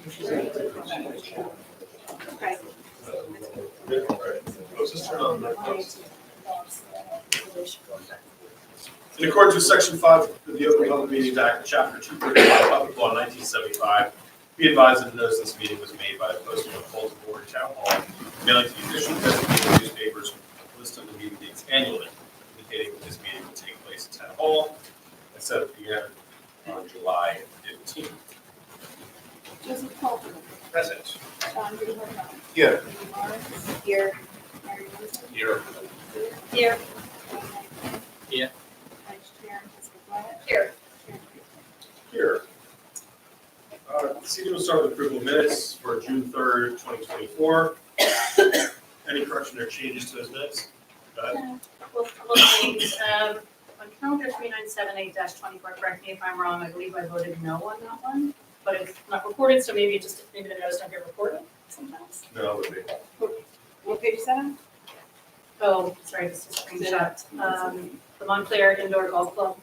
Okay. In accordance with Section 5 of the Open Public Meetings Act, Chapter 231, Public Law 1975, be advised that the notice of this meeting was made by the posting of bulletin board, town hall, mailing to the official designated newspapers, a list of the meeting dates annually, indicating that this meeting will take place at Town Hall at 7 p.m. on July 15th. Joseph Colvin. Present. John D. Hartnett. Here. Amy Lawrence. Here. Mary Wilson. Here. Here. Here. Vice Chair Jessica Bryant. Here. Chair Here. This evening we'll start with approval of minutes for June 3rd, 2024. Any correction or changes to those minutes? Go ahead. Well, a couple of things. On calendar 3978-24, correct me if I'm wrong, I believe I voted no on that one, but it's not recorded, so maybe the notice don't get recorded sometimes. No, it would be. What page is that on? Oh, sorry, this is a screenshot. The Montclair Indoor Golf Club,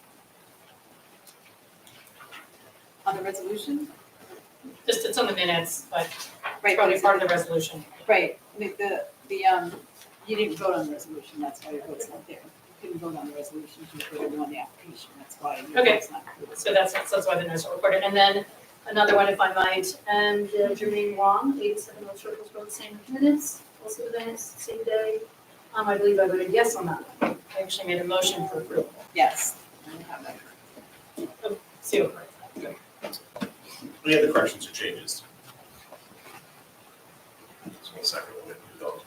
On the resolution? just it's on the minutes, but it's Right, probably part of the resolution. right, you didn't vote on the resolution, that's why your vote's not there. You couldn't vote on the resolution, you voted on the application, that's why your Okay. vote's not included. So that's why the notice are recorded. And then another one, if I might, and Jermaine Wong, 87 Old Circles Road, same minutes, also the minutes, same day. I believe I voted yes on that one. I actually made a motion for approval. Yes. I have that. See what Any other corrections or changes? Just 1 second. We'll get to those.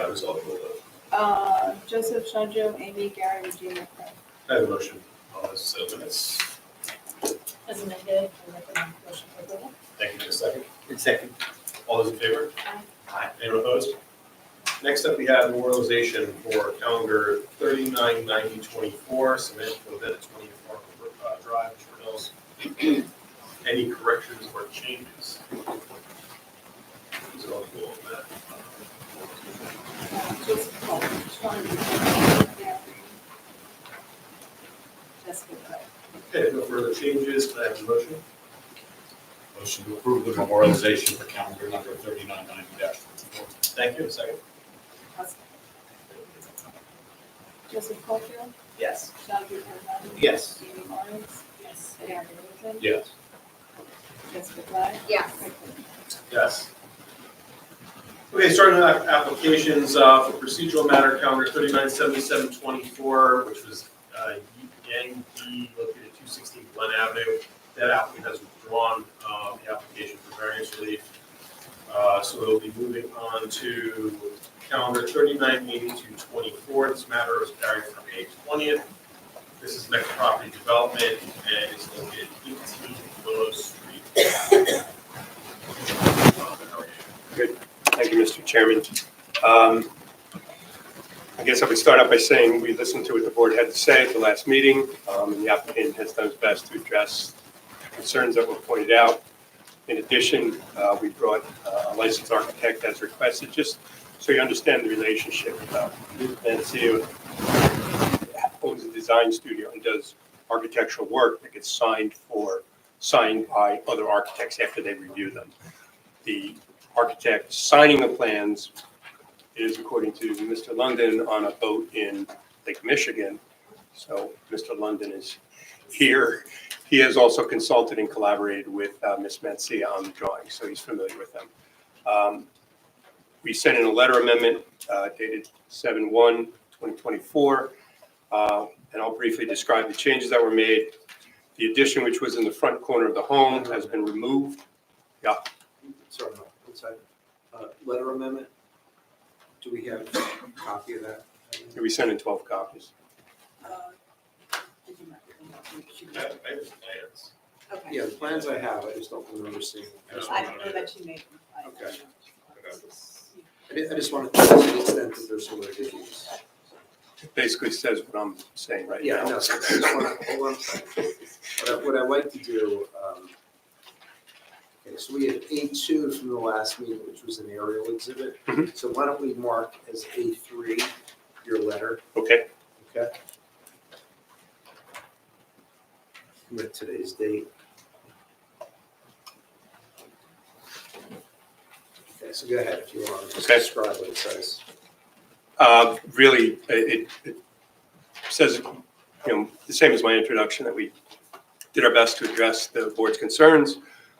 Result of the Joseph, Shonjo, Amy, Gary, Regina, Craig. I have a motion on this minutes. as amended, I recommend motion for approval. Thank you for a second. Second. All those in favor? Aye. Anyone opposed? Next up, we have memorialization for calendar 399024, submitted for the 24 Drive, Short Hills. Any corrections or changes? These are all cool with that. Joseph Colvin, Shonjo, Gary. Jessica Bryant. Okay, no further changes. Can I have a motion? Motion to approve the memorialization for calendar number 3990-24. Thank you. A second. Joseph Colvin, Yes. Shonjo, Hartnett. Yes. Amy Lawrence. Yes. Gary Wilson. Yes. Jessica Bryant. Yes. Craig Koshaw. Yes. Okay, starting with applications for procedural matter, calendar 397724, which was Yang Yi located at 216 Glen Avenue. That applicant has withdrawn the application for variance relief. So we'll be moving on to calendar 398224. This matter is carried from May 20th. This is Mecca Property Development and it's located 18 Willow Street. Good. Thank you, Mr. Chairman. I guess I would start out by saying we listened to what the board had to say at the last meeting. And the applicant has done his best to address concerns that were pointed out. In addition, we brought a licensed architect as requested, just so you understand the relationship. Mencia owns a design studio and does architectural work that gets signed by other architects after they review them. The architect signing the plans is, according to Mr. London, on a boat in Lake Michigan. So Mr. London is here. He has also consulted and collaborated with Ms. Mencia on the drawing, so he's familiar with them. We sent in a letter amendment dated 7/1/2024, and I'll briefly describe the changes that were made. The addition, which was in the front corner of the home, has been removed. Yeah. Sorry, no, one second. Letter amendment, do we have a copy of that? We sent in 12 copies. Did you not? I have the plans. Okay. Yeah, the plans I have, I just don't remember seeing. I didn't know that you made them. Okay. I just wanted to, to the extent that there's some additions. It basically says what I'm saying right Yeah, now. no, so I just want to, hold on. What I'd like to do Okay, so we had A2 from the last meeting, which was an aerial exhibit. Mhm. So why don't we mark as A3 your letter, Okay, okay? With today's date. Okay, so go ahead if you want to just Okay. describe what it says. really, it says, the same as my introduction, that we did our best to address the board's concerns.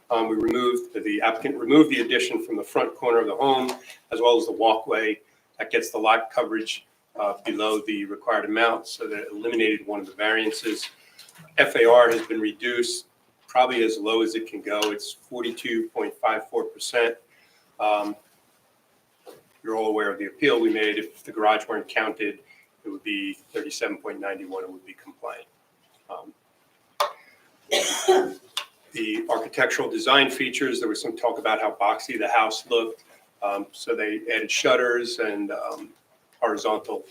The applicant removed the addition from the front corner of the home, as well as the walkway that gets the lot coverage below the required amount, so that it eliminated one of the variances. FAR has been reduced probably as low as it can go. It's 42.54%. You're all aware of the appeal we made. If the garage weren't counted, it would be 37.91. It would be compliant. The architectural design features, there was some talk about how boxy the house looked. So they added shutters and horizontal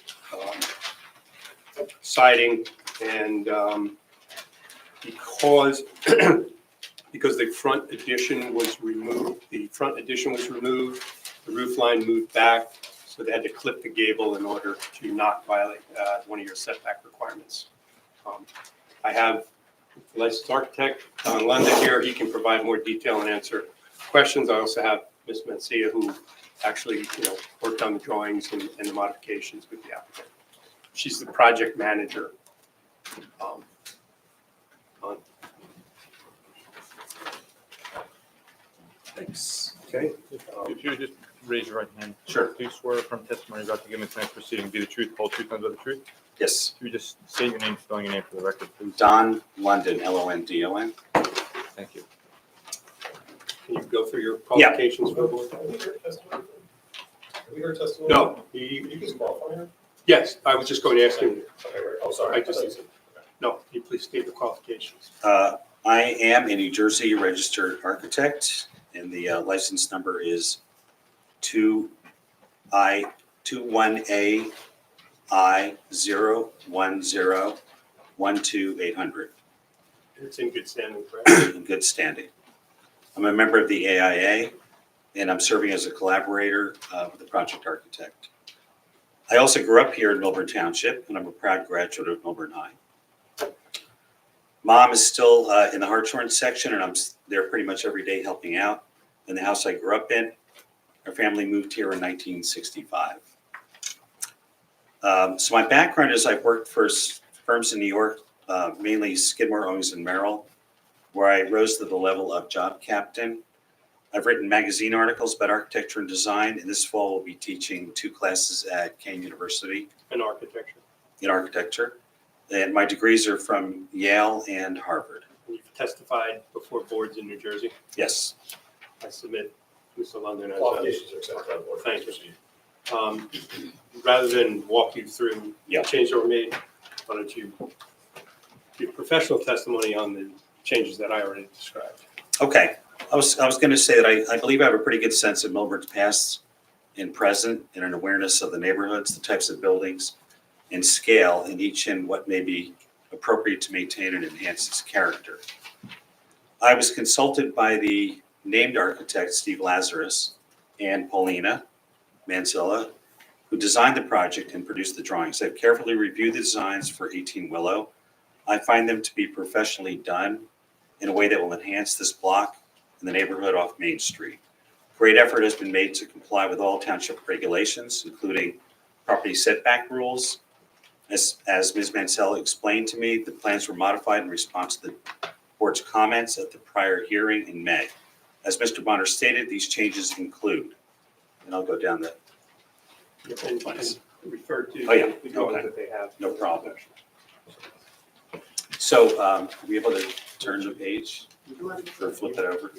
siding. And because the front addition was removed, the roof line moved back, so they had to clip the gable in order to not violate one of your setback requirements. I have the licensed architect, Don London, here. He can provide more detail and answer questions. I also have Ms. Mencia, who actually, worked on the drawings and the modifications with the applicant. She's the project manager. Thanks. Okay. If you would just raise your right hand. Sure. Do you swear from testimony you're about to give in tonight's proceeding be the truth, whole truth, and nothing but the truth? Yes, If you would just state your name, spelling your name for the record, please. Don London, London. Thank you. Can you go through your qualifications for the board? Have we heard testimony? No, You can qualify her? yes, I was just going to ask him. Okay, right. Oh, sorry. I just- No, can you please state the qualifications? I am a New Jersey registered architect, and the license number is 21AI01012-800. It's in good standing, correct? In good standing. I'm a member of the AIA, and I'm serving as a collaborator with the project architect. I also grew up here in Milburn Township, and I'm a proud graduate of Milburn High. Mom is still in the Hartshorn section, and I'm there pretty much every day helping out. In the house I grew up in, our family moved here in 1965. So my background is I've worked for firms in New York, mainly Skidmore, Owings & Merrill, where I rose to the level of job captain. I've written magazine articles about architecture and design, and this fall we'll be teaching 2 classes at Kean University In architecture. in architecture. And my degrees are from Yale and Harvard. You've testified before boards in New Jersey. Yes. I submit Mr. London as a. Qualifications are accepted by the board. Thank you. Rather than walk you through Yeah. the change that were made, why don't you give professional testimony on the changes that I already described? Okay. I was going to say that I believe I have a pretty good sense of Milburn's past and present, and an awareness of the neighborhoods, the types of buildings, and scale in each, and what may be appropriate to maintain and enhance its character. I was consulted by the named architect, Steve Lazarus, and Paulina Mansilla, who designed the project and produced the drawings. I've carefully reviewed the designs for 18 Willow. I find them to be professionally done in a way that will enhance this block in the neighborhood off Main Street. Great effort has been made to comply with all township regulations, including property setback rules. As Ms. Mansell explained to me, the plans were modified in response to the board's comments at the prior hearing in May. As Mr. Bonner stated, these changes include, and I'll go down the And plans. refer to Oh, yeah. the drawings Okay. that they have. No problem. So, are we able to turn the page or flip it over?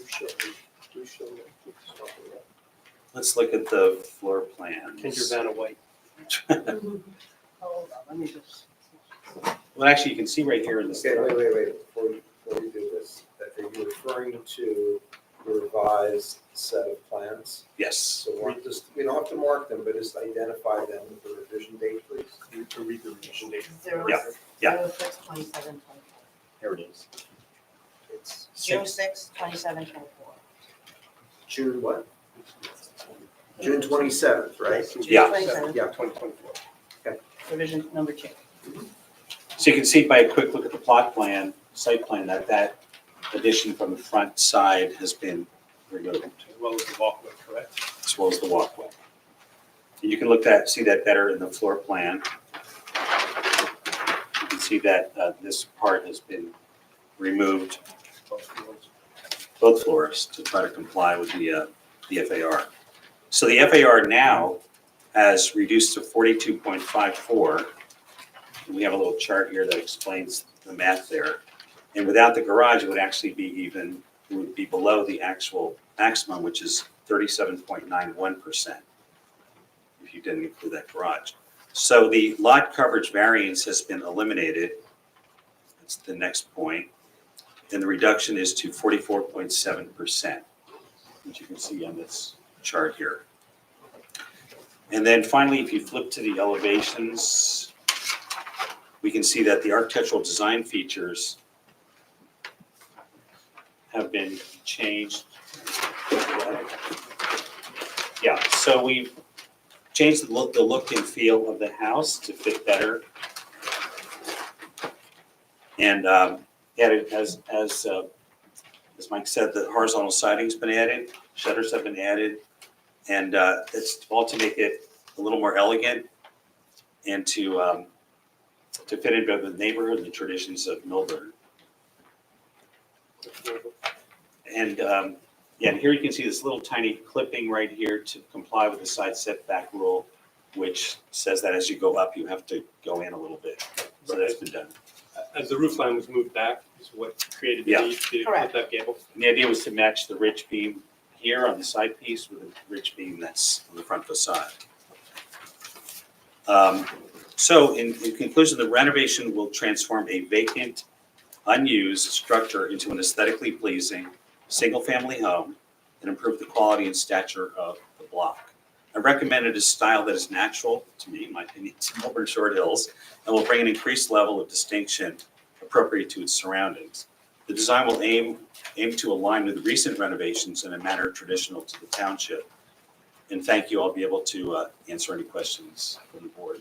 Let's look at the floor plans. Can your Vanna White? Hold on, let me just. Well, actually, you can see right here in the. Okay, wait. Before we do this, are you referring to the revised set of plans? Yes. So we don't have to mark them, but just identify them with the revision date, please. To read the revision date. Yeah, yeah. 06/27/24. Here it is. It's 06/27/24. June what? June 27th, right? Yeah. Yeah. 2024. Revision number 2. So you can see by a quick look at the plot plan, site plan, that that addition from the front side has been removed, As well as the walkway, correct? as well as the walkway. And you can look at, see that better in the floor plan. You can see that this part has been removed, both floors, to try to comply with the FAR. So the FAR now has reduced to 42.54. We have a little chart here that explains the math there. And without the garage, it would actually be even, it would be below the actual maximum, which is 37.91%, if you didn't include that garage. So the lot coverage variance has been eliminated. That's the next point. And the reduction is to 44.7%, which you can see on this chart here. And then finally, if you flip to the elevations, we can see that the architectural design features have been changed. Yeah, so we've changed the look and feel of the house to fit better. And added, as Mike said, the horizontal siding's been added, shutters have been added, and it's all to make it a little more elegant and to fit in both the neighborhood and the traditions of Millburn. And and here you can see this little tiny clipping right here to comply with the side setback rule, which says that as you go up, you have to go in a little bit. So that's been done. As the roof line was moved back, is what created the Yeah. need to Correct. put that gable. And the idea was to match the ridge beam here on the side piece with the ridge beam that's on the front facade. So in conclusion, the renovation will transform a vacant, unused structure into an aesthetically pleasing, single-family home and improve the quality and stature of the block. I recommended a style that is natural, to me, in my opinion, to Millburn Short Hills, and will bring an increased level of distinction appropriate to its surroundings. The design will aim to align with recent renovations in a manner traditional to the township. And thank you. I'll be able to answer any questions from the board.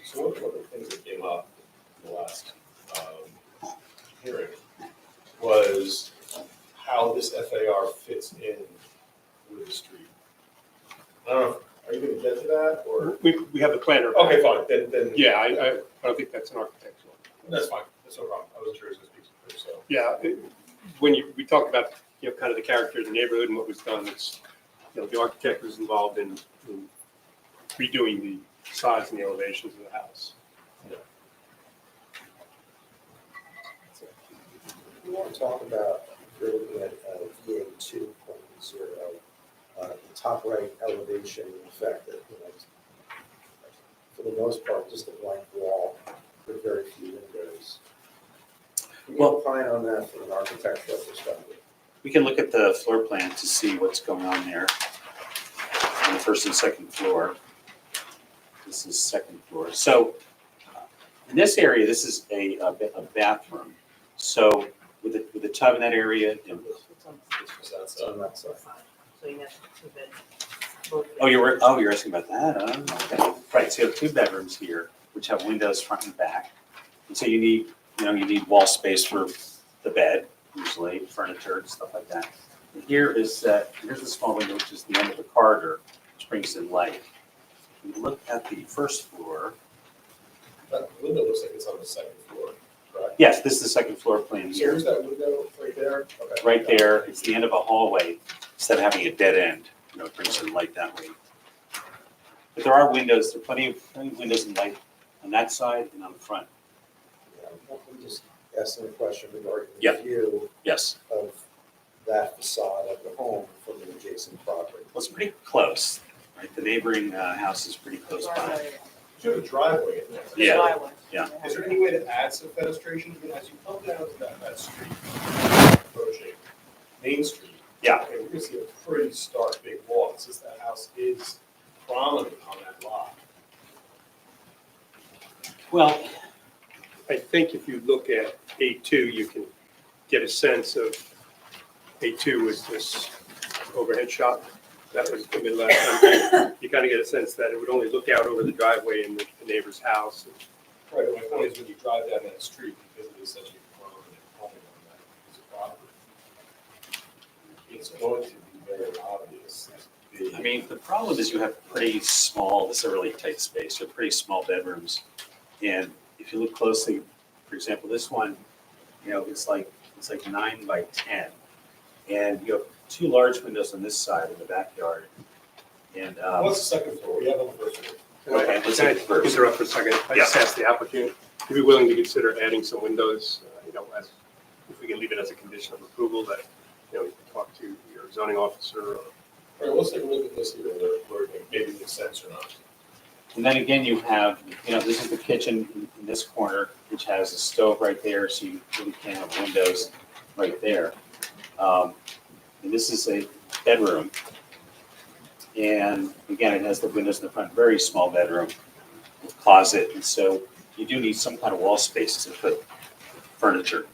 So one of the things that came up in the last hearing was how this FAR fits in with the street. I don't know, are you gonna get to that, or? We have the planner. Okay, fine, then. Yeah, I don't think that's an architectural. That's fine, that's no problem, I wasn't sure who was gonna speak to it, so. Yeah, when we talked about, kind of the character of the neighborhood and what was done, it's, the architect was involved in redoing the size and the elevations of the house. We want to talk about, we're looking at VA 2.0, the top right elevation, the fact that, for the most part, just a blank wall with very few windows. Can you Well- opine on that from an architectural perspective? We can look at the floor plan to see what's going on there on the first and second floor. This is second floor. So in this area, this is a bathroom. So with the tub in that area, and That's on that side. So you have 2 beds. both you're asking about that, okay. Right, so you have 2 bedrooms here, which have windows front and back. And so you need wall space for the bed, usually furniture and stuff like that. And here's the small window, which is the end of the corridor, which brings in light. If you look at the first floor, That window looks like it's on the second floor, correct? yes, this is the second floor plan So here. here's that window right there? Okay. Right there, it's the end of a hallway, instead of having a dead end, it brings in light that way. But there are windows, there are plenty of windows and light on that side and on the front. Let me just ask them a question regarding Yeah. the view Yes, of that facade of the home from the adjacent property. well, it's pretty close, right? The neighboring house is pretty close by. driveway. You have a driveway in there. Yeah. Driveway. Yeah. Is there any way to add some fenestration, as you come down to that street, approaching Main Street? Yeah. Okay, we're gonna see a pretty stark big wall, since that house is prominent on that lot. Well, I think if you look at A2, you can get a sense of A2 was this overhead shot. That was the last time. You kind of get a sense that it would only look out over the driveway in the neighbor's house. Right, my point is when you drive down that street, because it is such a common home on that piece of property, it's going to be very obvious. I mean, the problem is you have pretty small, this is a really tight space, you have pretty small bedrooms. And if you look closely, for example, this one, you know, it's like 9 by 10. And you have 2 large windows on this side in the backyard. And, What's the second floor? We have on the first floor. okay, let's Can I take it first. interrupt for a second? I just asked the applicant, to be willing to consider adding some windows, as, if we can leave it as a condition of approval that, we can talk to your zoning officer or All right, let's take a look at this here, where it maybe makes sense or not. And then again, you have, this is the kitchen in this corner, which has a stove right there, so you really can't have windows right there. And this is a bedroom. And again, it has the windows in the front, very small bedroom with closet. And so you do need some kind of wall space to put furniture,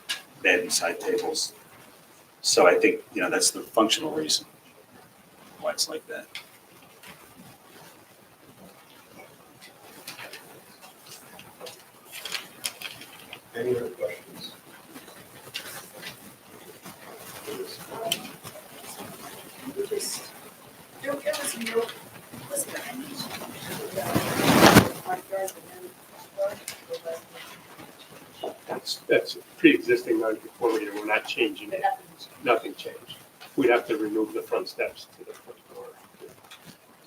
bed and side tables. So I think, that's the functional reason why it's like that. Any other questions? That's pre-existing non-conformity, and we're not changing it. Nothing changed. We'd have to remove the front steps to the front door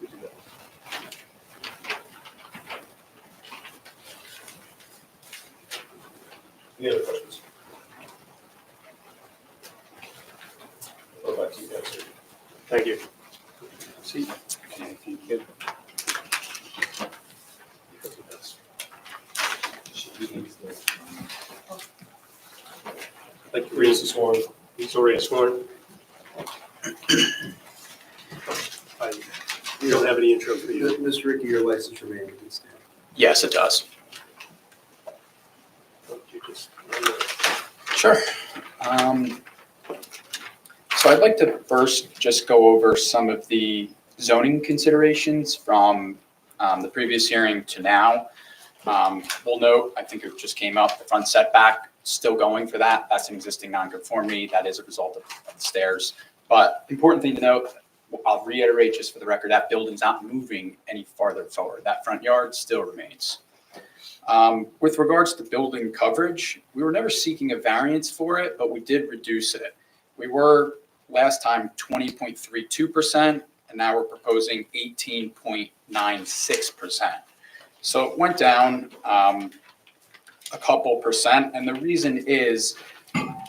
to do that. Any other questions? Go back to you guys. Sir. Thank you. See? Okay, thank you. Like Reese is sworn. He's already sworn. We don't have any intro for you. Mr. Ricky, your license remains in good standing. Yes, it does. Don't you just- Sure. So I'd like to first just go over some of the zoning considerations from the previous hearing to now. We'll note, I think it just came up, the front setback, still going for that. That's an existing nonconformity. That is a result of the stairs. But important thing to note, I'll reiterate just for the record, that building's not moving any farther forward. That front yard still remains. With regards to building coverage, we were never seeking a variance for it, but we did reduce it. We were last time 20.32%, and now we're proposing 18.96%. So it went down a couple percent, and the reason is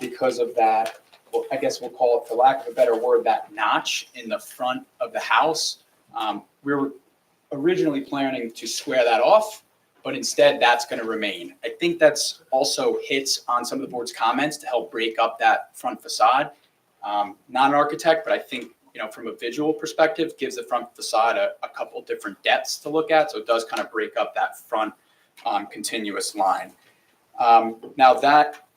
because of that, well, I guess we'll call it, for lack of a better word, that notch in the front of the house. We were originally planning to square that off, but instead that's going to remain. I think that's also hits on some of the board's comments to help break up that front facade. Not an architect, but I think, from a visual perspective, gives the front facade a couple different depths to look at. So it does kind of break up that front continuous line. Now that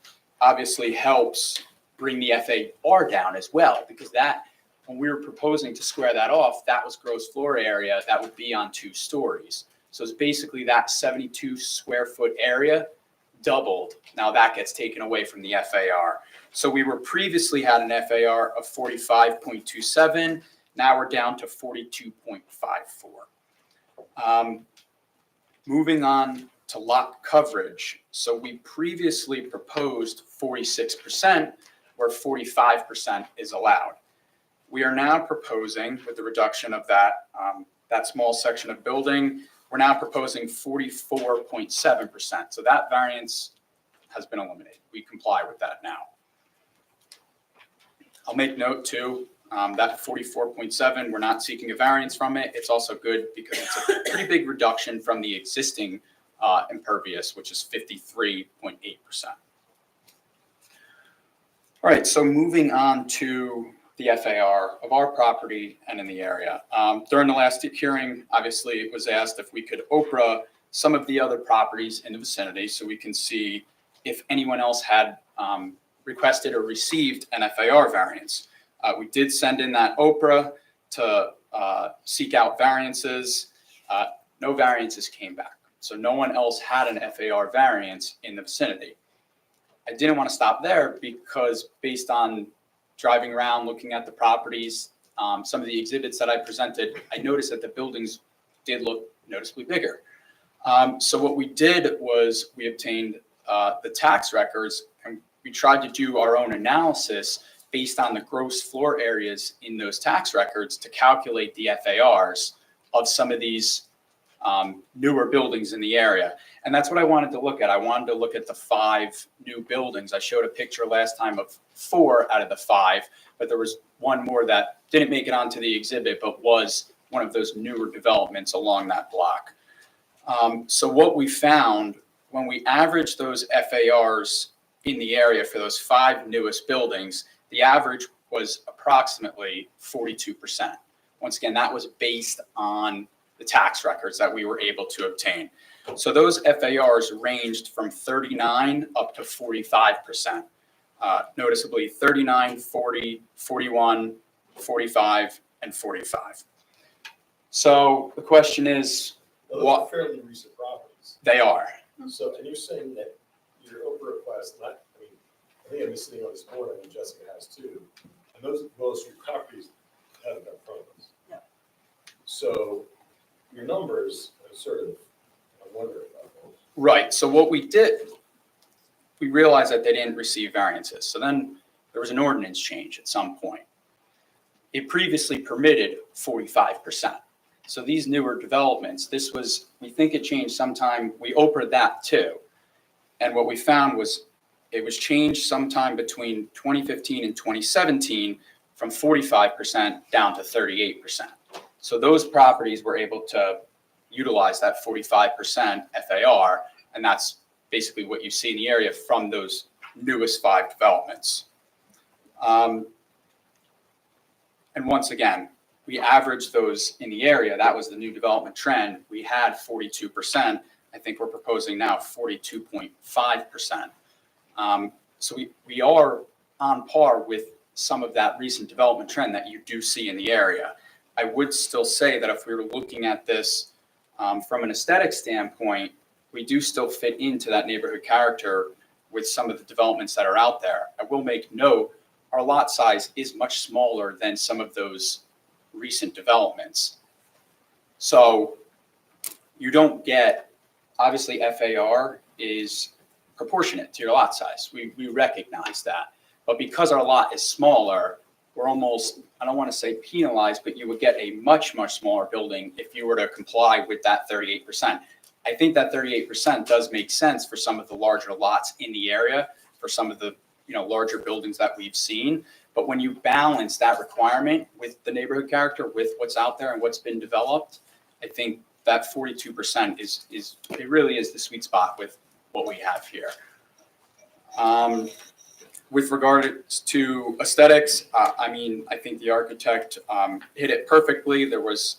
obviously helps bring the FAR down as well, because that, when we were proposing to square that off, that was gross floor area that would be on 2 stories. So it's basically that 72 square foot area doubled. Now that gets taken away from the FAR. So we were previously had an FAR of 45.27. Now we're down to 42.54. Moving on to lot coverage. So we previously proposed 46%, where 45% is allowed. We are now proposing, with the reduction of that small section of building, we're now proposing 44.7%. So that variance has been eliminated. We comply with that now. I'll make note too, that 44.7, we're not seeking a variance from it. It's also good because it's a pretty big reduction from the existing impervious, which is 53.8%. All right, so moving on to the FAR of our property and in the area. During the last hearing, obviously it was asked if we could OPRA some of the other properties in the vicinity so we can see if anyone else had requested or received an FAR variance. We did send in that Oprah to seek out variances. No variances came back. So no one else had an FAR variance in the vicinity. I didn't want to stop there because based on driving around, looking at the properties, some of the exhibits that I presented, I noticed that the buildings did look noticeably bigger. So what we did was we obtained the tax records and we tried to do our own analysis based on the gross floor areas in those tax records to calculate the FARs of some of these newer buildings in the area. And that's what I wanted to look at. I wanted to look at the 5 new buildings. I showed a picture last time of 4 out of the 5, but there was one more that didn't make it onto the exhibit, but was one of those newer developments along that block. So what we found when we averaged those FARs in the area for those 5 newest buildings, the average was approximately 42%. Once again, that was based on the tax records that we were able to obtain. So those FARs ranged from 39 up to 45%. Noticeably 39, 40, 41, 45, and 45. So the question is, Those what are fairly recent properties. they are. So, and you're saying that your Oprah request, I think I'm sitting on this board, I mean, Jessica has too. And those three properties haven't been in front of us. No. So your numbers are sort of, I'm wondering about those. Right. So what we did, we realized that they didn't receive variances. So then there was an ordinance change at some point. It previously permitted 45%. So these newer developments, this was, we think it changed sometime, we Oprah'd that too. And what we found was it was changed sometime between 2015 and 2017 from 45% down to 38%. So those properties were able to utilize that 45% FAR, and that's basically what you see in the area from those newest 5 developments. And once again, we averaged those in the area. That was the new development trend. We had 42%. I think we're proposing now 42.5%. So we are on par with some of that recent development trend that you do see in the area. I would still say that if we were looking at this from an aesthetic standpoint, we do still fit into that neighborhood character with some of the developments that are out there. I will make note, our lot size is much smaller than some of those recent developments. So you don't get, obviously FAR is proportionate to your lot size. We recognize that. But because our lot is smaller, we're almost, I don't want to say penalized, but you would get a much, much smaller building if you were to comply with that 38%. I think that 38% does make sense for some of the larger lots in the area, for some of the larger buildings that we've seen. But when you balance that requirement with the neighborhood character, with what's out there and what's been developed, I think that 42% is it really is the sweet spot with what we have here. With regard to aesthetics, I think the architect hit it perfectly. There was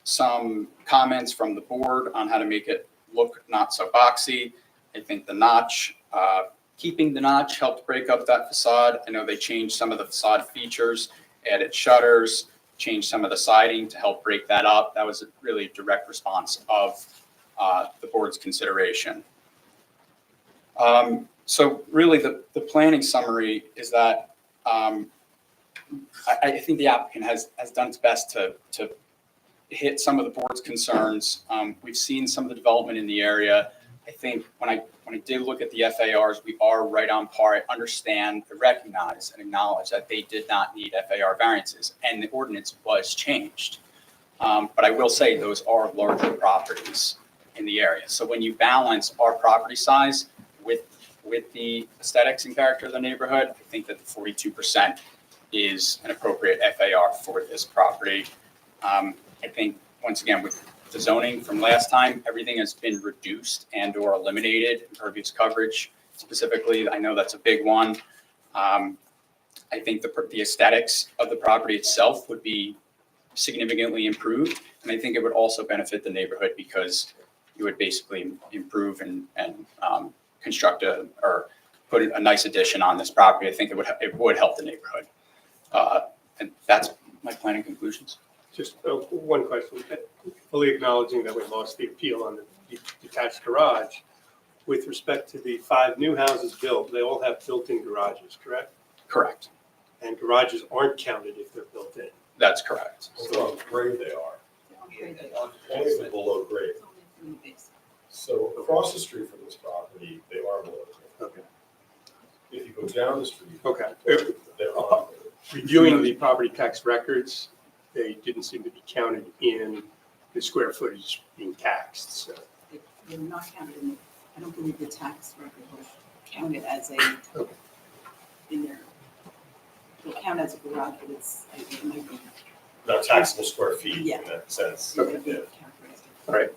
some comments from the board on how to make it look not so boxy. I think the notch, keeping the notch helped break up that facade. I know they changed some of the facade features, added shutters, changed some of the siding to help break that up. That was really a direct response of the board's consideration. So really the planning summary is that I think the applicant has done its best to hit some of the board's concerns. We've seen some of the development in the area. I think when I did look at the FARs, we are right on par. I understand, I recognize and acknowledge that they did not need FAR variances and the ordinance was changed. But I will say those are larger properties in the area. So when you balance our property size with the aesthetics and character of the neighborhood, I think that the 42% is an appropriate FAR for this property. I think, once again, with the zoning from last time, everything has been reduced and or eliminated, impervious coverage specifically. I know that's a big one. I think the aesthetics of the property itself would be significantly improved. And I think it would also benefit the neighborhood because you would basically improve and construct or put a nice addition on this property. I think it would help the neighborhood. And that's my planning conclusions. Just one question, fully acknowledging that we lost the appeal on the detached garage. With respect to the 5 new houses built, they all have built-in garages, correct? Correct. And garages aren't counted if they're built in. That's correct. So on grade they are, only the below grade. It's only from the base. So across the street from this property, they are below grade. Okay. If you go down the street, Okay. they're on grade. Reviewing the property tax records, they didn't seem to be counted in the square footage being taxed, so. They're not counted in, I don't believe the tax record was counted as a, Okay. in there. It'll count as a garage, but it might be. Not taxable square feet Yeah. in that sense. It'll be Yeah. calculated. All right,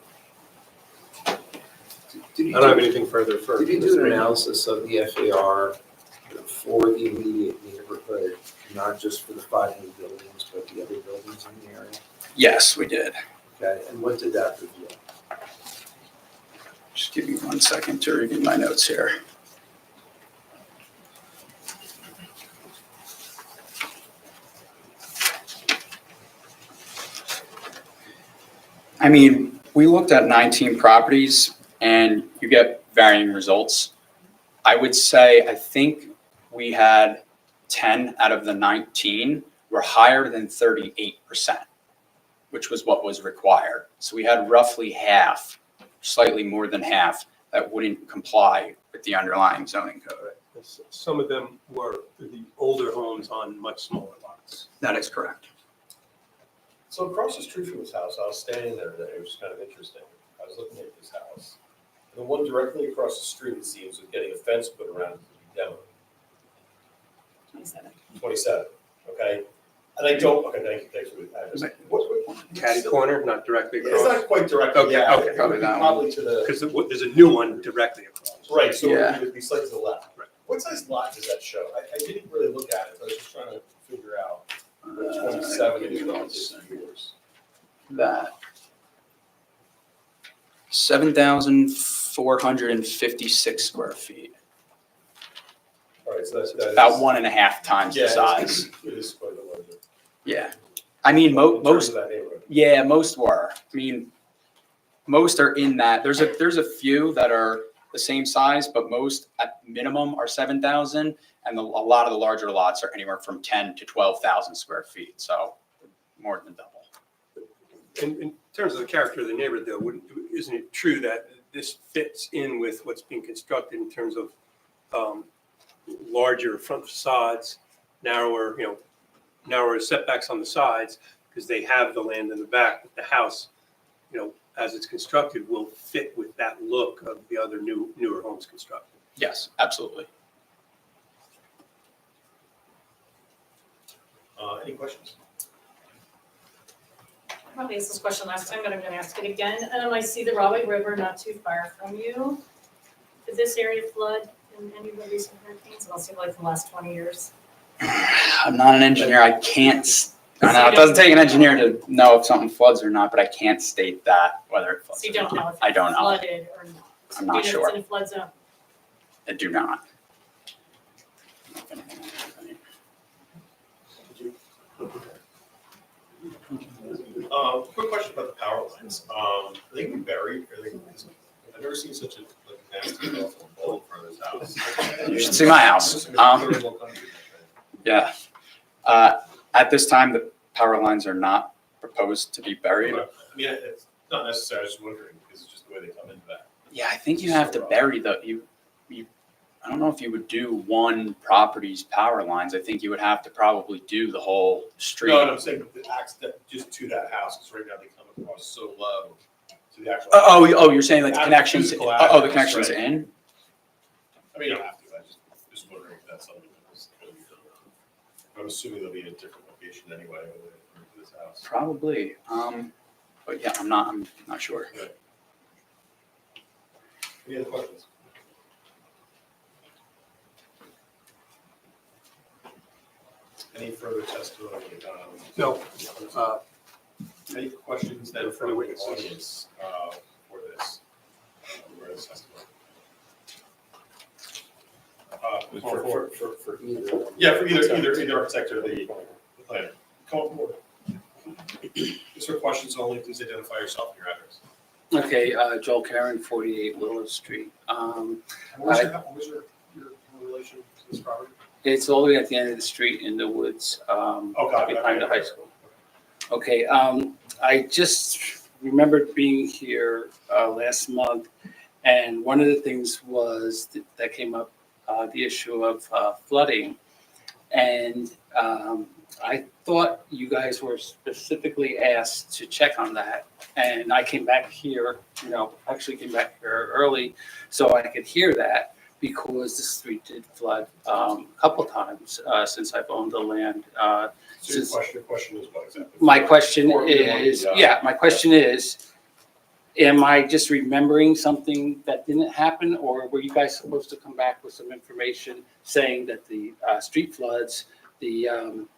Did I you don't have do, anything further for. did you do an analysis of the FAR for the immediate neighborhood, not just for the 5 new buildings, but the other buildings in the area? Yes, we did. Okay, and what did that reveal? Just give me 1 second to review my notes here. I mean, we looked at 19 properties and you get varying results. I would say, I think we had 10 out of the 19 were higher than 38%, which was what was required. So we had roughly half, slightly more than half, that wouldn't comply with the underlying zoning code. Some of them were the older homes on much smaller lots. That is correct. So across the street from this house, I was standing there today, it was kind of interesting. I was looking at this house. And the one directly across the street, it seems, was getting a fence put around it to be demoed. 27. 27, okay? And I don't, okay, thanks for the address. Catty corner, not directly It's across, not quite directly, Okay, yeah. okay, probably that one. Probably to the, because there's a new one directly across. right, so Yeah. it would be slightly to the left. Right. What size lot does that show? I didn't really look at it, but I was just trying to figure out what 27 is relative to yours. That 7,456 square feet, All right, so that is. about 1.5 times Yeah, the size. It is quite a bit larger. Yeah. I mean, In terms most, of that neighborhood. yeah, most were. I mean, most are in that. There's a few that are the same size, but most at minimum are 7,000. And a lot of the larger lots are anywhere from 10 to 12,000 square feet. So more than double. In terms of the character of the neighborhood though, isn't it true that this fits in with what's being constructed in terms of larger front facades, narrower setbacks on the sides, because they have the land in the back, but the house, as it's constructed, will fit with that look of the other newer homes constructed. Yes, absolutely. Any questions? I probably asked this question last time, but I'm gonna ask it again. I see the Rahway River not too far from you. Did this area flood in any of the recent hurricanes? It all seemed like the last 20 years. I'm not an engineer. I can't. I know it doesn't take an engineer to know if something floods or not, but I can't state that whether it floods. So you or don't not. know if I it don't know. flooded or not? I'm not Do you know sure. if it's in a flood zone? I do not. Quick question about the power lines. Are they gonna be buried? I've never seen such a nasty awful hole in front of this house. You should see my house. Yeah. At this time, the power lines are not proposed to be buried. I mean, it's not necessary, I was just wondering, because it's just the way they come into that. Yeah, I think you have to bury I don't know if you would do one property's power lines. I think you would have to probably do the whole street. No, I'm saying the access just to that house, because right now they come across so low to the actual. Oh, you're saying like the Add connections, physical the access, connections right. in? I mean, you don't have to, I just wondering if that's something that was gonna be done. I'm assuming they'll be in a different location anyway, when they move to this house. Probably. But yeah, I'm not sure. Any other questions? Any further testimony? No, Any questions then from the audience for this? For this testimony? For either. Yeah, for either architect or the planner. Come on board. Just for questions only, please identify yourself and your address. Okay, Joel Karen, 48 Willow Street. What was your relation to this property? It's all the way at the end of the street in the woods, Oh, got it. behind the high school. Okay, I just remembered being here last month, and one of the things was that came up, the issue of flooding. And I thought you guys were specifically asked to check on that. And I came back here, actually came back here early so I could hear that, because the street did flood a couple times since I've owned the land. So your question is what exactly? My question Or you want is, the, my question is, am I just remembering something that didn't happen? Or were you guys supposed to come back with some information saying that the street floods, the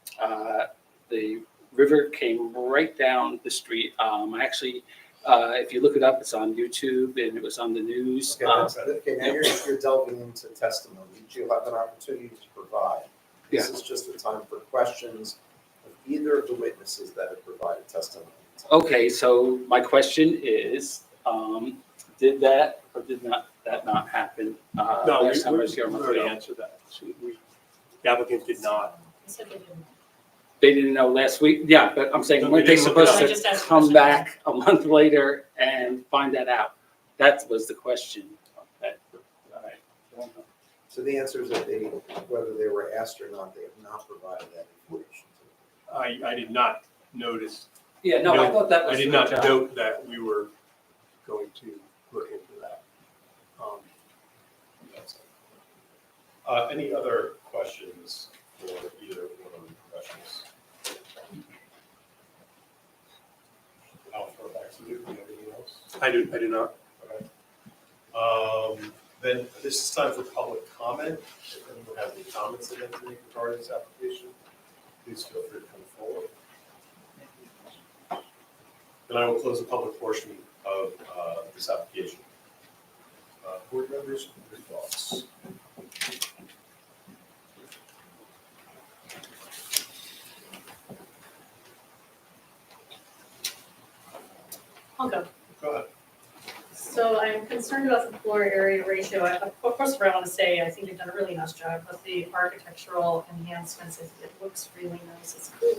river came right down the street? Actually, if you look it up, it's on YouTube and it was on the news. Okay, now you're delving into testimony, which you'll have an opportunity to provide. This is just a time for questions of either of the witnesses that have provided testimony. Okay, so my question is, did that or did that not happen? No, last time I was we here a month already ago? answered that. So the applicant did not. I said they didn't. They didn't know last week? Yeah, but I'm saying, No, weren't they they didn't look it supposed up. I to just asked a come question. back a month later and find that out? That was the question. Okay, all right. So the answer is that whether they were asked or not, they have not provided that information. I did not notice, Yeah, no, I thought that was. I did their not job. note that we were going to look into that. Any other questions for either one of the professionals? I'll throw it back to you. Do you have anything else? I do not. Okay. Then this is time for public comment. If anyone has any comments they'd like to make regarding this application, please feel free to come forward. Then I will close the public portion of this application. Board members, your thoughts? I'll go. Go ahead. So I'm concerned about the floor area ratio. First of all, I want to say, I think you've done a really nice job with the architectural enhancements. It looks really nice. It's cool.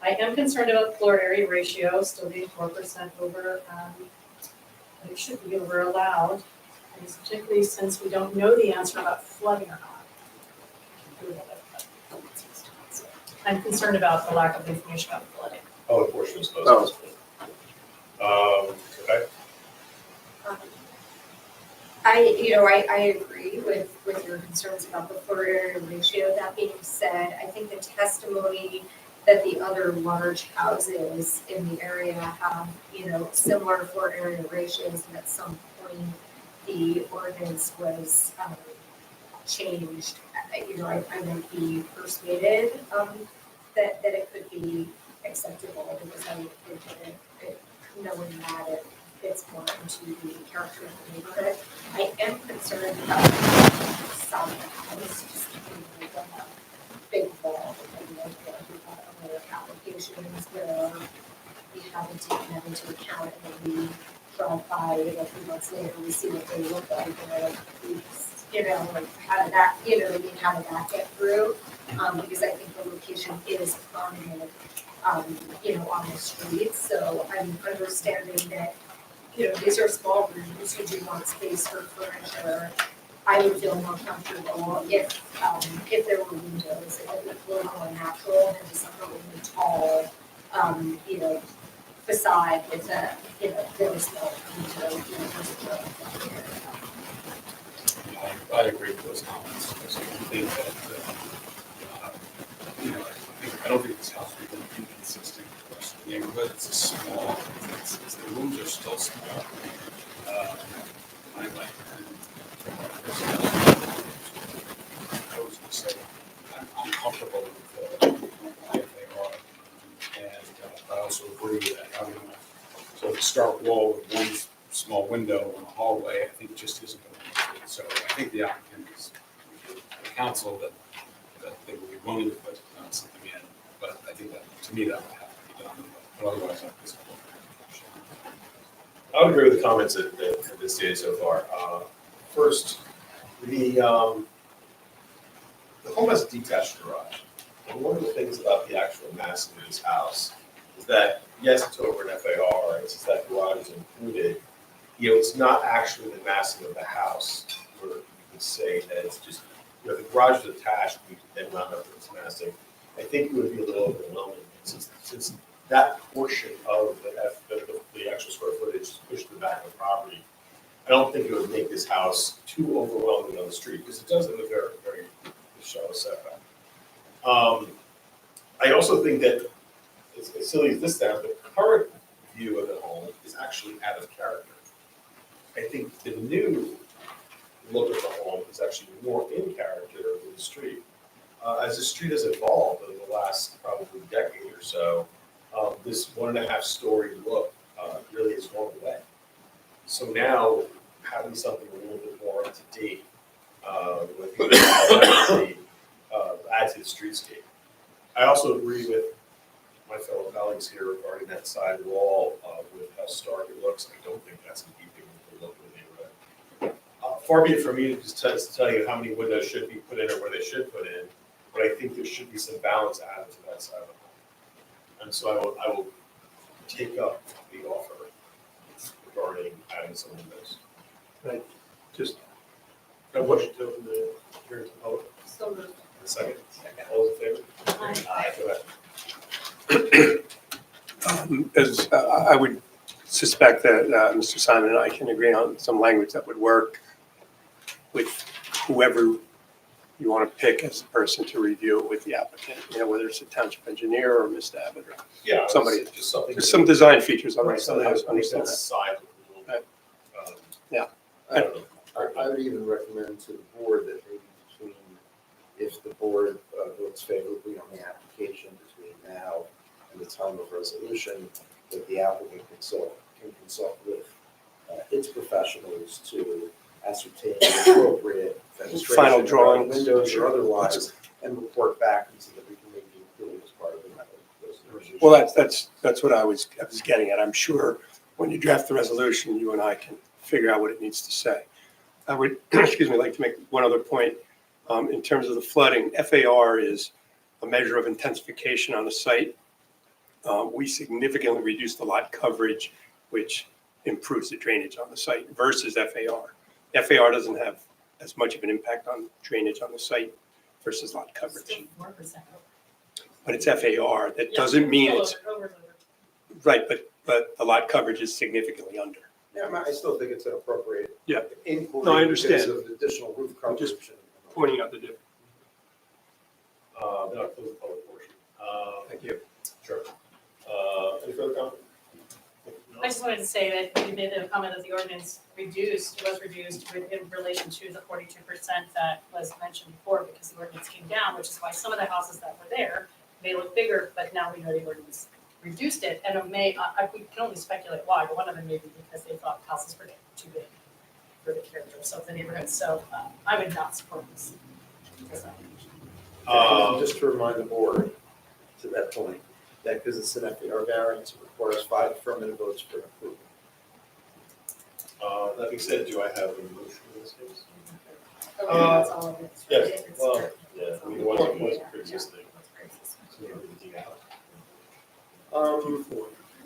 I am concerned about floor area ratio still being 4% over, but it should be over allowed, and particularly since we don't know the answer about flooding or not. I'm concerned about the lack of information about flooding. Oh, the portion is closed. Okay. I agree with your concerns about the floor area ratio. That being said, I think the testimony that the other large houses in the area have, similar floor area ratios, and at some point the ordinance was changed. I might be persuaded that it could be acceptable, because I think that knowing that it fits more into the character of the neighborhood. I am concerned about the side of the house, just like a big wall. We've got other applications where we haven't taken that into account, and then we drive by, a few months later, we see what they look like, and we're like, oops, how did that, how did that get through? Because I think the location is prominent, on the street. So I'm understanding that, these are small rooms, you do want space for furniture. I would feel more comfortable if there were windows, if it looked a little more natural than just a really tall, facade with a, very small window, I agree with those comments. I think that, I don't think this house would be inconsistent with the rest of the neighborhood. It's a small, the rooms are still small. I like I was gonna say, I'm comfortable with the way they are. And I also agree that having a sort of stark wall with one small window in a hallway, I think just isn't going to So I think the applicant is counsel that they would be willing to put something in, but I think that, to me, that would have to be done, but otherwise, I think it's. I would agree with the comments that have been stated so far. First, the home has a detached garage. And one of the things about the actual massing of this house is that, yes, it's over an FAR, and since that garage is included, it's not actually the massing of the house, where you can say that it's just, the garage is attached, we then round up its massing. I think it would be a little overwhelming, since that portion of the actual square footage is pushed to the back of the property. I don't think it would make this house too overwhelming on the street, because it does have a very, very shallow setback. I also think that, as silly as this sounds, the current view of the home is actually out of character. I think the new look of the home is actually more in character with the street. As the street has evolved over the last probably decade or so, this 1.5 story look really has gone away. So now, having something a little bit more up to date, adds to the streetscape. I also agree with my fellow colleagues here regarding that side wall with how stark it looks. I don't think that's in keeping with the look of the neighborhood. Far be it from me to just tell you how many windows should be put in or where they should put in, but I think there should be some balance added to that side of the home. And so I will take up the offer regarding adding some windows. Right, just, No motion to open the hearing to the public. So moved. A second. All those in favor? Aye. Go ahead. as I would suspect that Mr. Simon and I can agree on some language that would work with whoever you want to pick as the person to review it with the applicant, whether it's a township engineer or Mr. Abbott or Yeah, somebody. just something. There's some design features on Right, the something house, that understand makes that. side look a little bit. Yeah. I don't know. I would even recommend to the board that maybe between, if the board votes favorably on the application between now and the time of resolution, that the applicant can consult with its professionals to ascertain the appropriate fenestration, Final drawings. windows Sure. or otherwise, and report back so that we can maybe include it as part of the resolution. Well, that's what I was getting at. I'm sure when you draft the resolution, you and I can figure out what it needs to say. I would, like to make one other point. In terms of the flooding, FAR is a measure of intensification on the site. We significantly reduced the lot coverage, which improves the drainage on the site versus FAR. FAR doesn't have as much of an impact on drainage on the site versus lot coverage. Still 4%. But it's FAR. That doesn't mean it's, right, but the lot coverage is significantly under. Yeah, I still think it's an appropriate Yeah. inquiry. No, I understand. Because of the additional roof coverage. Just Pointing out the difference. Then I'll close the public portion. Thank you. Sure. Any further comment? I just wanted to say that you made the comment that the ordinance was reduced in relation to the 42% that was mentioned before because the ordinance came down, which is why some of the houses that were there may look bigger, but now we know the ordinance reduced it, and it may, we can only speculate why, but one of them may be because they thought houses were getting too big for the characters of the neighborhood, so I would not support this. Just to remind the board, to that point, that because it's an FAR variance, it requires 5 affirmative votes for approval. That being said, do I have a motion in this case? That's all of it. Yes, It's well, for- yeah, I mean, it wasn't pre-existing. So we're looking out.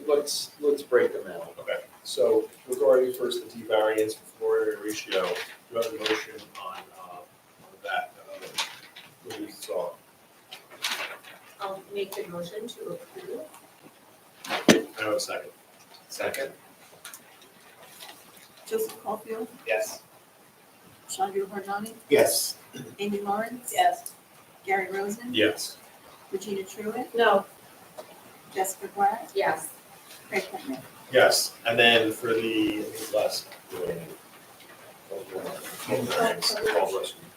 Let's break them out. Okay, so regarding first the D variance for floor area ratio, do I have a motion on that? What we saw? I'll make the motion to approve. I have a second. Second? Joseph Caulfield, Yes. Chandra Harjani, Yes. Amy Lawrence. Yes. Gary Rosen. Yes. Regina Truitt, No, Jessica Glad, Yes. Craig Knight. Yes, and then for the, I think last,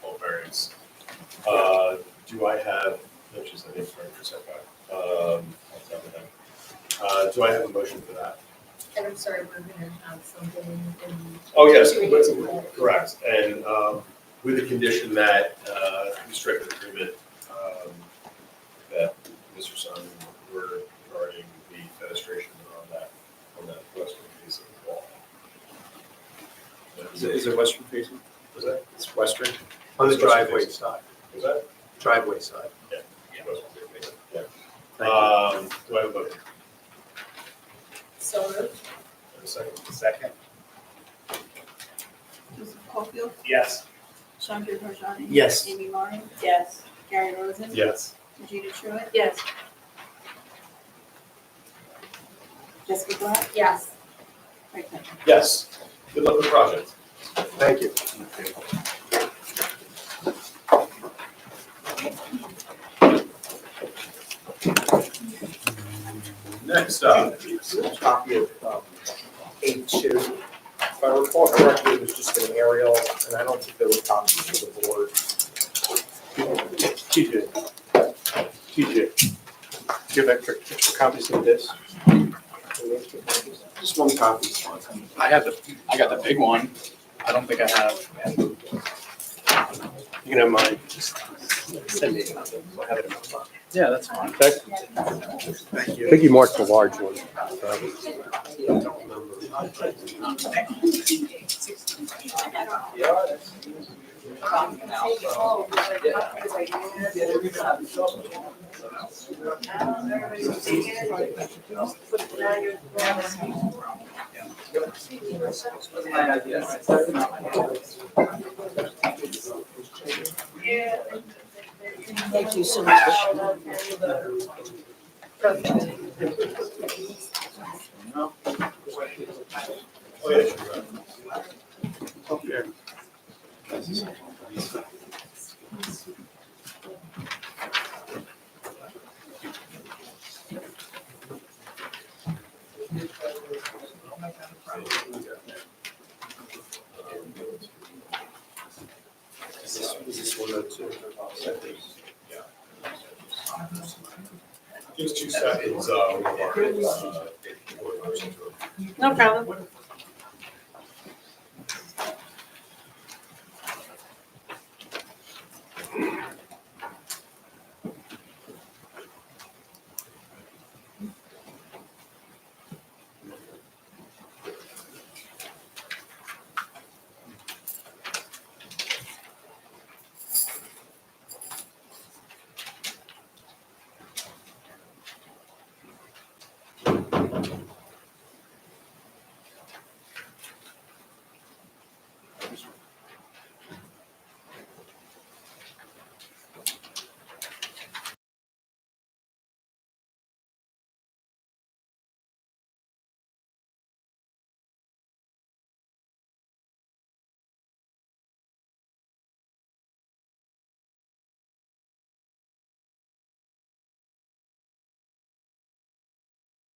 full variance. Do I have, no, she's, I think, for setback. I'll start with that. Do I have a motion for that? And I'm sorry, we're gonna have something in. Oh, yes, to let's- read. Correct, and with the condition that we strike an agreement that Mr. Sun were regarding the fenestration on that western facing wall. Is it western facing? Was that? It's western. On the driveway side. Was that? Driveway side. Western facing, yeah. Do I have a vote? So moved. Have a second? Second. Joseph Caulfield, Yes. Sean Pierre. Yes. Amy Martin, Yes. Gary Rosen. Yes. Regina Truitt, Yes. Jessica Black, Yes. Craig Petrie. Yes. Good luck with the project. Thank you. Next up, Copy of A2. If I recall correctly, it was just an aerial, and I don't think there were copies for the board. TJ. Do you have extra copies of this? Just one copy. I got the big one. I don't think I have. You can have mine. Just send me. I'll have it in my phone. Yeah, that's fine. Okay. Thank I think you marked the large one. Thank you so much. oh yeah, sure. Is this 102? Give us 2 seconds, we'll mark it, board members into it. No problem.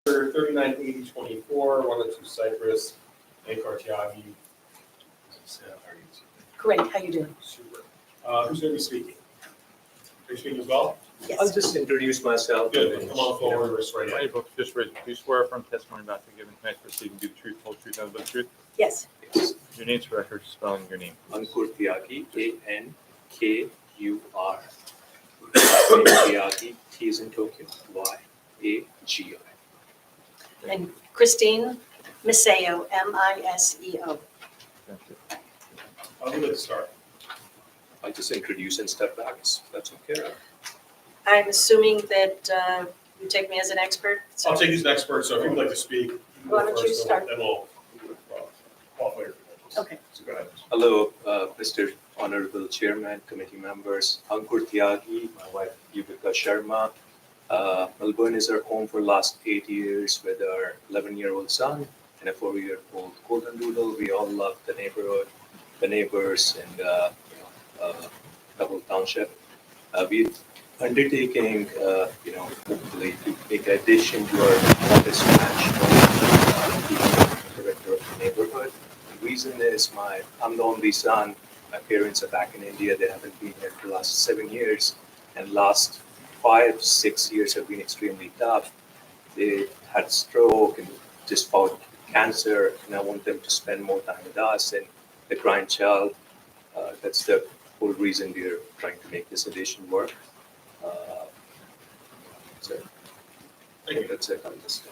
For 398024, 102 Cypress, and Cartiagi. Great, how you doing? Super. Who's going to be speaking? Are you speaking as well? I'll just introduce myself. Good, then come on forward, raise your right hand. Hey, folks, just raise, do you swear affirm testimony about to give and tonight proceeding to be the truth, whole truth, and nothing but the truth? Yes. Your name's for record, spelling your name. Ankur Tyagi, A-N-K-U-R. Tyagi, T is in Tokyo, Y-A-G-I. And Christine Miseo, M-I-S-E-O. Thank you. I'll give it a start. I just introduce and step back, that's okay. I'm assuming that you take me as an expert? I'll take you as an expert, so if you would like to speak. you go Why don't you first, start? Then we'll qualify your credentials. Okay. So go ahead. Hello, Mr. Honorable Chairman, committee members, Ankur Tyagi, my wife Yuvika Sharma. Melbourne is our home for last 8 years with our 11-year-old son and a 4-year-old golden doodle. We all love the neighborhood, the neighbors, and Double Township. We're undertaking, hopefully to make addition to our office match, director of the neighborhood. The reason is I'm the only son. My parents are back in India. They haven't been here for the last 7 years, and last 5-6 years have been extremely tough. They had stroke and just fought cancer, and I want them to spend more time with us. And the grandchild. That's the whole reason we are trying to make this addition work. So I think that's it on this.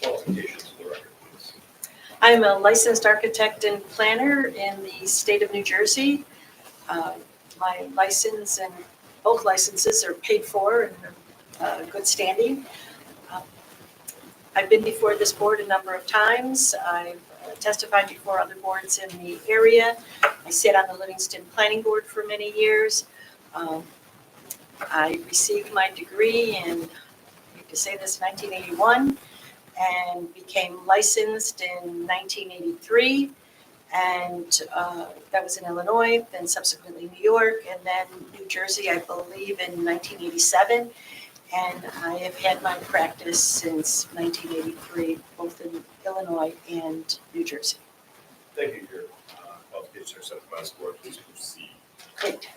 Qualifications for the record, please. I'm a licensed architect and planner in the state of New Jersey. My license and both licenses are paid for and are good standing. I've been before this board a number of times. I've testified before other boards in the area. I sit on the Livingston Planning Board for many years. I received my degree in, I hate to say this, 1981, and became licensed in 1983. And that was in Illinois, then subsequently New York, and then New Jersey, I believe, in 1987. And I have had my practice since 1983, both in Illinois and New Jersey. Thank you for your qualifications are set by this board. Please proceed. Great.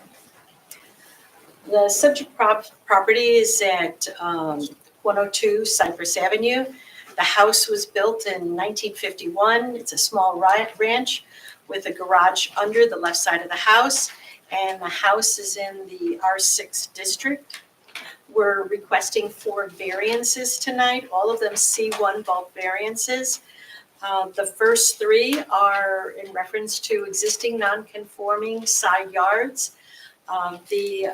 The subject property is at 102 Cypress Avenue. The house was built in 1951. It's a small ranch with a garage under the left side of the house, and the house is in the R6 district. We're requesting 4 variances tonight, all of them C1 bulk variances. The first 3 are in reference to existing non-conforming side yards. The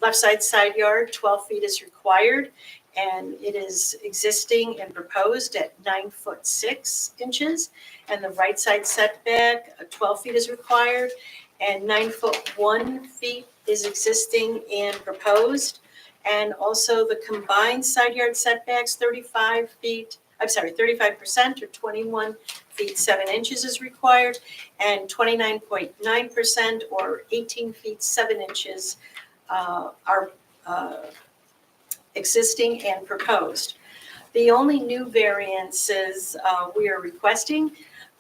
left side yard, 12 feet is required, and it is existing and proposed at 9'6" and the right side setback, 12 feet is required, and 9'1" is existing and proposed. And also the combined side yard setbacks, 35% or 21 feet 7 inches is required, and 29.9% or 18 feet 7 inches are existing and proposed. The only new variances we are requesting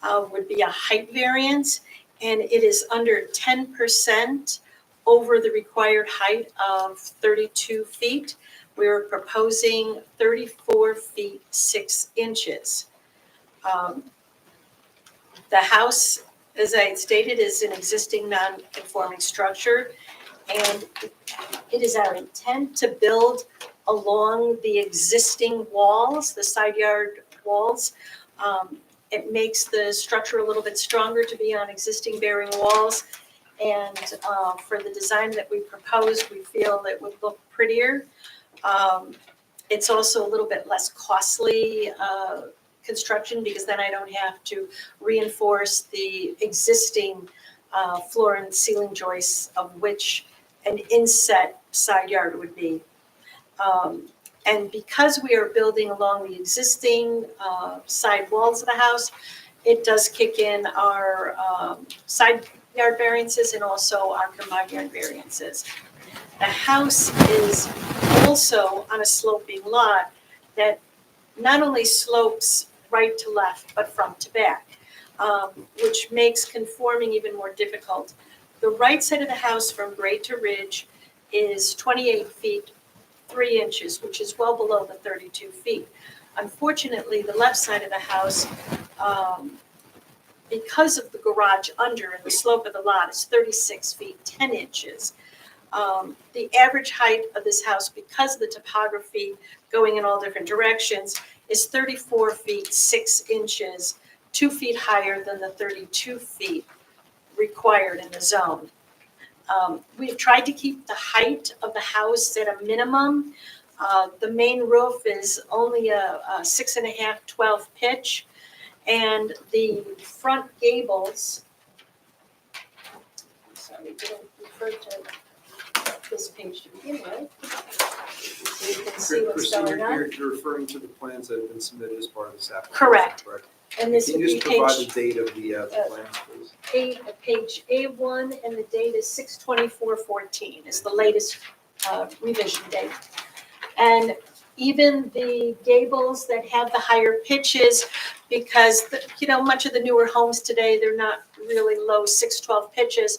would be a height variance, and it is under 10% over the required height of 32 feet. We're proposing 34 feet 6 inches. The house, as I had stated, is an existing non-conforming structure, and it is our intent to build along the existing walls, the side yard walls. It makes the structure a little bit stronger to be on existing bearing walls. And for the design that we proposed, we feel it would look prettier. It's also a little bit less costly construction because then I don't have to reinforce the existing floor and ceiling joists, of which an inset side yard would be. And because we are building along the existing side walls of the house, it does kick in our side yard variances and also our combined yard variances. The house is also on a sloping lot that not only slopes right to left, but front to back, which makes conforming even more difficult. The right side of the house from grade to ridge is 28 feet 3 inches, which is well below the 32 feet. Unfortunately, the left side of the house, because of the garage under and the slope of the lot is 36 feet 10 inches. The average height of this house, because of the topography going in all different directions, is 34 feet 6 inches, 2 feet higher than the 32 feet required in the zone. We've tried to keep the height of the house at a minimum. The main roof is only a 6.5, 12 pitch. And the front gables, sorry, didn't refer to this page to begin with. So you can see what's Christine, going on. you're referring to the plans that have been submitted as part of this application. Correct. Correct. And this Can would you be just provide the page date of the plans, please? page A1, and the date is 6/24/14 is the latest revision date. And even the gables that have the higher pitches, because much of the newer homes today, they're not really low 6/12 pitches.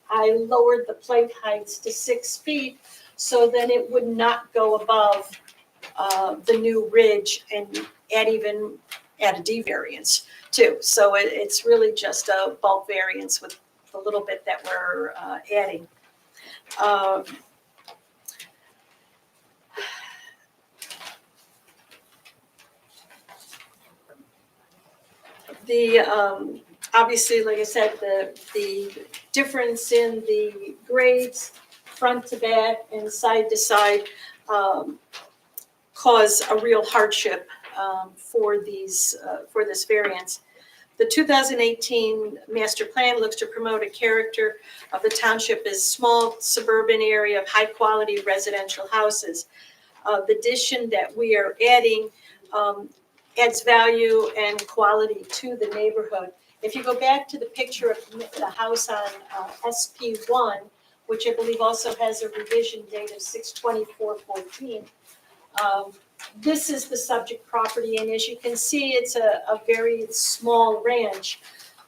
I lowered the plate heights to 6 feet, so then it would not go above the new ridge and add a D variance too. So it's really just a bulk variance with the little bit that we're adding. Obviously, like I said, the difference in the grades, front to back and side to side, cause a real hardship for this variance. The 2018 master plan looks to promote a character of the township as small suburban area of high-quality residential houses. The addition that we are adding adds value and quality to the neighborhood. If you go back to the picture of the house on SP1, which I believe also has a revision date of 6/24/14, this is the subject property, and as you can see, it's a very small ranch,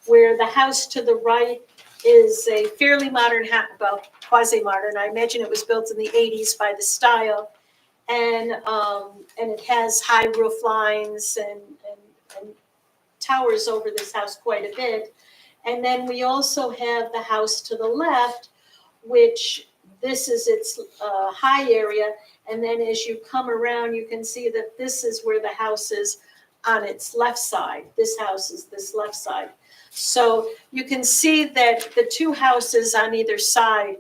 where the house to the right is a fairly modern house, well, quasi-modern. I imagine it was built in the 80s by the style, and it has high roof lines and towers over this house quite a bit. And then we also have the house to the left, which this is its high area. And then as you come around, you can see that this is where the house is on its left side. This house is this left side. So you can see that the two houses on either side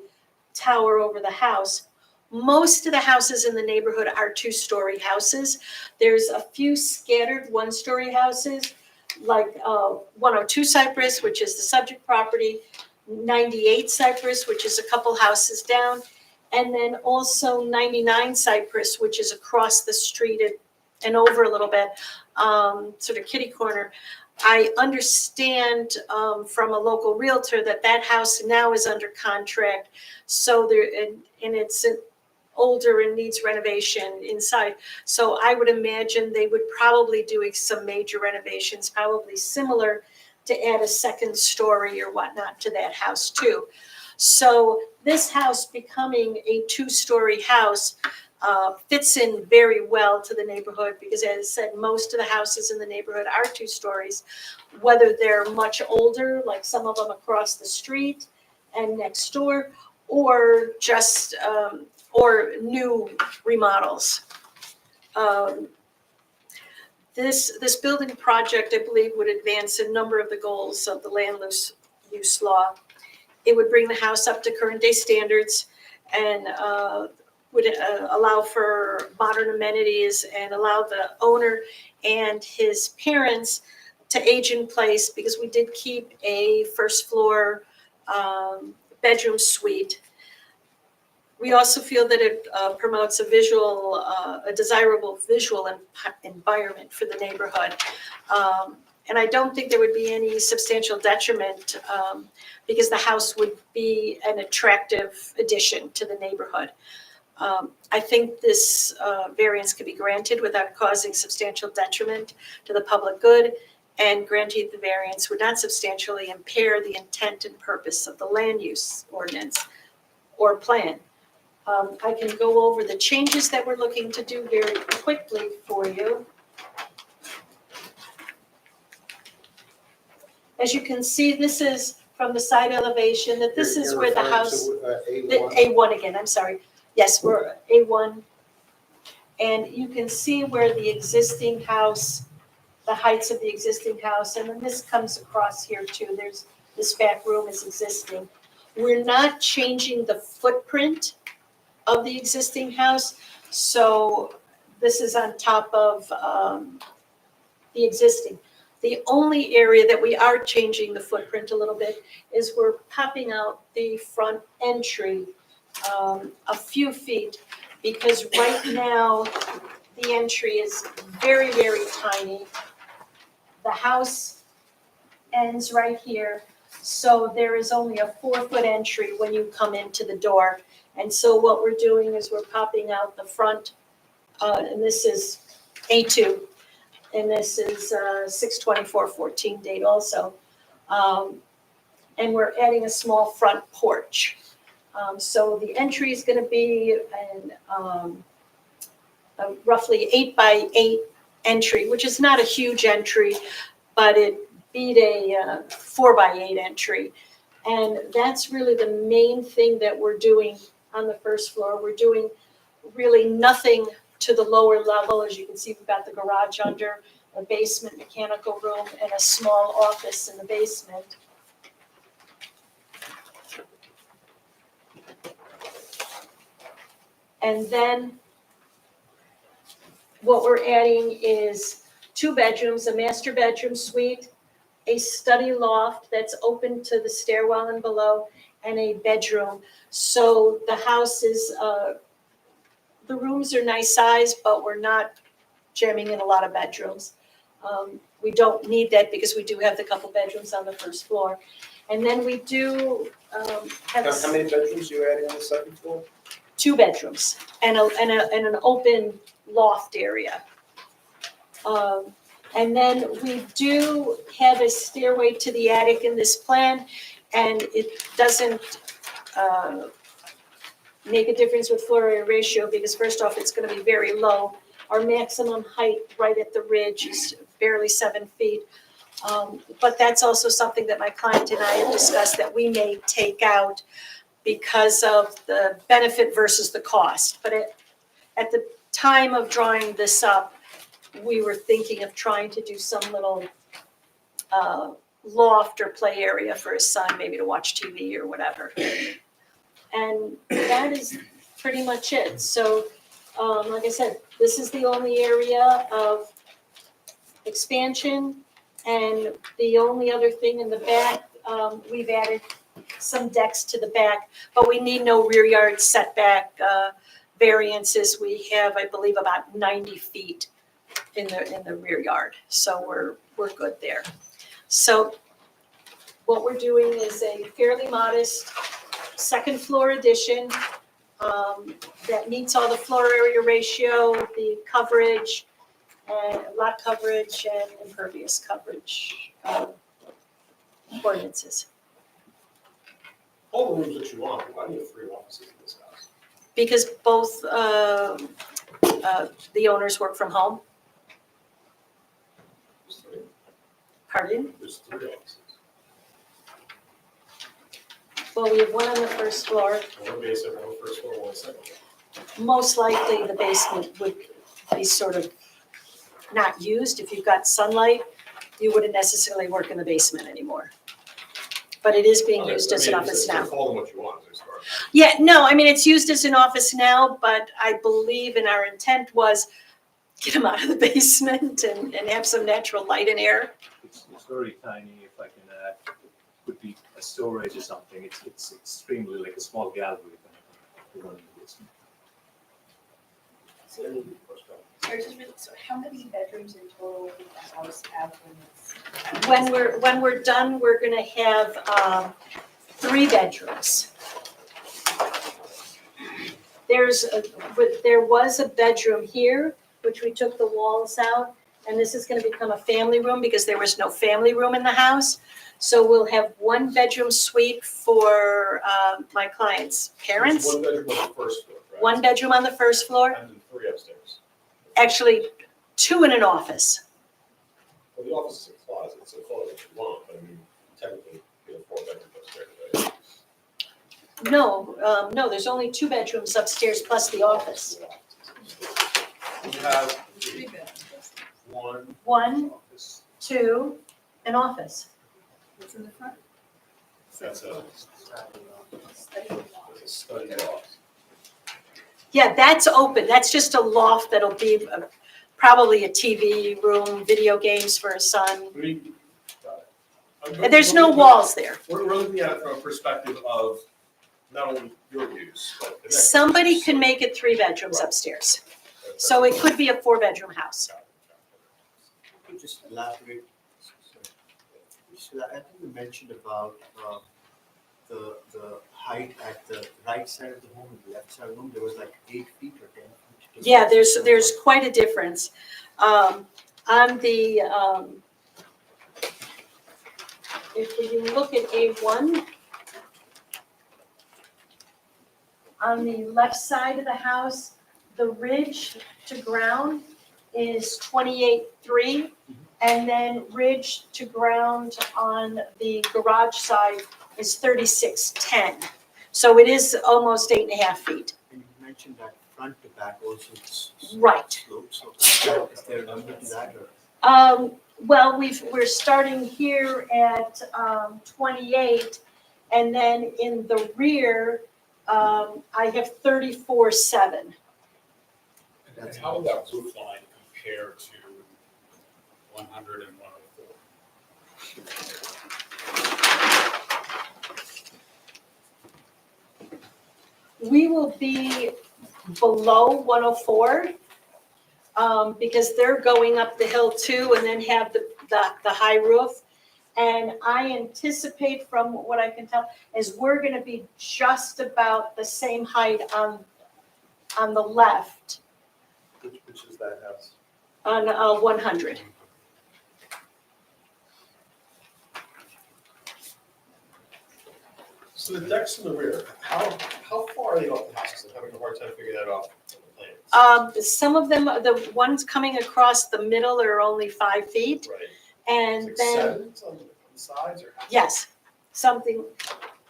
tower over the house. Most of the houses in the neighborhood are two-story houses. There's a few scattered one-story houses, like 102 Cypress, which is the subject property, 98 Cypress, which is a couple houses down, and then also 99 Cypress, which is across the street and over a little bit, sort of kitty corner. I understand from a local realtor that house now is under contract, so and it's older and needs renovation inside. So I would imagine they would probably do some major renovations, probably similar to add a second story or whatnot to that house too. So this house becoming a two-story house fits in very well to the neighborhood, because as I said, most of the houses in the neighborhood are two stories, whether they're much older, like some of them across the street and next door, or just or new remodels. This building project, I believe, would advance a number of the goals of the land use law. It would bring the house up to current day standards and would allow for modern amenities and allow the owner and his parents to age in place, because we did keep a first floor bedroom suite. We also feel that it promotes a desirable visual environment for the neighborhood. And I don't think there would be any substantial detriment because the house would be an attractive addition to the neighborhood. I think this variance could be granted without causing substantial detriment to the public good, and granting the variance would not substantially impair the intent and purpose of the land use ordinance or plan. I can go over the changes that we're looking to do very quickly for you. As you can see, this is from the side elevation, that this is where the house, A1 again, I'm sorry. Yes, we're A1. And you can see where the existing house, the heights of the existing house, and then this comes across here too. There's, this back room is existing. We're not changing the footprint of the existing house, so this is on top of the existing. The only area that we are changing the footprint a little bit is we're popping out the front entry a few feet, because right now the entry is very, very tiny. The house ends right here, so there is only a 4-foot entry when you come into the door. And so what we're doing is we're popping out the front, and this is A2, and this is 6/24/14 date also. And we're adding a small front porch. So the entry is going to be a roughly 8 by 8 entry, which is not a huge entry, but it beat a 4x8 entry. And that's really the main thing that we're doing on the first floor. We're doing really nothing to the lower level. As you can see, we've got the garage under, a basement mechanical room, and a small office in the basement. And then what we're adding is 2 bedrooms, a master bedroom suite, a study loft that's open to the stairwell and below, and a bedroom. So the house is, the rooms are nice size, but we're not jamming in a lot of bedrooms. We don't need that because we do have the couple bedrooms on the first floor. And then we do have How many bedrooms you adding on the second floor? 2 bedrooms and an open loft area. And then we do have a stairway to the attic in this plan, and it doesn't make a difference with floor area ratio because first off, it's gonna be very low. Our maximum height right at the ridge is barely 7 feet. But that's also something that my client and I have discussed that we may take out because of the benefit versus the cost. But at the time of drawing this up, we were thinking of trying to do some little loft or play area for his son, maybe to watch TV or whatever. And that is pretty much it. So, like I said, this is the only area of expansion. And the only other thing in the back, we've added some decks to the back, but we need no rear yard setback variances. We have, I believe, about 90 feet in the rear yard, so we're good there. So what we're doing is a fairly modest second floor addition that meets all the floor area ratio, the coverage, and lot coverage and impervious coverage ordinances. All the rooms that you want, why do you have 3 offices in this house? Because both the owners work from home. There's 3. Pardon? There's 3 offices. Well, we have one on the first floor. One basement, one first floor, one second floor. Most likely, the basement would be sort of not used. If you've got sunlight, you wouldn't necessarily work in the basement anymore. But it is being used as an office now. Call them what you want, as far as. Yeah, no, I mean, it's used as an office now, but I believe and our intent was get them out of the basement and have some natural light and air. It's very tiny, if I can add, could be a storage or something, it's extremely like a small gallery. To run in the basement. So how many bedrooms in total would the house have when it's? When we're done, we're gonna have 3 bedrooms. There was a bedroom here, which we took the walls out, and this is gonna become a family room because there was no family room in the house. So we'll have 1 bedroom suite for my client's parents. There's 1 bedroom on the first floor, right? 1 bedroom on the first floor, And then 3 upstairs. actually 2 in an office. Well, the office is a closet, so call it what you want, but I mean, technically, you have 4 bedrooms upstairs, right? No, there's only 2 bedrooms upstairs plus the office. We have 3 bedrooms. 1 1, office. 2, an office. What's in the front? That's a study loft. Yeah, that's open. That's just a loft that'll be probably a TV room, video games for a son. And there's no walls there. We're looking at it from a perspective of not only your use, but the next. Somebody use. can make it 3 bedrooms upstairs. So it could be a 4-bedroom house. Could you just elaborate? So I think you mentioned about the height at the right side of the home and the left side of the home, there was like 8 feet or 10 feet. Yeah, there's quite a difference. On the, if you look at A1, on the left side of the house, the ridge to ground is 28.3, And then ridge to ground on the garage side is 3610. So it is almost 8.5 feet. And you mentioned that front to back also Right. slopes, so is there a number to that or? Well, we're starting here at 28, and then in the rear, I have 34.7. And how would that roof line compare to 100 and 104? We will be below 104, because they're going up the hill too, and then have the high roof. And I anticipate, from what I can tell, is we're gonna be just about the same height on the left, Which is that house? on 100. So the decks in the rear, how far are they off the house? 'Cause I'm having a hard time figuring that out on the plans. Some of them, the ones coming across the middle are only 5 feet, Right. and It's then, like sevens on the sides or? yes, something,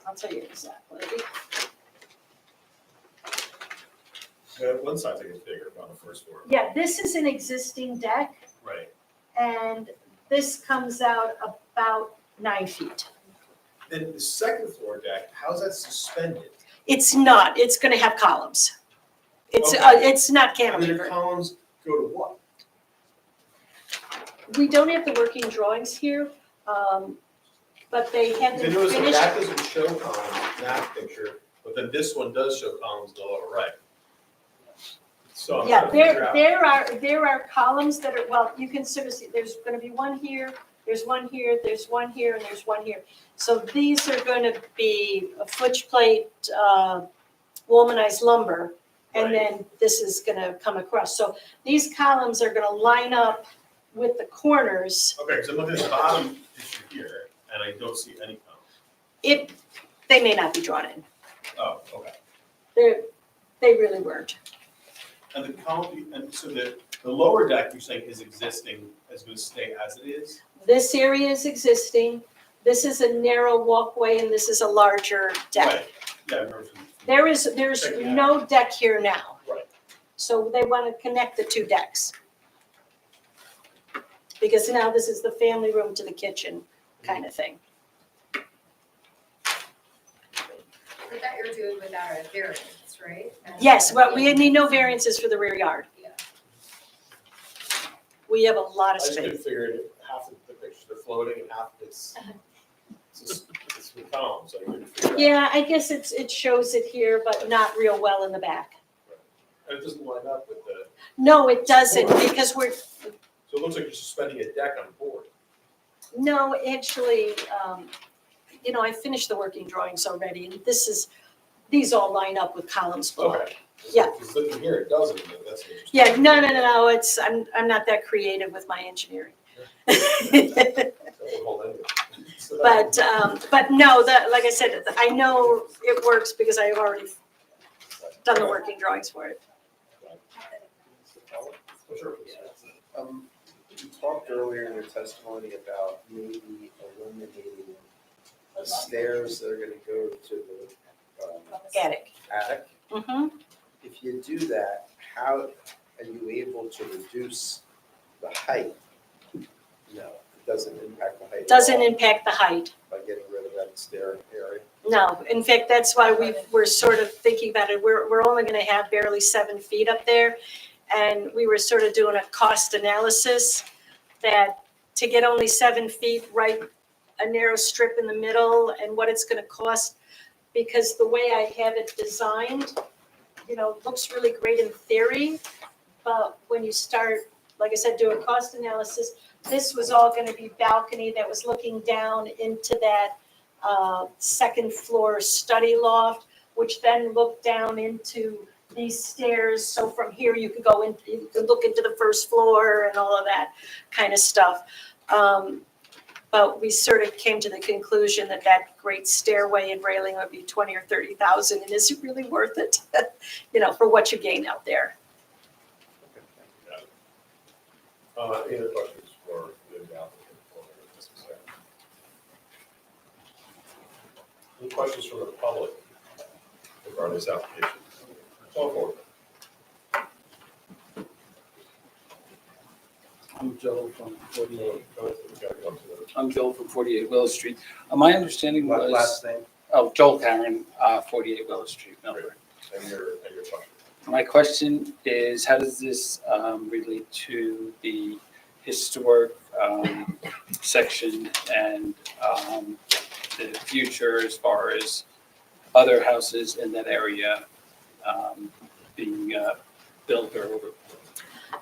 I'll tell you exactly. Yeah, one side's like it's bigger on the first floor. Yeah, this is an existing deck, Right. and this comes out about 9 feet. Then the second floor deck, how's that suspended? It's not, it's gonna have columns. It's, Okay. it's not I mean, the cantilever. columns go to what? We don't have the working drawings here, but they have I them noticed that finished. that doesn't show columns in that picture, but then this one does show columns in the lower right. So I'm Yeah, trying to figure out. there are columns that are, well, you can sort of see, there's gonna be one here, there's one here, there's one here, and there's one here. So these are gonna be a flitch plate, womanized lumber, and then this is gonna come across. So these columns are gonna line up with the corners. Okay, so I'm looking at the bottom picture here, and I don't see any columns. They may not be drawn in. Oh, okay. They really weren't. And the column, and so the lower deck you're saying is existing, is gonna stay as it is? This area is existing. This is a narrow walkway, and this is a larger deck. Right. Yeah, I remember from. There's Checking it no deck here now. Right. So they want to connect the two decks. Because now this is the family room to the kitchen kind of thing. But that you're doing without a variance, right? Yes, well, we need no variances for the rear yard. Yeah. We have a lot I of just couldn't space. figure it, half of the pictures are floating and half it's with columns, so I couldn't figure it out. Yeah, I guess it shows it here, but not real well in the back. And it doesn't line up with the, No, it doesn't, because so it looks like you're suspending a deck on board. no, actually, I finished the working drawings already, and these all line up with columns below. Okay. Yeah. Because looking here, it doesn't, but that's interesting. Yeah, no, I'm not that creative with my engineering. That would hold anyway. So that- But no, like I said, I know it works because I've already done the working drawings for it. Oh, sure. You talked earlier in your testimony about maybe eliminating the stairs that are gonna go to the Attic. attic. Mm-hmm. If you do that, how are you able to reduce the height? No, it doesn't impact the height. at Doesn't all impact the height. By getting rid of that stair area. No, in fact, that's why we're sort of thinking about it. We're only gonna have barely 7 feet up there. And we were sort of doing a cost analysis that to get only 7 feet, right, a narrow strip in the middle, and what it's gonna cost. Because the way I have it designed, looks really great in theory, but when you start, like I said, doing cost analysis, this was all gonna be balcony that was looking down into that second floor study loft, which then looked down into these stairs. So from here, you could go in, you could look into the first floor and all of that kind of stuff. But we sort of came to the conclusion that great stairway and railing would be 20 or 30,000, and is it really worth it? For what you gain out there. Any other questions for the Any questions from the public regarding this application? Call forward. I'm Joe from 48. Go ahead, we gotta go to the- I'm Joe from 48 Willow Street. My understanding was. Last name? Oh, Joel Karen, 48 Willow Street, Milford. And your question. My question is, how does this relate to the historic section and the future as far as other houses in that area being built or over?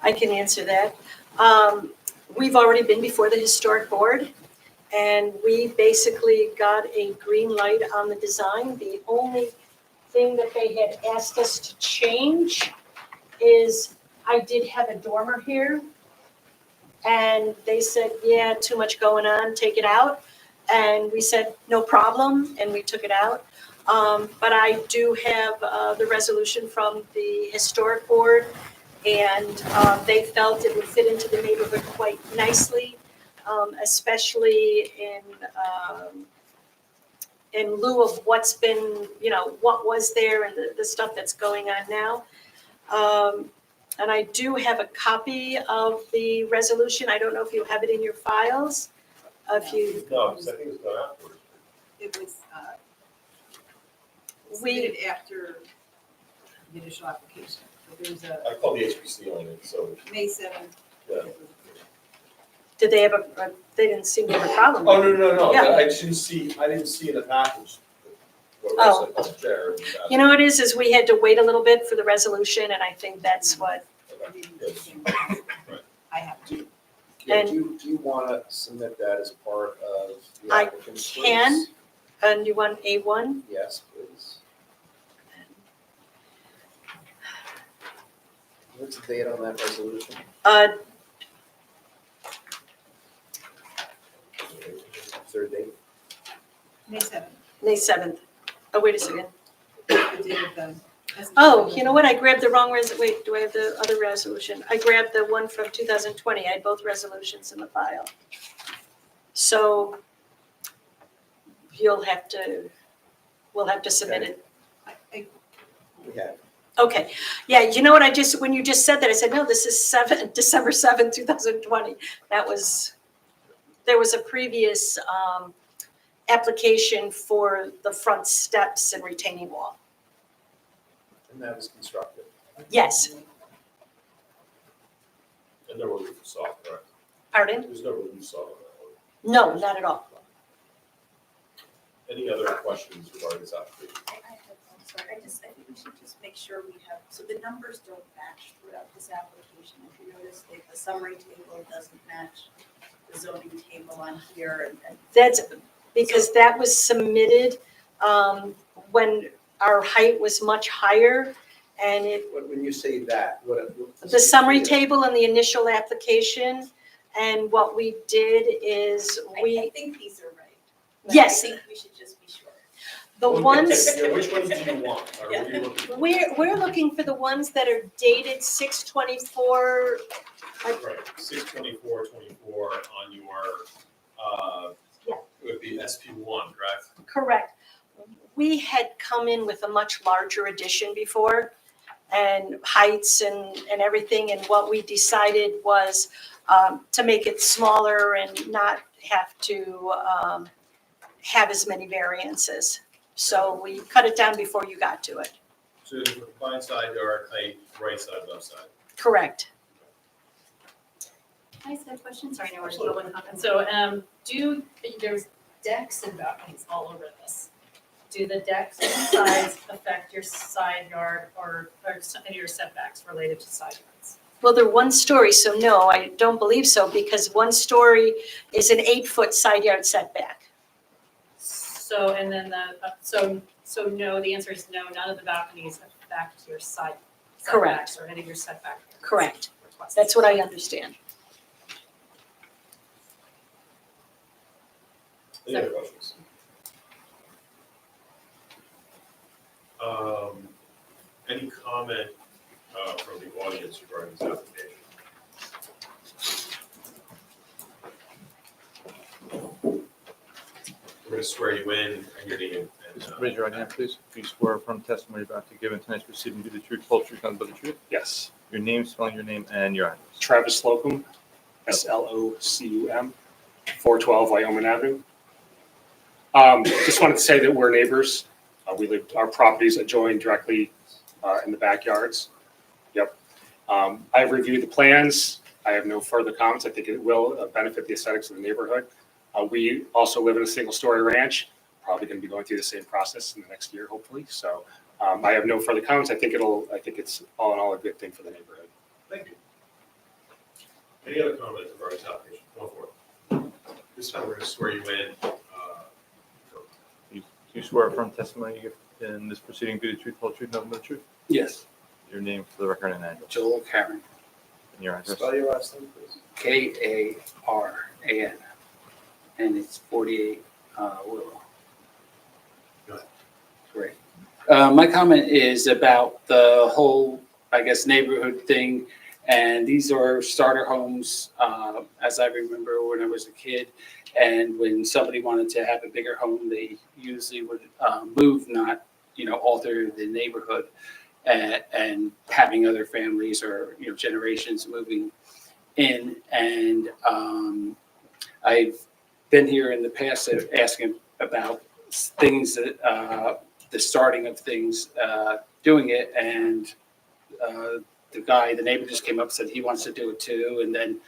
I can answer that. We've already been before the historic board, and we basically got a green light on the design. The only thing that they had asked us to change is I did have a dormer here, and they said, yeah, too much going on, take it out. And we said, no problem, and we took it out. But I do have the resolution from the historic board, and they felt it would fit into the neighborhood quite nicely, especially in lieu of what's been, what was there and the stuff that's going on now. And I do have a copy of the resolution. I don't know if you have it in your files. If you, No, because I think it's done afterwards. It was we, submitted after the initial application. But there was a I called the HPC on it, so, May 7th. yeah. did they have they didn't seem to have a problem. Oh, no, Yeah. I didn't see in the package what it Oh. was on there. You know what it is we had to wait a little bit for the resolution, and I think that's what, I have to. Yeah, And- do you want to submit that as part of the I applicant's can. briefs? and you want A1? Yes, please. What's the date on that resolution? Third date? May 7th. May 7th. Oh, wait a second. The date of the. Oh, you know what? I grabbed the wrong wait, do I have the other resolution? I grabbed the one from 2020. I had both resolutions in the file. So we'll have to submit it. We have. Okay, yeah, you know what, when you just said that, I said, no, this is December 7th, 2020. There was a previous application for the front steps and retaining wall. And that was constructed. Yes, And no relief was sought, correct? pardon? There's no relief sought on that one. No, not at all. Any other questions regarding this application? I'm sorry, I think we should just make sure we have, so the numbers don't match throughout this application. If you notice, the summary table doesn't match the zoning table on here, and That's because that was submitted when our height was much higher, and When you say that, what? the summary table in the initial application, and what we did is I think these are right. But Yes. I think we should just be sure. the ones, Yeah, which ones do you want? Or what are you looking for? we're looking for the ones that are dated 6/24. Right, 6/24/24 on your, Yeah. it would be SP1, correct? Correct. We had come in with a much larger addition before, and heights and everything, and what we decided was to make it smaller and not have to have as many variances. So we cut it down before you got to it. So the combined side yard height, right side, left side. Correct. Can I ask a question? Sorry, no, we're just public comment. So, there's decks and balconies all over this. Do the decks and sides affect your side yard or any of your setbacks related to side yards? Well, they're one story, so no, I don't believe so, because one story is an 8-foot side yard setback. So, and then so no, the answer is no, none of the balconies affect your side Correct. setbacks or any of your setback. Correct. requests. That's what I understand. Any other questions? Any comment from the audience regarding this application? going to swear you in and your name. Just raise your right hand, please. Do you swear affirm testimony you're about to give in tonight's proceeding to be the truth, whole truth, nothing but the truth? Yes. Your name, spelling your name, and your address. Travis Slocum, Slocum, 412 Wyoming Avenue. Just wanted to say that we're neighbors. Our properties adjoin directly in the backyards. Yep. I've reviewed the plans. I have no further comments. I think it will benefit the aesthetics of the neighborhood. We also live in a single-story ranch, probably going to be going through the same process in the next year, hopefully. So I have no further comments. I think it's all in all a good thing for the neighborhood. Thank you. Any other comments regarding this application? Go for it. This time we're going to swear you in. Do you swear affirm testimony you give in this proceeding be the truth, whole truth, nothing but the truth? Yes, Your name for the record and address. Joel Karen, And your address. Spell your last name, please. Karan, and it's 48 Willow. Go ahead. Great. My comment is about the whole, I guess, neighborhood thing. And these are starter homes, as I remember when I was a kid. And when somebody wanted to have a bigger home, they usually would move, not, alter the neighborhood and having other families or, generations moving in. And I've been here in the past asking about things that, the starting of things, doing it. And the neighbor just came up and said he wants to do it too. And then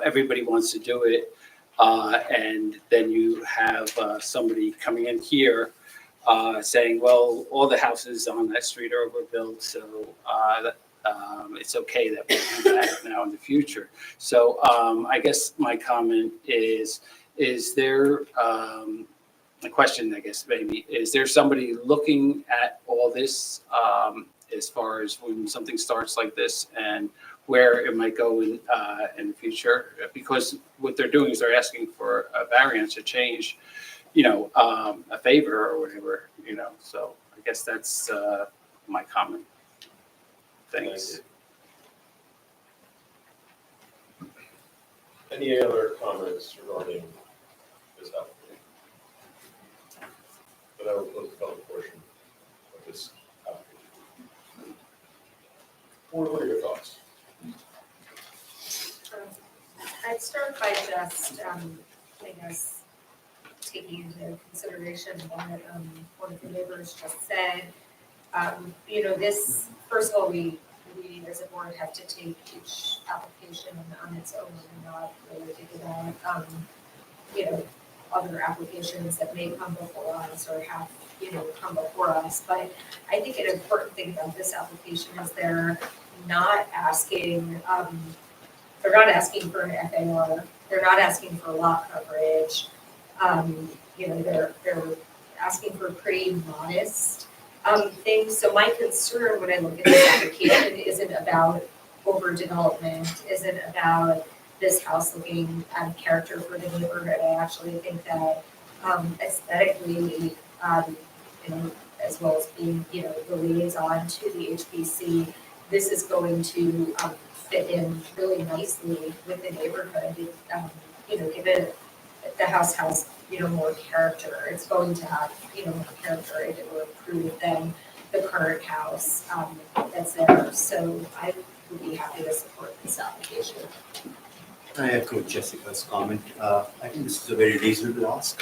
everybody wants to do it. And then you have somebody coming in here saying, well, all the houses on that street are overbuilt, so it's okay that we do that now in the future. So I guess my comment is there, a question, I guess, maybe, is there somebody looking at all this as far as when something starts like this and where it might go in the future? Because what they're doing is they're asking for a variance to change, a favor or whatever, so I guess that's my comment. Thanks. Any other comments regarding this application? But I will close the public portion of this application. What are your thoughts? I'd start by just, taking into consideration what one of the neighbors just said. This, first of all, we as a board have to take each application on its own and not really think about, other applications that may come before us or have, come before us. But I think an important thing about this application is they're not asking for an FAR, they're not asking for lot coverage. They're asking for pretty modest things. So my concern when I look at this application isn't about overdevelopment, isn't about this house looking out of character for the neighborhood. I actually think that aesthetically, as well as being, the liaison to the HBC, this is going to fit in really nicely with the neighborhood. Give it, the house has, more character. It's going to have, more character. It will improve than the current house that's there. So I would be happy to support this application. I echo Jessica's comment. I think this is a very reasonable ask.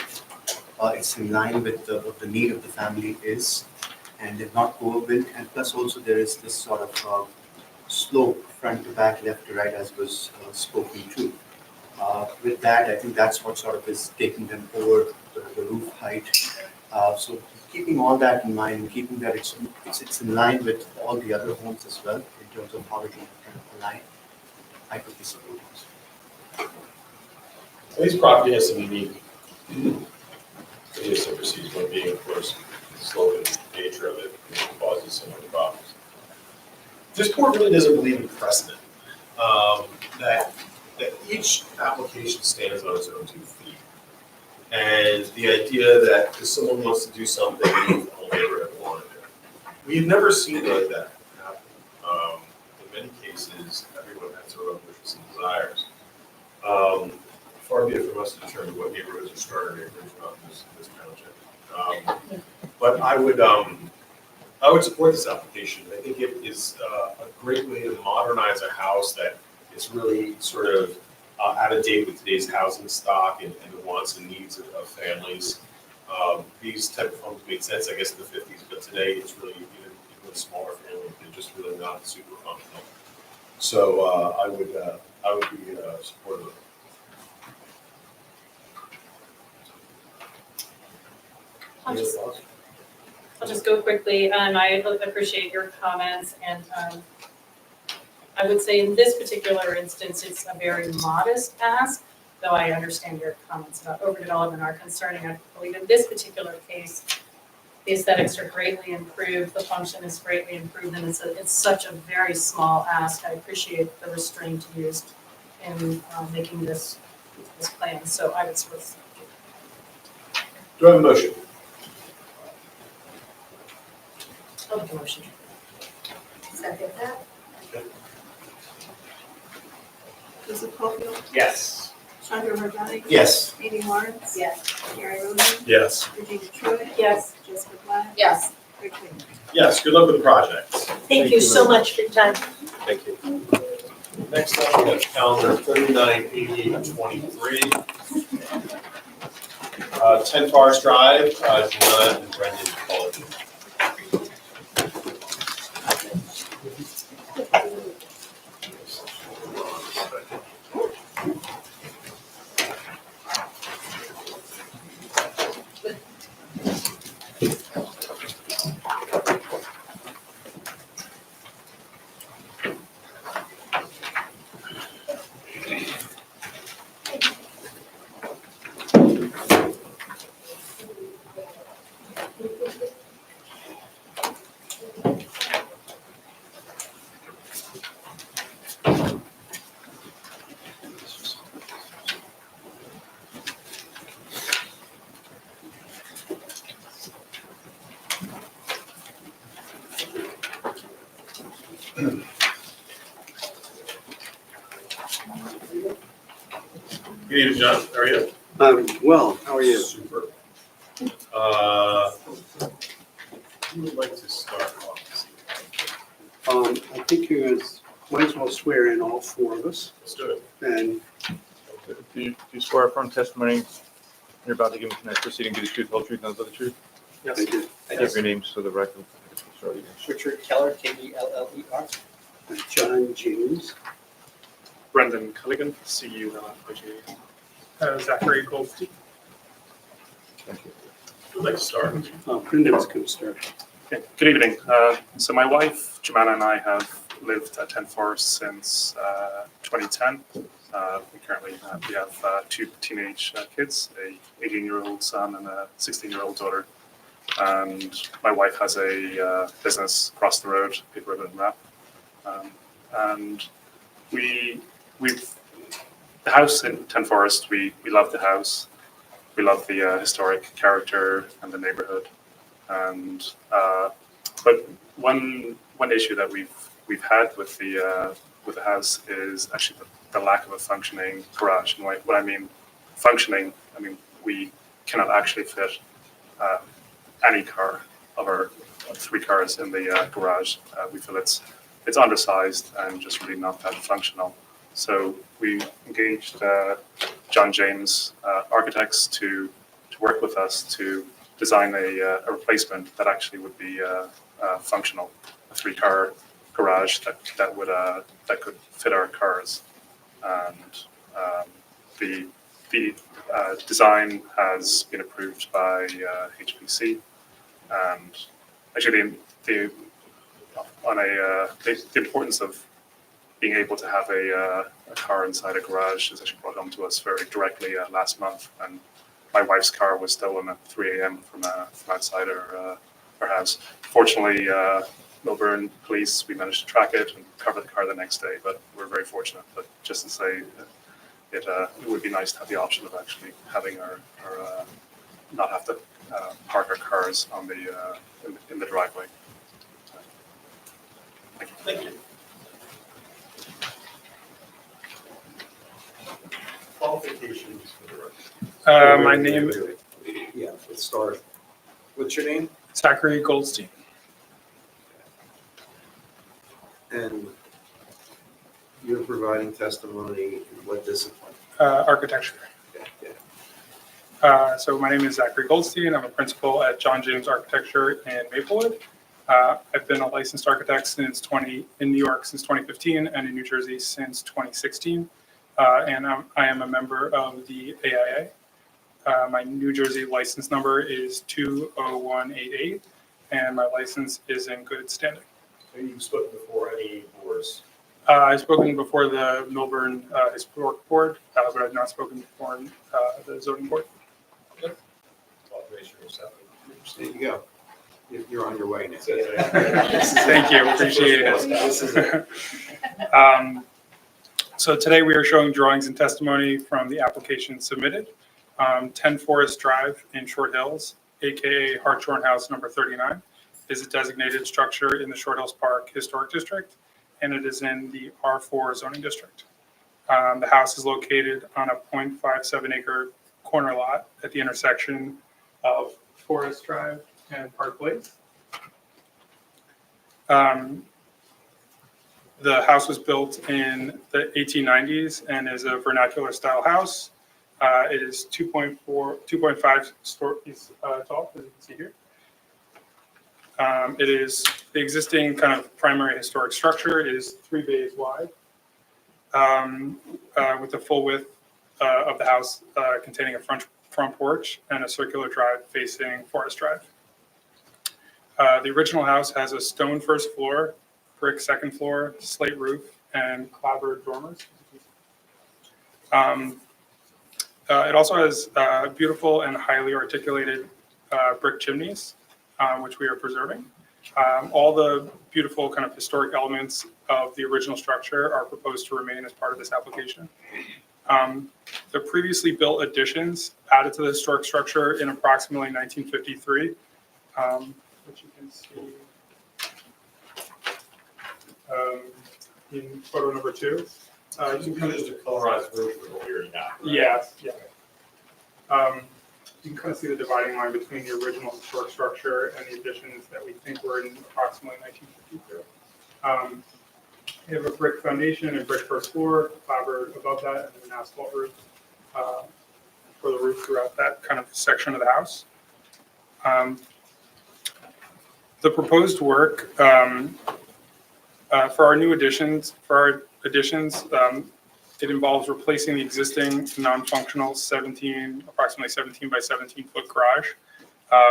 It's in line with what the need of the family is, and they're not overbuilt. And plus also there is this sort of slope front to back, left to right, as was spoken to. With that, I think that's what sort of is taking them over the roof height. So keeping all that in mind, keeping that it's in line with all the other homes as well in terms of how it will kind of align, I could be supportive. This property has some unique idiosyncrasies, one being, of course, the sloping nature of it causes some of the problems. This board really doesn't believe in precedent, that each application stands on its own 2 feet. And the idea that if someone wants to do something, the whole neighborhood will want to do it. We've never seen it like that happen. In many cases, everyone has their own wishes and desires. Far be it from us to determine what neighborhoods are starter neighborhoods, not this township. But I would support this application. I think it is a great way to modernize a house that is really sort of out of date with today's housing stock and the wants and needs of families. These type of homes made sense, I guess, in the 50s, but today it's really even a smaller family. They're just really not super functional. So I would be supportive of it. I'll just go quickly, I appreciate your comments, and I would say in this particular instance, it's a very modest ask, though I understand your comments about overdevelopment are concerning. I believe in this particular case, the aesthetics are greatly improved, the function is greatly improved, and it's such a very small ask. I appreciate the restraint used in making this plan, so I would support. Do I have a motion? I'll make a motion. Second that? Joseph Caulfield, Yes. Chandra Rajani, Yes. Amy Lawrence. Yes. Gary Rosen, Yes. Regina Truitt, Yes. Jessica Black, Yes. Rick Whitman. Yes, good luck with the project. Thank you so much for your time. Thank you. Next up, we have calendar 398823. 10 Forest Drive, Joanna and Brendan Cullen. Good evening, John. How are you? Well, how are you? Super. Who would like to start off? I think you guys might as well swear in all four of us. Let's do it. And Do you swear affirm testimony you're about to give in tonight's proceeding to the truth, whole truth, nothing but the truth? I do. Give your names for the record. Sorry. Richard Keller, Keller. John James. Brendan Culligan, CU-IGA. Zachary Goldstein. Thank you. Who would like to start? Brendan was going to start. Okay, good evening. So my wife, Jemana, and I have lived at 10 Forest since 2010. We currently have two teenage kids, a 18-year-old son and a 16-year-old daughter. And my wife has a business across the road, Paper Ribbon Wrap. And we've the house in 10 Forest, we love the house. We love the historic character and the neighborhood. And but one issue that we've had with the house is actually the lack of a functioning garage. And what I mean functioning, I mean we cannot actually fit any car of our 3 cars in the garage. We feel it's undersized and just really not that functional. So we engaged John James Architects to work with us to design a replacement that actually would be functional, a 3-car garage that could fit our cars. And the design has been approved by HPC, and actually the importance of being able to have a car inside a garage is actually brought home to us very directly last month. And my wife's car was stolen at 3 a.m. from outside our house. Fortunately, Millburn Police, we managed to track it and recover the car the next day, but we're very fortunate. But just to say, it would be nice to have the option of actually having our not have to park our cars on in the driveway. Thank you. Qualifications for the record. My name, Yeah, let's start. What's your name? Zachary Goldstein. And you're providing testimony in what discipline? Architecture. Yeah. So my name is Zachary Goldstein. I'm a principal at John James Architecture in Maplewood. I've been a licensed architect in New York since 2015 and in New Jersey since 2016. And I am a member of the AIA. My New Jersey license number is 20188, and my license is in good standing. Have you spoken before any boards? I've spoken before the Milburn Historic Board, but I've not spoken before the zoning board. Authorization yourself. There you go. You're on your way now. Thank you, appreciate This is it. it. So today we are showing drawings and testimony from the application submitted. 10 Forest Drive in Short Hills, AKA Hartshorn House number 39, is a designated structure in the Short Hills Park Historic District, and it is in the R4 zoning district. The house is located on a 0.57 acre corner lot at the intersection of Forest Drive and Park Place. The house was built in the 1890s and is a vernacular style house. It is 2.5 stories tall, as you can see here. It is the existing kind of primary historic structure is 3 bays wide, with the full width of the house containing a front porch and a circular drive facing Forest Drive. The original house has a stone first floor, brick second floor, slate roof, and clapboard dormers. It also has beautiful and highly articulated brick chimneys, which we are preserving. All the beautiful kind of historic elements of the original structure are proposed to remain as part of this application. The previously built additions added to the historic structure in approximately 1953, which you can see in photo number 2. You can kind of Just a colorized version of what we already have. right? yeah. You can kind of see the dividing line between the original historic structure and the additions that we think were in approximately 1952. We have a brick foundation and brick first floor, clapboard above that, and an asphalt roof for the roof throughout that kind of section of the house. The proposed work for our new additions, it involves replacing the existing non-functional approximately 17 by 17 foot garage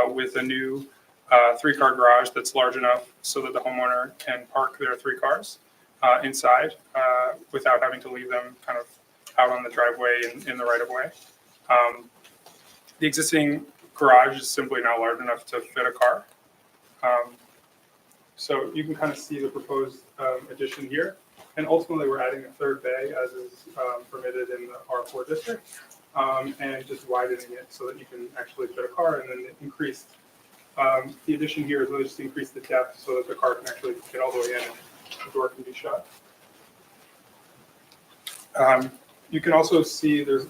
with a new 3-car garage that's large enough so that the homeowner can park their 3 cars inside without having to leave them kind of out on the driveway in the right of way. The existing garage is simply not large enough to fit a car. So you can kind of see the proposed addition here. And ultimately, we're adding a 3rd bay as is permitted in the R4 district, and just widening it so that you can actually fit a car, and then increase, the addition here is really just increase the depth so that the car can actually get all the way in and the door can be shut. You can also see there's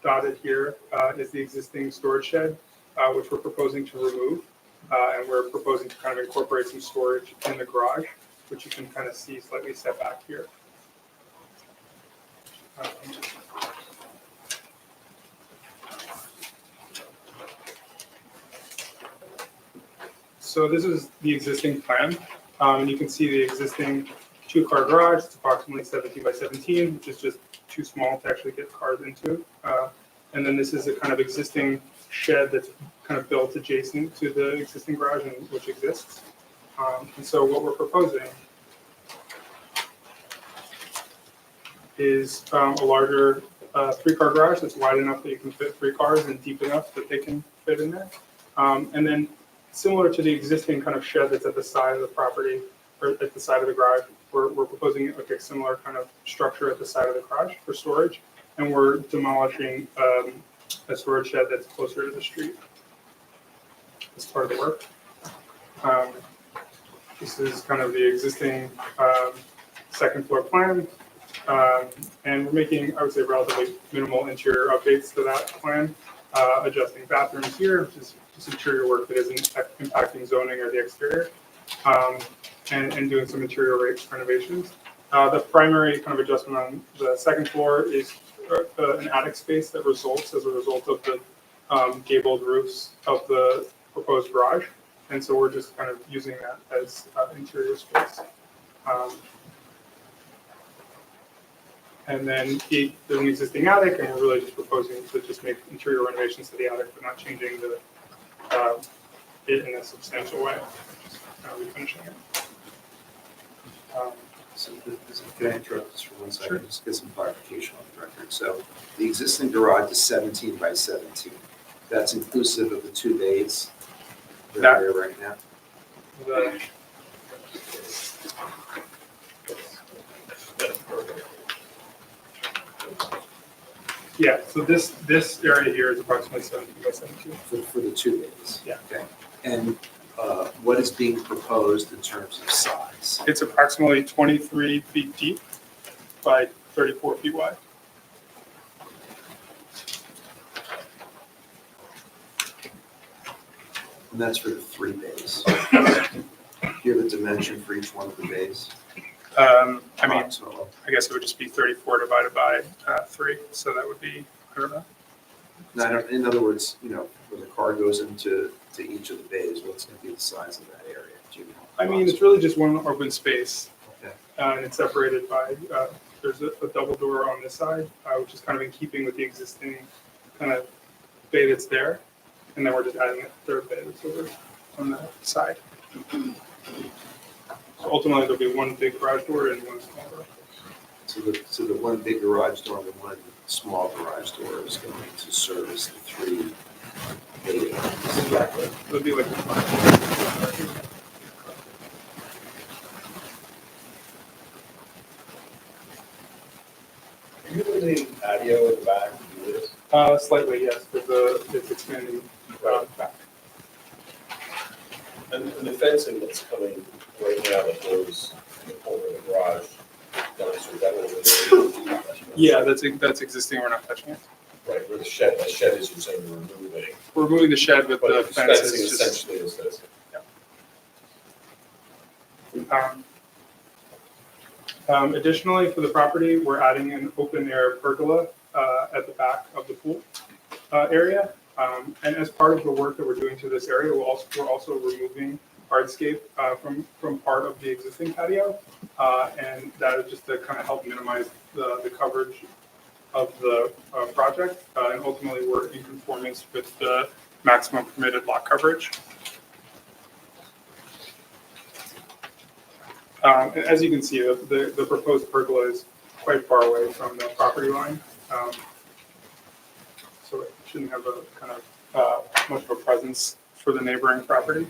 dotted here is the existing storage shed, which we're proposing to remove, and we're proposing to kind of incorporate some storage in the garage, which you can kind of see slightly set back here. So this is the existing plan. And you can see the existing 2-car garage. It's approximately 17 by 17, which is just too small to actually get cars into. And then this is a kind of existing shed that's kind of built adjacent to the existing garage and which exists. And so what we're proposing is a larger 3-car garage that's wide enough that you can fit 3 cars and deep enough that they can fit in there. And then similar to the existing kind of shed that's at the side of the property or at the side of the garage, we're proposing like a similar kind of structure at the side of the garage for storage. And we're demolishing a storage shed that's closer to the street as part of the work. This is kind of the existing 2nd floor plan. And we're making, I would say, relatively minimal interior updates to that plan. adjusting bathrooms here, which is just interior work that isn't impacting zoning or the exterior, and doing some interior renovations. The primary kind of adjustment on the second floor is an attic space that results as a result of the gabled roofs of the proposed garage. And so we're just kind of using that as interior space. And then there's an existing attic, and we're really just proposing to just make interior renovations to the attic, but not changing it in a substantial way. Just kind of refinishing it. So can I interrupt just for 1 second, just get some clarification on the record? So the existing garage is 17 by 17. That's inclusive of the 2 bays that are there right now? The- Yeah, so this area here is approximately 17 by 17. For the 2 bays? Yeah. Okay. And what is being proposed in terms of size? It's approximately 23 feet deep by 34 feet wide. And that's for the 3 bays. Do you have a dimension for each one of the bays? I mean, Approximately. I guess it would just be 34 divided by 3, so that would be, I don't know. No, in other words, you know, when the car goes into each of the bays, what's going to be the size of that area? Do you know? I mean, it's really just one open space. Okay. And it's separated by, there's a double door on this side, which is kind of in keeping with the existing kind of bay that's there. And then we're just adding a third bay that's over on the side. So ultimately, there'll be one big garage door and one small garage door. So the one big garage door and the one small garage door is going to service the 3 bays. Exactly. It'll be like Are you limiting patio in the back to do this? Slightly, yes, but it's expanding back. And the fencing that's coming right now that goes over the garage, downstairs, that will Yeah, that's existing, we're not touching it. Right, where the shed is, you're saying you're removing. We're removing the shed with But the the fence. fencing is just- essentially is this. Additionally, for the property, we're adding an open air pergola at the back of the pool area. And as part of the work that we're doing to this area, we're also removing hardscape from part of the existing patio. And that is just to kind of help minimize the coverage of the project. And ultimately, we're in conformance with the maximum permitted lot coverage. As you can see, the proposed pergola is quite far away from the property line. So it shouldn't have a kind of much of a presence for the neighboring property.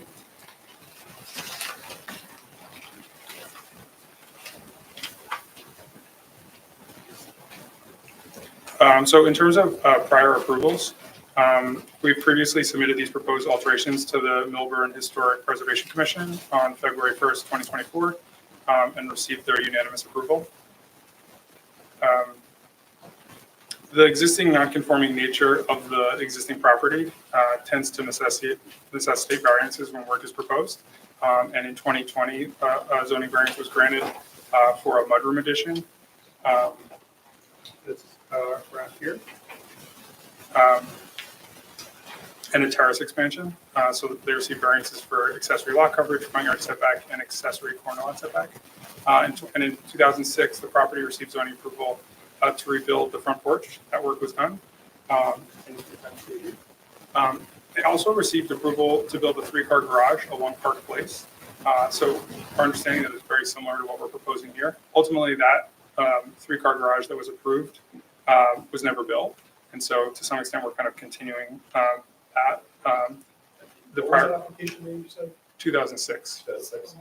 So in terms of prior approvals, we've previously submitted these proposed alterations to the Millburn Historic Preservation Commission on February 1st, 2024, and received their unanimous approval. The existing non-conforming nature of the existing property tends to necessitate variances when work is proposed. And in 2020, a zoning variance was granted for a mudroom addition. It's around here. And a terrace expansion. So they received variances for accessory lot coverage, front yard setback, and accessory corner lot setback. And in 2006, the property received zoning approval to rebuild the front porch. That work was done. They also received approval to build a 3-car garage along Park Place. So our understanding that is very similar to what we're proposing here. Ultimately, that 3-car garage that was approved was never built. And so to some extent, we're kind of continuing that. The What was prior the application name you said? 2006. 2006.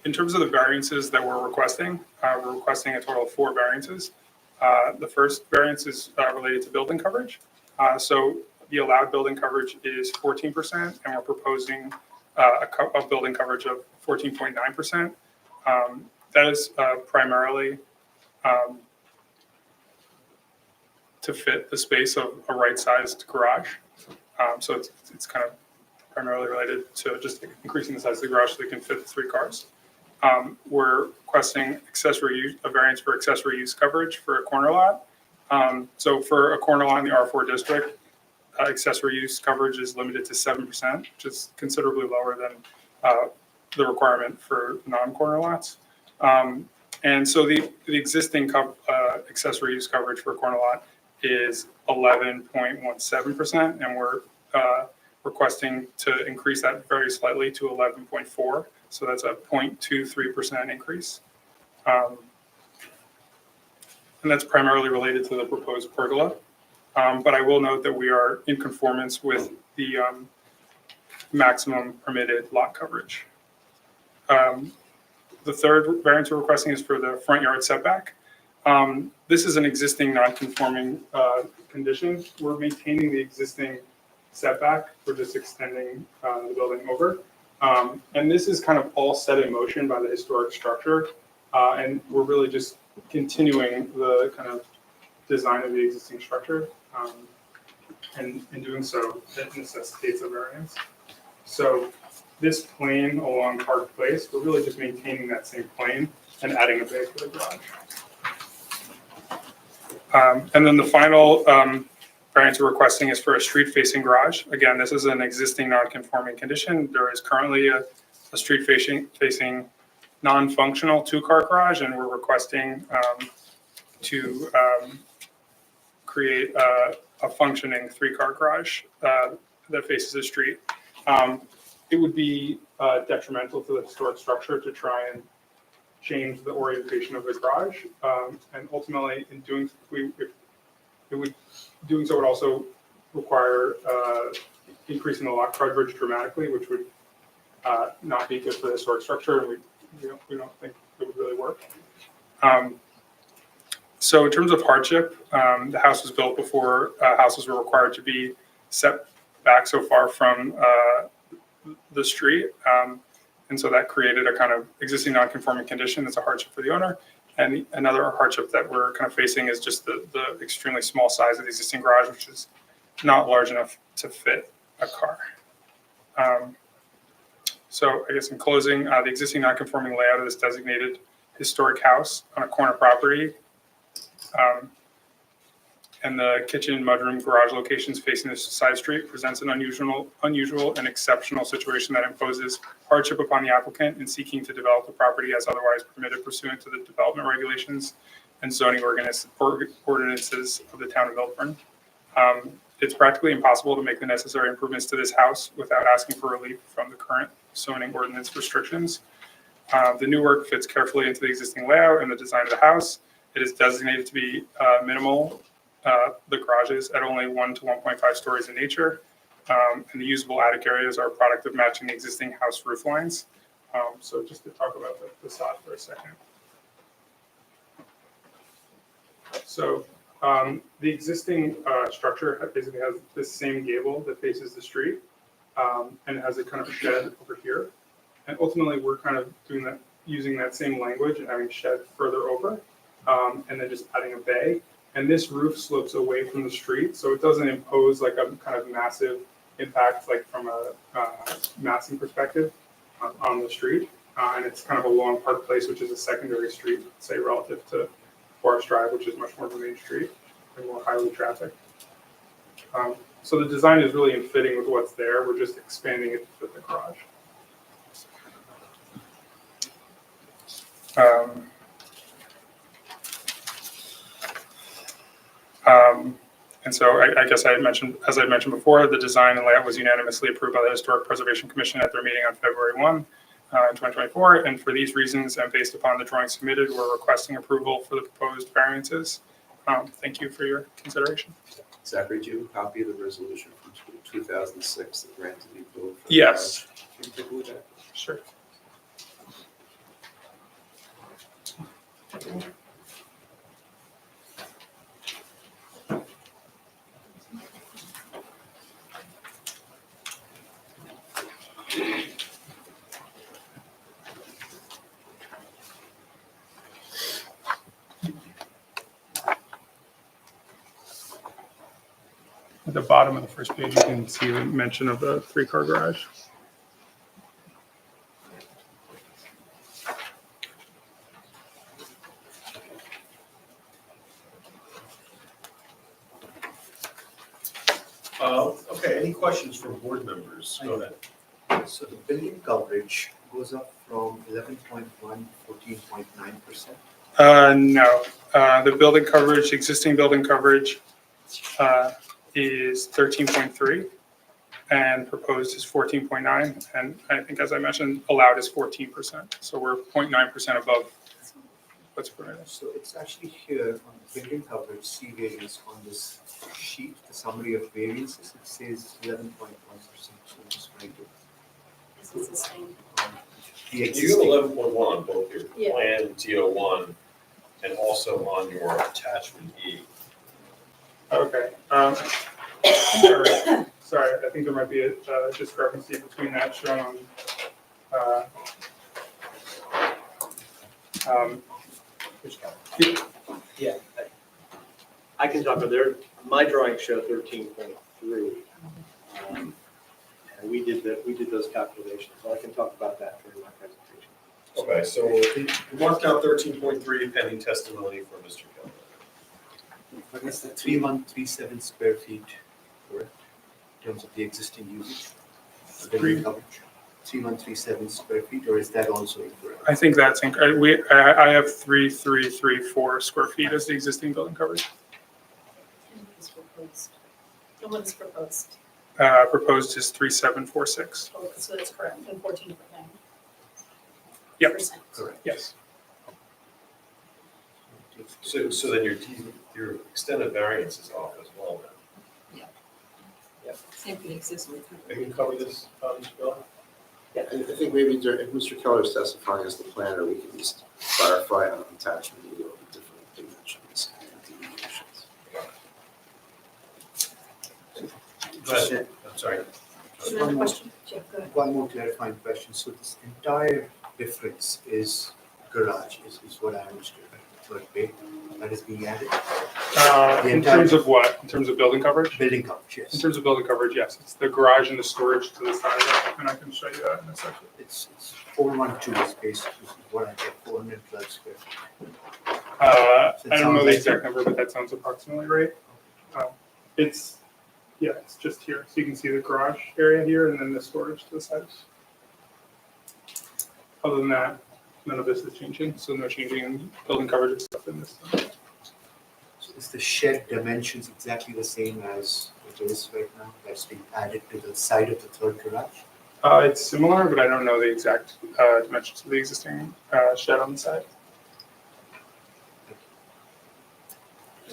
In terms of the variances that we're requesting a total of 4 variances. The first variance is related to building coverage. So the allowed building coverage is 14%, and we're proposing a building coverage of 14.9%. That is primarily to fit the space of a right-sized garage. So it's kind of primarily related to just increasing the size of the garage so they can fit the 3 cars. We're requesting a variance for accessory use coverage for a corner lot. So for a corner lot in the R4 district, accessory use coverage is limited to 7%, which is considerably lower than the requirement for non-corner lots. And so the existing accessory use coverage for a corner lot is 11.17%, and we're requesting to increase that very slightly to 11.4. So that's a 0.23% increase. And that's primarily related to the proposed pergola. But I will note that we are in conformance with the maximum permitted lot coverage. The third variance we're requesting is for the front yard setback. This is an existing non-conforming condition. We're maintaining the existing setback. We're just extending the building over. And this is kind of all set in motion by the historic structure. And we're really just continuing the kind of design of the existing structure. And in doing so, that necessitates a variance. So this plane along Park Place, we're really just maintaining that same plane and adding a bay for the garage. And then the final variance we're requesting is for a street-facing garage. Again, this is an existing non-conforming condition. There is currently a street-facing non-functional 2-car garage, and we're requesting to create a functioning 3-car garage that faces the street. It would be detrimental to the historic structure to try and change the orientation of the garage. And ultimately, in doing, doing so would also require increasing the lot coverage dramatically, which would not be good for the historic structure, and we don't think it would really work. So in terms of hardship, the house was built before houses were required to be set back so far from the street. And so that created a kind of existing non-conforming condition that's a hardship for the owner. And another hardship that we're kind of facing is just the extremely small size of the existing garage, which is not large enough to fit a car. So I guess in closing, the existing non-conforming layout of this designated historic house on a corner property and the kitchen, mudroom, garage locations facing this side street presents an unusual and exceptional situation that imposes hardship upon the applicant in seeking to develop the property as otherwise permitted pursuant to the development regulations and zoning ordinances of the town of Milford. It's practically impossible to make the necessary improvements to this house without asking for relief from the current zoning ordinance restrictions. The new work fits carefully into the existing layout and the design of the house. It is designated to be minimal. The garages at only 1 to 1.5 stories in nature, and the usable attic areas are a product of matching the existing house roof lines. So just to talk about the facade for a second. So the existing structure basically has this same gable that faces the street and has a kind of shed over here. And ultimately, we're kind of doing that, using that same language and having shed further over, and then just adding a bay. And this roof slopes away from the street, so it doesn't impose like a kind of massive impact, like from a massing perspective on the street. And it's kind of along Park Place, which is a secondary street, say relative to Forest Drive, which is much more of a main street and more highly trafficked. So the design is really in fitting with what's there. We're just expanding it to fit the garage. And so I guess as I mentioned before, the design and layout was unanimously approved by the Historic Preservation Commission at their meeting on February 1 in 2024. And for these reasons, and based upon the drawings submitted, we're requesting approval for the proposed variances. Thank you for your consideration. Zachary, do you have a copy of the resolution from 2006 that granted the approval? Yes. Can you take a look at it? Sure. the bottom of the first page, you can see the mention of the 3-car garage. Okay, any questions from board members? Go ahead. So the building coverage goes up from 11.1 to 14.9%. No, the building coverage, existing building coverage is 13.3 and proposed is 14.9. And I think, as I mentioned, allowed is 14%. So we're 0.9% above what's permitted. So it's actually here on the building coverage, C variance on this sheet, the summary of variances, it says 11.1%, so I'm just trying to. This is the same. The You have existing, 11.1 on both your Yeah. plan TO1 and also on your attachment E. Okay. Sorry, I think there might be a discrepancy between that shown on. Yeah. I can talk about there, my drawings show 13.3. And we did those calculations, so I can talk about that during my presentation. Okay, so we marked out 13.3 pending testimony from Mr. Keller. but that's the 3137 square feet, correct? In terms of the existing usage, the building coverage, 3137 square feet, or is that also incorrect? I think that's, I have 3334 square feet as the existing building coverage. And what is proposed? And what is proposed? Proposed is 3746. Oh, so that's correct, and 14%. Yep, Correct. yes. So then your extended variance is off as well then. Same thing exists with. Can you cover this, Mr. Keller? I think maybe if Mr. Keller is testifying as the planner, we can just clarify on attachment E or the different dimensions and deviations. Go ahead. I'm sorry. Another question? Jeff, go ahead. One more clarifying question, so this entire difference is garage, is what I understood, right? The third bay that is being added, The In entire- terms of what? In terms of building coverage? building coverage, In yes. terms of building coverage, yes. It's the garage and the storage to the side, and I can show you that in a second. It's 412 is basically what I get, 412 square feet. I So it don't know sounds the like- exact number, but that sounds approximately right. It's, yeah, it's just here. So you can see the garage area here and then the storage to the side. Other than that, none of this is changing, so no changing in building coverage and stuff in this. So is the shed dimensions exactly the same as it is right now, that's being added to the side of the third garage? It's similar, but I don't know the exact dimensions of the existing shed on the side.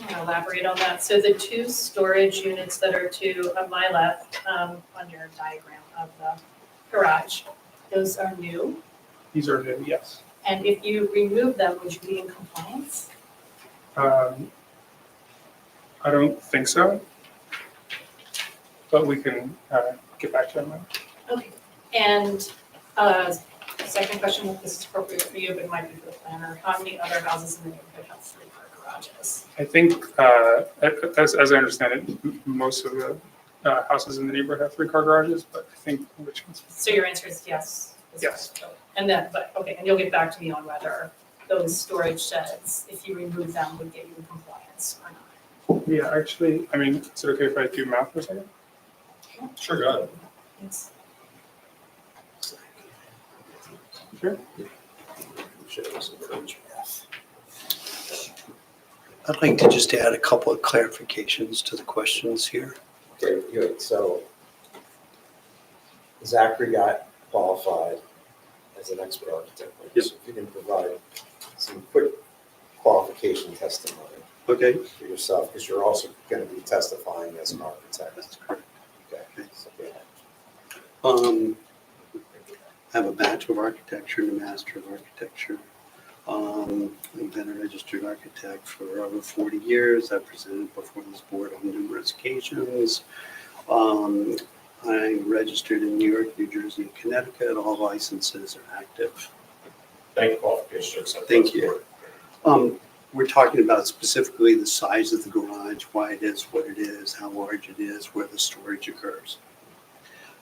I'm gonna elaborate on that. So the two storage units that are to my left, on your diagram of the garage, those are new. These are new, yes. And if you remove them, would you be in compliance? I don't think so. But we can get back to you on that. Okay. And second question, if this is appropriate for you, but it might be for the planner, how many other houses in the neighborhood have 3-car garages? I think, as I understand it, most of the houses in the neighborhood have 3-car garages, but I think which ones? So your answer is yes? Yes. And then, but, okay, and you'll get back to me on whether those storage sheds, if you remove them, would get you in compliance or not. Yeah, actually, I mean, is it okay if I do math for a second? Sure, go ahead. It's Sure. I'd like to just add a couple of clarifications to the questions here. Okay, good. So Zachary got qualified as an expert architect. Yes. So if you can provide some quick qualification testimony. Okay. For yourself, because you're also going to be testifying as an architect. That's correct. Okay. So, go ahead. I have a Bachelor of Architecture and a Master of Architecture. I've been a registered architect for over 40 years. I've presented before this board on numerous occasions. I'm registered in New York, New Jersey, and Connecticut. All licenses are active. Thank you, qualification. Thank you. we're talking about specifically the size of the garage, why it is what it is, how large it is, where the storage occurs.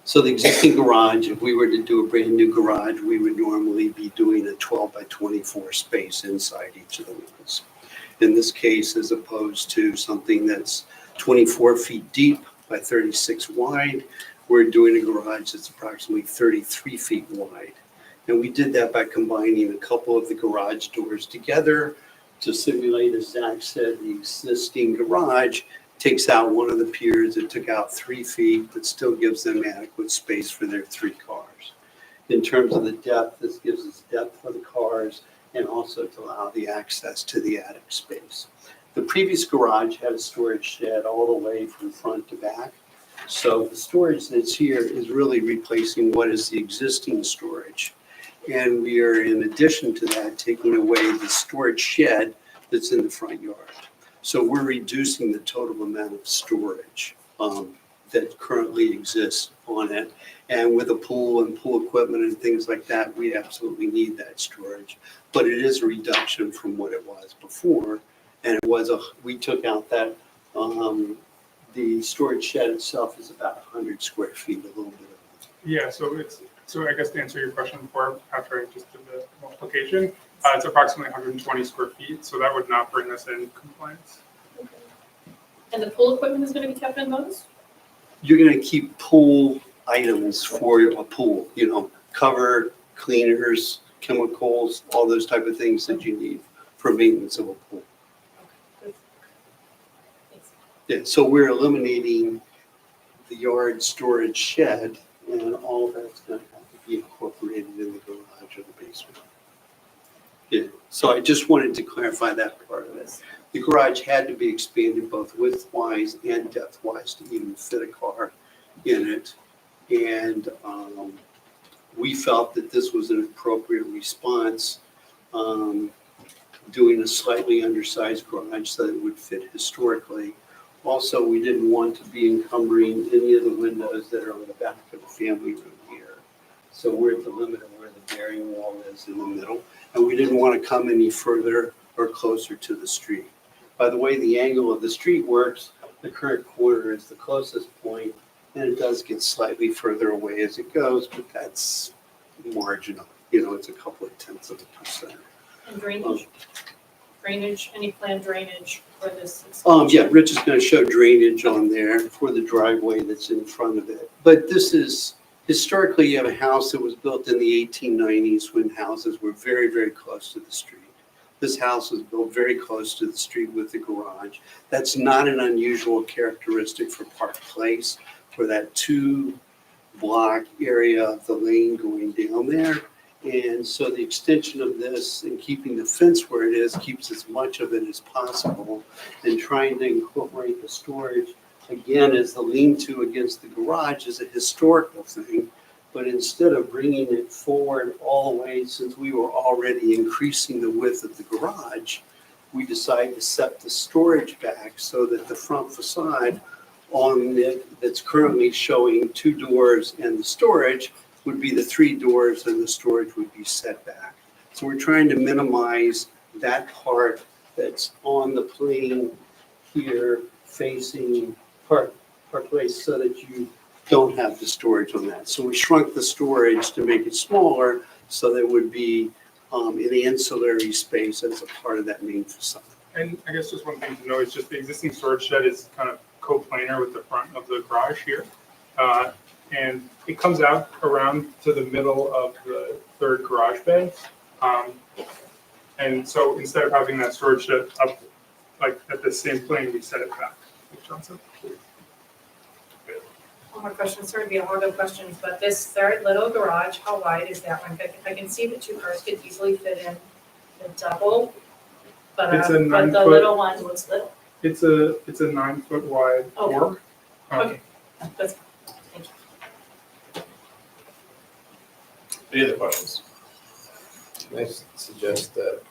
So the existing garage, if we were to do a brand new garage, we would normally be doing a 12 by 24 space inside each of the windows. In this case, as opposed to something that's 24 feet deep by 36 wide, we're doing a garage that's approximately 33 feet wide. And we did that by combining a couple of the garage doors together to simulate, as Zach said, the existing garage takes out one of the piers. It took out 3 feet, but still gives them adequate space for their 3 cars. In terms of the depth, this gives us depth for the cars and also to allow the access to the attic space. The previous garage had a storage shed all the way from front to back. So the storage that's here is really replacing what is the existing storage. And we are, in addition to that, taking away the storage shed that's in the front yard. So we're reducing the total amount of storage that currently exists on it. And with a pool and pool equipment and things like that, we absolutely need that storage. But it is a reduction from what it was before. And it was we took out that, the storage shed itself is about 100 square feet, a little bit of. Yeah, so I guess to answer your question before, after I just did the multiplication, it's approximately 120 square feet, so that would not bring us in compliance. And the pool equipment is gonna be kept in those? You're gonna keep pool items for a pool, you know, cover, cleaners, chemicals, all those type of things that you need for maintenance of a pool. Yeah, so we're eliminating the yard storage shed, and all of that's gonna have to be incorporated in the garage or the basement. Yeah, so I just wanted to clarify that part of it. The garage had to be expanded both width-wise and depth-wise to even fit a car in it. And we felt that this was an appropriate response, doing a slightly undersized garage so that it would fit historically. Also, we didn't want to be encumbering any of the windows that are on the back of the family room here. So we're at the limit of where the bearing wall is in the middle. And we didn't want to come any further or closer to the street. By the way the angle of the street works, the current corner is the closest point, and it does get slightly further away as it goes, but that's marginal. You know, it's a couple of tenths of a %. And drainage? Drainage, any planned drainage for this? Yeah, Rich is going to show drainage on there for the driveway that's in front of it. But this is, historically, you have a house that was built in the 1890s when houses were very, very close to the street. This house was built very close to the street with the garage. That's not an unusual characteristic for Park Place, for that 2-block area of the lane going down there. And so the extension of this and keeping the fence where it is keeps as much of it as possible, and trying to incorporate the storage, again, as the lean-to against the garage is a historical thing. But instead of bringing it forward all the way, since we were already increasing the width of the garage, we decided to set the storage back so that the front facade on it that's currently showing 2 doors and the storage would be the 3 doors, and the storage would be set back. So we're trying to minimize that part that's on the plane here facing Park Place so that you don't have the storage on that. So we shrunk the storage to make it smaller so there would be an ancillary space as a part of that main facade. And I guess just one thing to know is just the existing storage shed is kind of coplanar with the front of the garage here. And it comes out around to the middle of the 3rd garage bay. And so instead of having that storage shed up like at the same plane, we set it back, like John said. One more question, sorry to be all the questions, but this 3rd little garage, how wide is that one? I can see the 2 cars could easily fit in the double, but It's a the 9-foot little one looks little. It's a 9-foot wide Okay. door. Okay, that's, thank you. Any other questions? Can I suggest that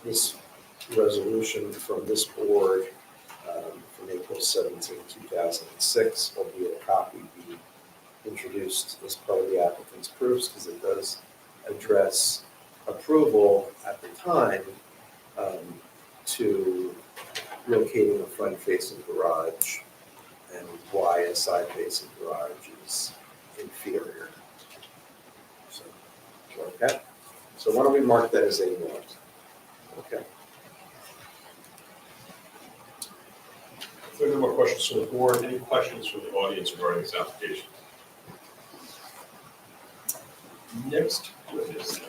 this resolution from this board from April 17, 2006, albeit a copy, be introduced as part of the applicant's proofs, because it does address approval at the time to locating a front-facing garage and why a side-facing garage is inferior. So, okay, so why don't we mark that as A1? Okay. If there are no more questions from the board, any questions from the audience regarding this application? Next witness.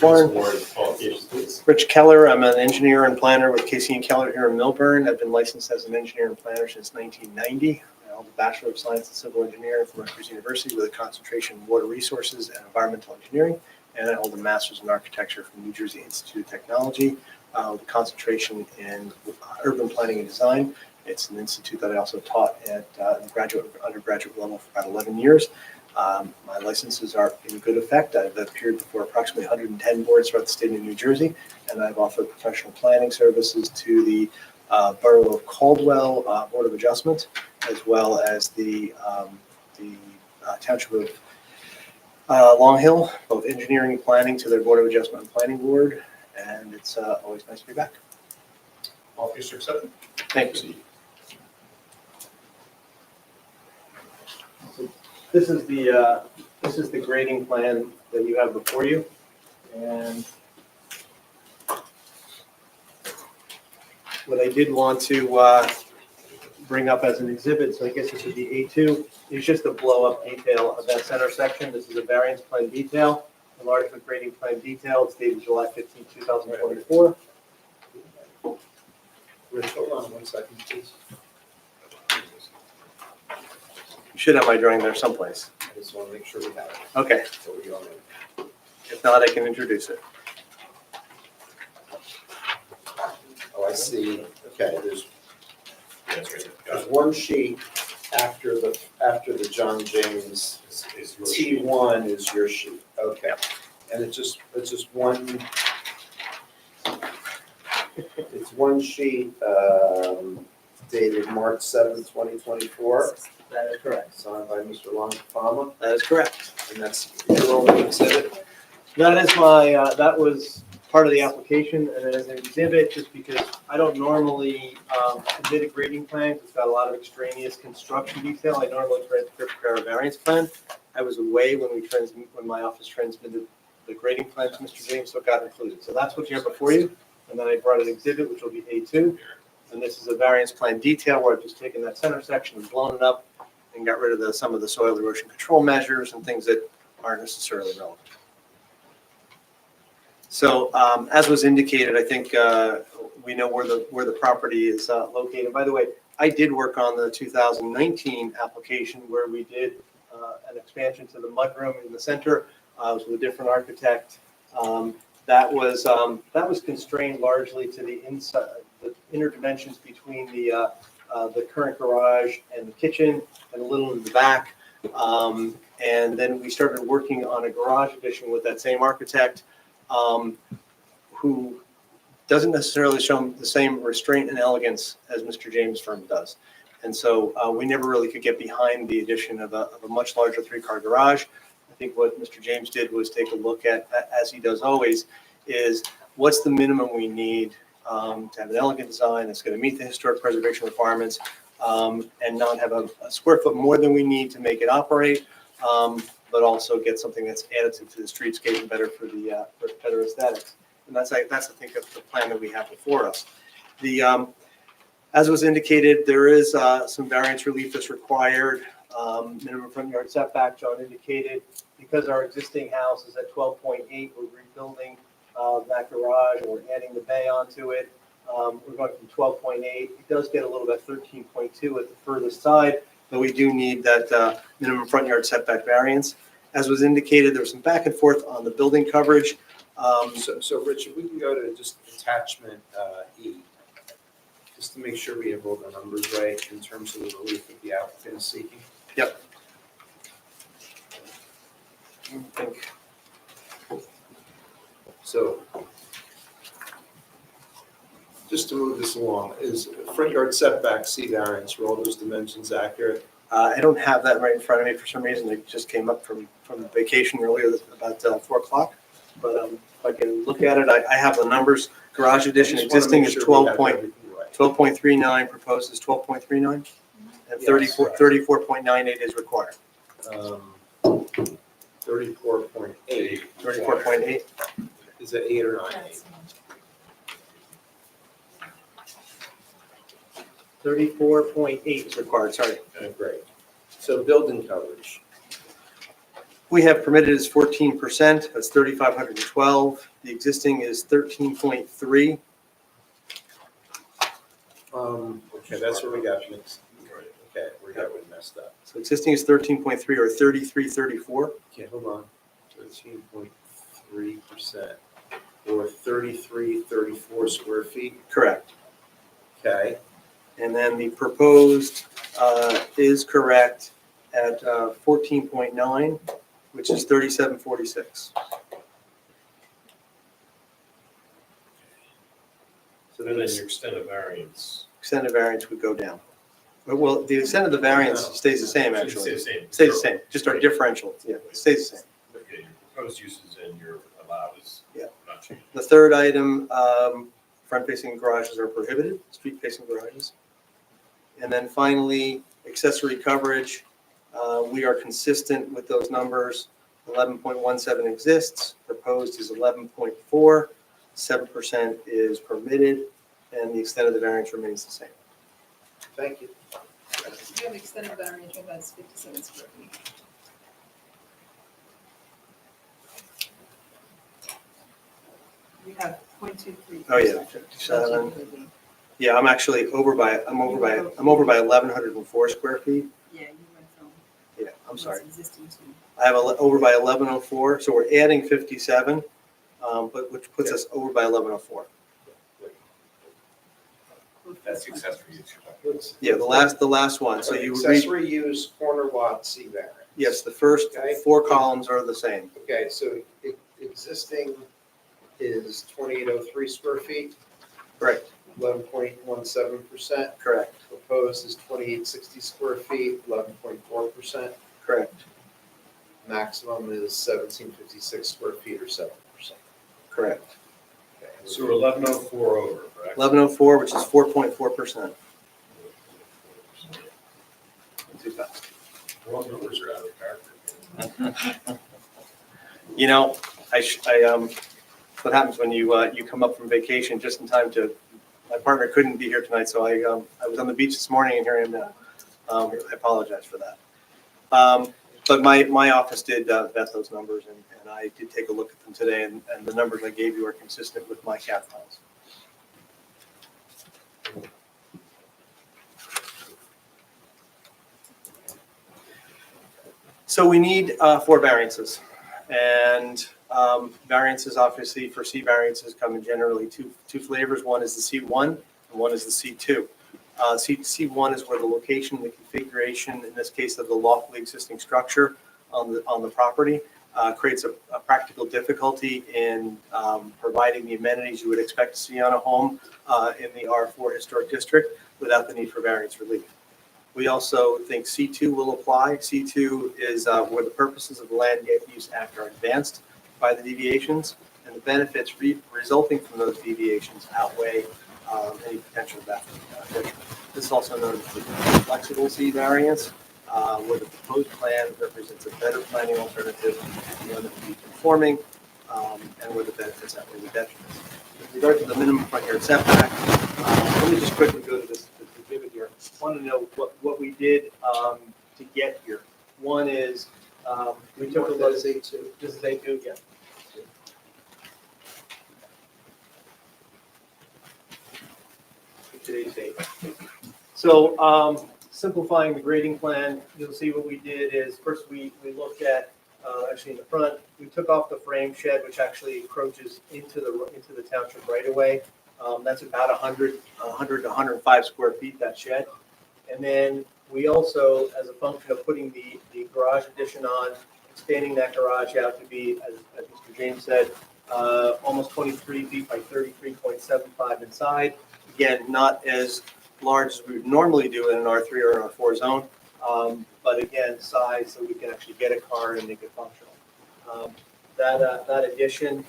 Warren. Qualifications, please. Rich Keller, I'm an engineer and planner with Casey and Keller here in Milburn. I've been licensed as an engineer and planner since 1990. I hold a Bachelor of Science in Civil Engineering from Rutgers University with a concentration in water resources and environmental engineering. And I hold a Master's in Architecture from New Jersey Institute of Technology with a concentration in urban planning and design. It's an institute that I also taught at the graduate and undergraduate level for about 11 years. My licenses are in good effect. I've appeared before approximately 110 boards throughout the state of New Jersey, and I've offered professional planning services to the Borough of Caldwell Board of Adjustment, as well as the Township of Long Hill, both engineering and planning to their Board of Adjustment and Planning Board, and it's always nice to be back. Office accepted. Thank you. This is the grading plan that you have before you, and what I did want to bring up as an exhibit, so I guess this would be A2, is just a blow-up detail of that center section. This is a variance plan detail, enlargement grading plan detail. It's dated July 15, 2024. Rich, hold on 1 second, please. You should have my drawing there someplace. I just want to make sure we have it. Okay. So we all know. If not, I can introduce it. Oh, I see. Okay, there's That's right. Got it. one sheet after the John James Is your sheet. T1 is your sheet. Okay. And it's just one, it's one sheet dated March 7th, 2024. That is correct. Signed by Mr. Longfama, That is correct. and that's your only exhibit. That is my, that was part of the application, and it is an exhibit just because I don't normally submit a grading plan. It's got a lot of extraneous construction detail. I normally prepare a variance plan. I was away when my office transmitted the grading plan to Mr. James, so it got included. So that's what you have before you, and then I brought an exhibit, which will be A2. And this is a variance plan detail where I've just taken that center section and blown it up and got rid of some of the soil erosion control measures and things that aren't necessarily relevant. So as was indicated, I think we know where the property is located. By the way, I did work on the 2019 application where we did an expansion to the mudroom in the center. I was with a different architect. That was constrained largely to the inside, the inner dimensions between the current garage and the kitchen and a little in the back. And then we started working on a garage addition with that same architect who doesn't necessarily show the same restraint and elegance as Mr. James' firm does. And so we never really could get behind the addition of a much larger 3-car garage. I think what Mr. James did was take a look at, as he does always, is what's the minimum we need to have an elegant design that's going to meet the historic preservation requirements and not have a square foot more than we need to make it operate, but also get something that's additive to the streetscape and better for the for better aesthetics. And that's I think the plan that we have before us. As was indicated, there is some variance relief that's required. Minimum front yard setback, John indicated, because our existing house is at 12.8, we're rebuilding that garage and we're adding the bay onto it. We're going from 12.8. It does get a little bit 13.2 at the furthest side, but we do need that minimum front yard setback variance. As was indicated, there was some back and forth on the building coverage. So Rich, if we can go to just attachment E, just to make sure we have all the numbers right in terms of the relief that the applicant is seeking. Yep. So just to move this along, is front yard setback C variance, were all those dimensions accurate? I don't have that right in front of me for some reason. It just came up from vacation earlier, about 4 o'clock. But if I can look at it, I have the numbers. Garage addition I just wanna existing make is sure we have 12 everything right. 12.39, proposed is 12.39, and Yes. 34.98 is required. 34.8. 34.8. Is it 8 or 9? 34.8 is required, sorry. Okay, great. So building coverage. We have permitted is 14%, that's 3,512. The existing is 13.3. Okay, that's where we got mixed. Okay, we got it messed up. So existing is 13.3 or 3334. Okay, hold on. 13.3% or 3334 square feet. Correct. Okay. And then the proposed is correct at 14.9, which is 3746. So then your extended variance. Extended variance would go down. Well, the extent of the variance stays the same, Shouldn't actually. stay the same. Stays the same, just our differential, yeah, it stays the same. Okay, your proposed uses and your allowed is Yeah. not changing. The third item, front-facing garages are prohibited, street-facing garages. And then finally, accessory coverage, we are consistent with those numbers. 11.17 exists, proposed is 11.4, 7% is permitted, and the extent of the variance remains the same. Thank you. We have extended variance, that's 57 square feet. We have 0.23. Oh, yeah, 57. Yeah, I'm actually over by 1,104 square feet. Yeah, you went from. Yeah, I'm sorry. what's existing to. I have over by 1,104, so we're adding 57, but which puts us over by 1,104. That's accessory use you're talking about. Yeah, the last one, so you would read, Accessory use corner lot C variance. yes, the first Okay. 4 columns are the same. Okay, so existing is 2,803 square feet, Correct, 11.17%. correct, Proposed is 2,860 square feet, 11.4%. correct, Maximum is 1,756 square feet or 7%. correct. Okay. So we're 1104 over, correct? 1104, which is 4.4%. Too fast. All numbers are out of character. You know, what happens when you come up from vacation just in time to, my partner couldn't be here tonight, so I was on the beach this morning and here I am now. I apologize for that. But my office did vet those numbers and I did take a look at them today and the numbers I gave you are consistent with my CAD files. So we need 4 variances. And variances, obviously, for C variances come in generally two flavors. One is the C1 and one is the C2. C1 is where the location, the configuration, in this case of the lawfully existing structure on the property, creates a practical difficulty in providing the amenities you would expect to see on a home in the R4 Historic District without the need for variance relief. We also think C2 will apply. C2 is where the purposes of the Land Use Act are advanced by the deviations, and the benefits resulting from those deviations outweigh any potential detriment. This is also known as the flexible C variance, where the proposed plan represents a better planning alternative, one that would be conforming, and where the benefits outweigh the detriments. With regard to the minimum front yard setback, let me just quickly go to this exhibit here. I want to know what we did to get here. One is, we took a look. This is A2, yeah. Today's date. So simplifying the grading plan, you'll see what we did is first we looked at, actually in the front, we took off the frame shed, which actually encroaches into the township right away. That's about 100 to 105 square feet, that shed. And then we also, as a function of putting the garage addition on, expanding that garage out to be, as Mr. James said, almost 23 feet by 33.75 inside. Again, not as large as we would normally do in an R3 or an R4 zone, but again, size so we can actually get a car and make it functional. That addition,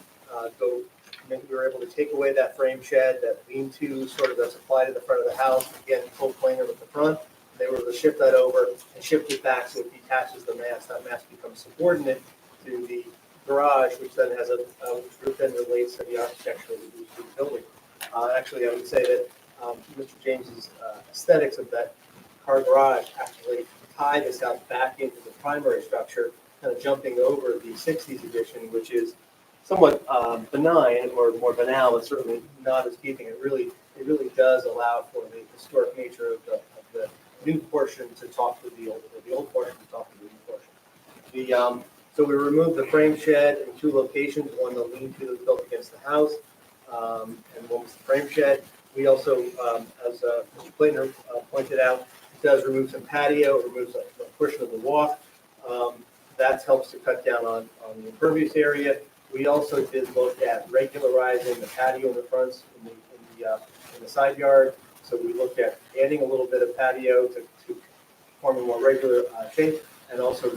we were able to take away that frame shed, that lean-to sort of that's applied to the front of the house, again, full planar with the front. They were able to shift that over and shift it back so it detaches the mast. That mast becomes subordinate to the garage, which then has which then relates to the architecture of the building. Actually, I would say that Mr. James's aesthetics of that car garage actually tie this out back into the primary structure, kind of jumping over the 60s edition, which is somewhat benign or more banal, but certainly not as keeping. It really does allow for the historic nature of the new portion to talk to the old portion to talk to the new portion. So we removed the frame shed in two locations, one the lean-to that was built against the house, and one was the frame shed. We also, as Mr. Plater pointed out, it does remove some patio, removes a portion of the walk. That helps to cut down on the impervious area. We also did look at regularizing the patio in the fronts in the side yard. So we looked at adding a little bit of patio to form a more regular shape, and also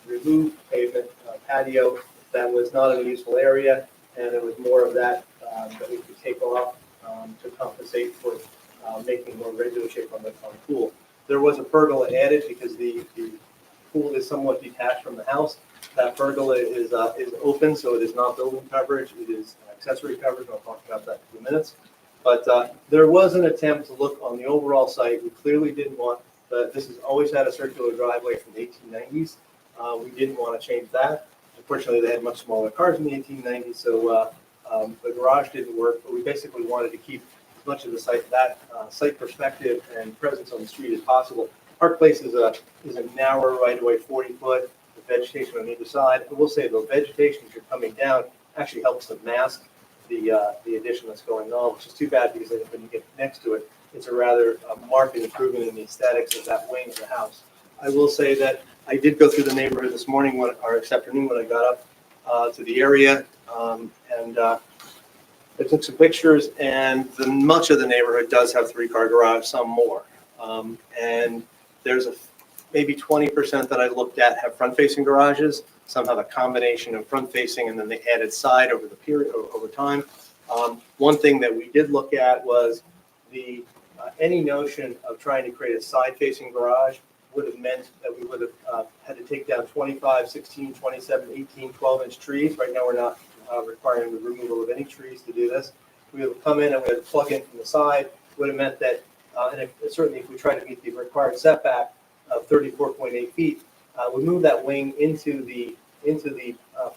remove pavement patio that was not in a useful area, and it was more of that that we could take off to compensate for making more regular shape on the pool. There was a pergola added because the pool is somewhat detached from the house. That pergola is open, so it is not building coverage. It is accessory coverage. I'll talk about that in a few minutes. But there was an attempt to look on the overall site. We clearly didn't want, this has always had a circular driveway from the 1890s. We didn't want to change that. Unfortunately, they had much smaller cars in the 1890s, so the garage didn't work. But we basically wanted to keep as much of the site, site perspective and presence on the street as possible. Park Place is a narrower right-of-way, 40-foot, with vegetation on either side. I will say the vegetation, as you're coming down, actually helps to mask the addition that's going on, which is too bad because when you get next to it, it's a rather marked improvement in the aesthetics of that wing of the house. I will say that I did go through the neighborhood this morning or this afternoon when I got up to the area, and I took some pictures, and much of the neighborhood does have three-car garage, some more. And there's maybe 20% that I looked at have front-facing garages. Some have a combination of front-facing and then they added side over the period over time. One thing that we did look at was any notion of trying to create a side-facing garage would have meant that we would have had to take down 25, 16, 27, 18, 12-inch trees. Right now, we're not requiring the removal of any trees to do this. We would come in and we had to plug in from the side. Would have meant that, and certainly if we try to meet the required setback of 34.8 feet, we move that wing into the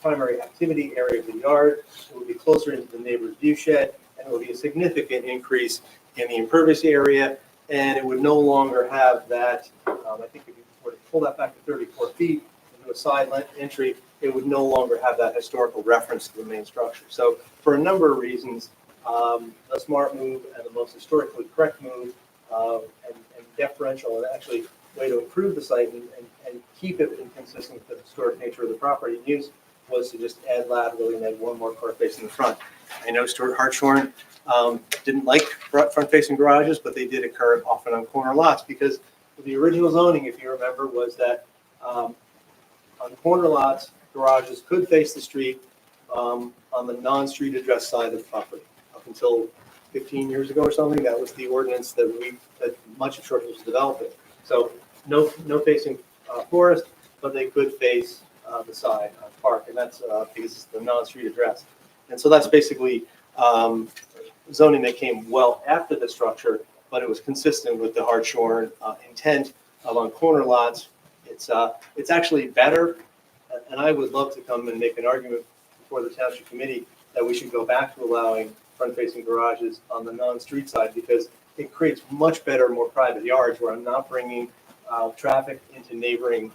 primary activity area of the yard. It would be closer into the neighbor's view shed, and it would be a significant increase in the impervious area, and it would no longer have that, I think if you were to pull that back to 34 feet into a side entry, it would no longer have that historical reference to the main structure. So for a number of reasons, a smart move and the most historically correct move and deferential and actually way to improve the site and keep it consistent with the historic nature of the property use was to just add laterally and add one more car face in the front. I know Stuart Hartshorn didn't like front-facing garages, but they did occur often on corner lots because the original zoning, if you remember, was that on corner lots, garages could face the street on the non-street address side of the property. Up until 15 years ago or something, that was the ordinance that much of Short was developing. So no facing forest, but they could face the side park, and that's because it's the non-street address. And so that's basically zoning that came well after the structure, but it was consistent with the Hartshorn intent along corner lots. It's actually better, and I would love to come and make an argument before the township committee that we should go back to allowing front-facing garages on the non-street side because it creates much better, more private yards where I'm not bringing traffic into neighboring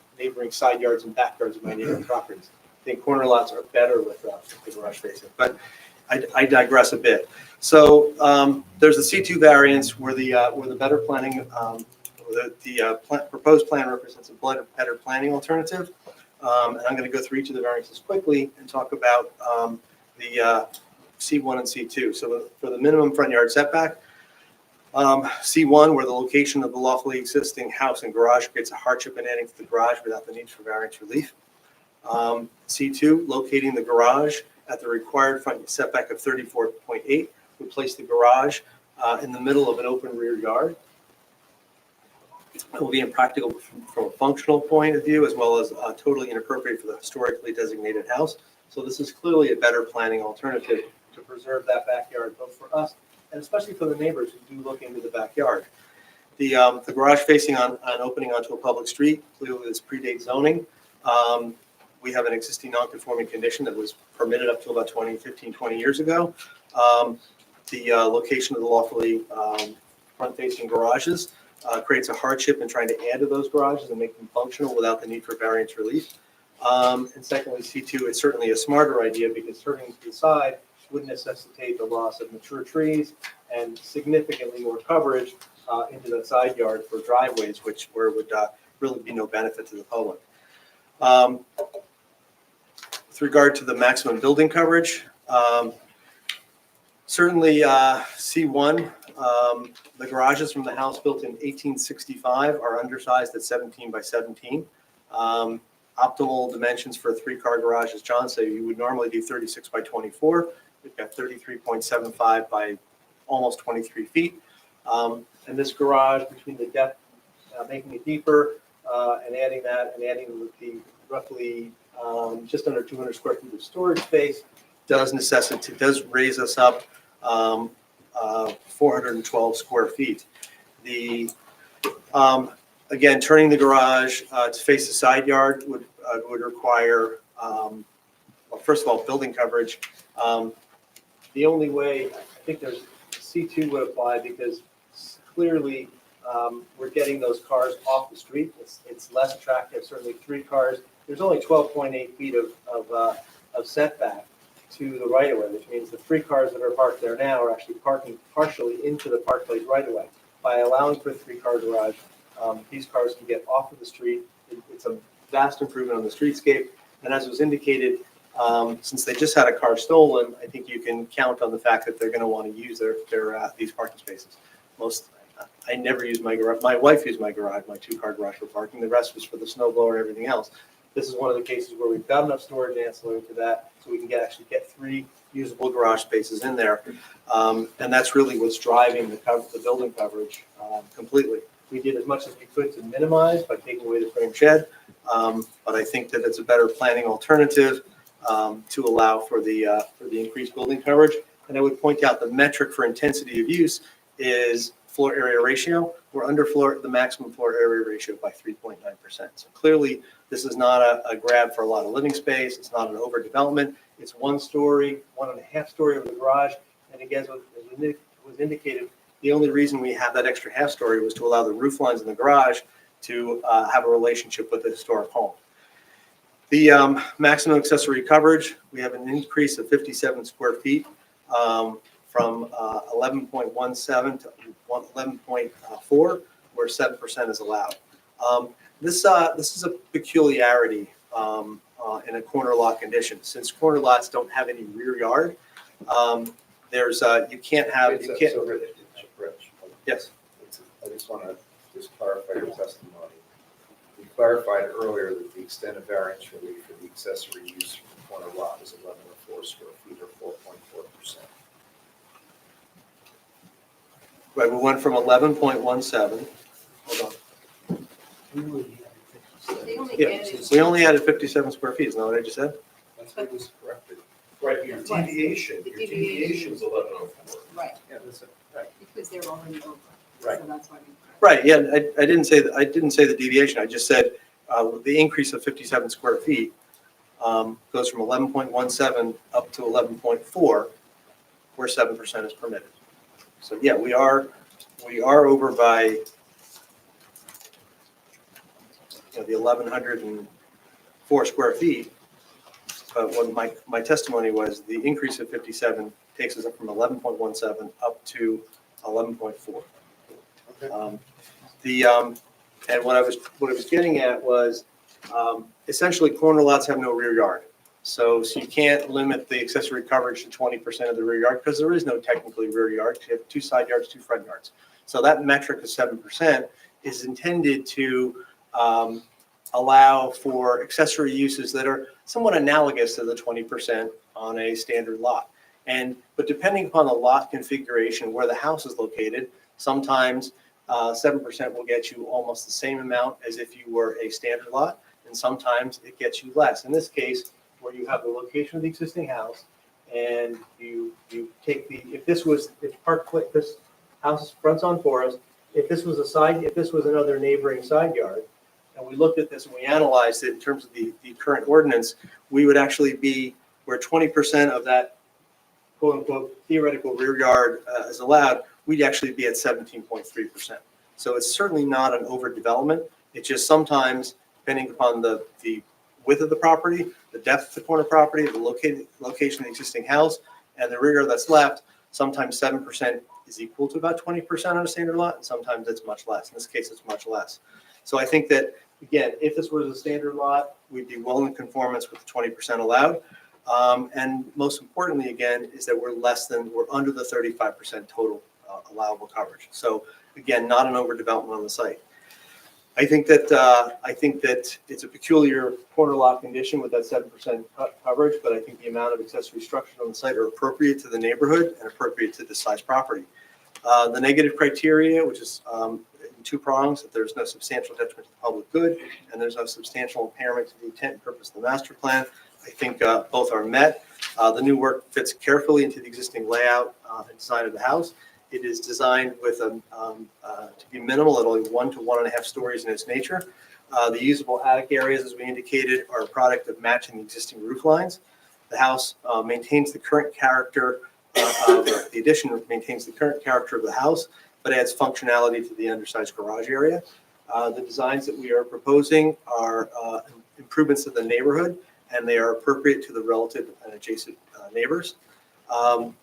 side yards and backyards of my neighboring properties. I think corner lots are better with the garage facing, but I digress a bit. So there's the C2 variance where the better planning, proposed plan represents a better planning alternative. And I'm going to go through each of the variances quickly and talk about C1 and C2. So for the minimum front yard setback, C1, where the location of the lawfully existing house and garage creates a hardship in adding to the garage without the need for variance relief. C2, locating the garage at the required front setback of 34.8 would place the garage in the middle of an open rear yard. It will be impractical from a functional point of view, as well as totally inappropriate for the historically designated house. So this is clearly a better planning alternative to preserve that backyard, both for us and especially for the neighbors who do look into the backyard. The garage facing on opening onto a public street, clearly this predates zoning. We have an existing non-conforming condition that was permitted up to about 20 years ago. The location of the lawfully front-facing garages creates a hardship in trying to add to those garages and make them functional without the need for variance relief. And secondly, C2 is certainly a smarter idea because turning to the side would necessitate the loss of mature trees and significantly more coverage into that side yard for driveways, where would really be no benefit to the public. With regard to the maximum building coverage, certainly C1, the garages from the house built in 1865 are undersized at 17 by 17. Optimal dimensions for a three-car garage, as John said, you would normally do 36 by 24. We've got 33.75 by almost 23 feet. And this garage, between the depth, making it deeper, and adding that, and adding the roughly just under 200 square feet of storage space, does raise us up 412 square feet. Again, turning the garage to face the side yard would require, well, first of all, building coverage. The only way, I think there's C2 would apply because clearly we're getting those cars off the street. It's less attractive, certainly three cars. There's only 12.8 feet of setback to the right of way, which means the three cars that are parked there now are actually parking partially into the Park Place right of way. By allowing for a three-car garage, these cars can get off of the street. It's a vast improvement on the streetscape. And as was indicated, since they just had a car stolen, I think you can count on the fact that they're going to want to use these parking spaces. I never use my garage. My wife used my garage, my two-car garage for parking. The rest was for the snow blower and everything else. This is one of the cases where we've got enough storage ancillary to that, so we can actually get three usable garage spaces in there. And that's really what's driving the building coverage completely. We did as much as we could to minimize by taking away the frame shed, but I think that it's a better planning alternative to allow for the increased building coverage. And I would point out the metric for intensity of use is floor area ratio. We're under the maximum floor area ratio by 3.9%. So clearly, this is not a grab for a lot of living space. It's not an overdevelopment. It's 1 story, 1.5 story of the garage. And again, as was indicated, the only reason we have that extra half story was to allow the roof lines in the garage to have a relationship with the historic home. The maximum accessory coverage, we have an increase of 57 square feet from 11.17 to 11.4, where 7% is allowed. This is a peculiarity in a corner lot condition. Since corner lots don't have any rear yard, you can't have. Rich. Yes. I just want to clarify your testimony. We clarified earlier that the extent of variance relief for the accessory use for corner lot is 11.4 square feet or 4.4%. Right, we went from 11.17. Hold on. Yeah, we only added 57 square feet. Isn't that what I just said? That's what was corrected. Right, your deviation is 11.04. Right, Yeah, that's it. Right. because they're already over. Right. So that's why. Right, yeah, I didn't say the deviation. I just said the increase of 57 square feet goes from 11.17 up to 11.4, where 7% is permitted. So yeah, we are over by the 1,104 square feet. But what my testimony was, the increase of 57 takes us up from 11.17 up to 11.4. And what I was getting at was essentially corner lots have no rear yard. So you can't limit the accessory coverage to 20% of the rear yard because there is no technically rear yard. You have 2 side yards, 2 front yards. So that metric of 7% is intended to allow for accessory uses that are somewhat analogous to the 20% on a standard lot. But depending upon the lot configuration, where the house is located, sometimes 7% will get you almost the same amount as if you were a standard lot, and sometimes it gets you less. In this case, where you have the location of the existing house, and you take if this house fronts on Forest, if this was another neighboring side yard, and we looked at this and we analyzed it in terms of the current ordinance, we would actually be where 20% of that quote unquote theoretical rear yard is allowed, we'd actually be at 17.3%. So it's certainly not an overdevelopment. It's just sometimes, depending upon the width of the property, the depth of the corner property, the location of the existing house, and the rear yard that's left, sometimes 7% is equal to about 20% on a standard lot, and sometimes it's much less. In this case, it's much less. So I think that, again, if this was a standard lot, we'd be well in conformance with the 20% allowed. And most importantly, again, is that we're under the 35% total allowable coverage. So again, not an overdevelopment on the site. I think that it's a peculiar corner lot condition with that 7% coverage, but I think the amount of accessory structures on the site are appropriate to the neighborhood and appropriate to the size property. The negative criteria, which is in 2 prongs, that there's no substantial detriment to the public good and there's no substantial impairment to the intent and purpose of the master plan, I think both are met. The new work fits carefully into the existing layout and design of the house. It is designed with to be minimal at only 1 to 1.5 stories in its nature. The usable attic areas, as we indicated, are a product of matching the existing roof lines. The house maintains the current character the addition maintains the current character of the house, but adds functionality to the undersized garage area. The designs that we are proposing are improvements to the neighborhood, and they are appropriate to the relative and adjacent neighbors.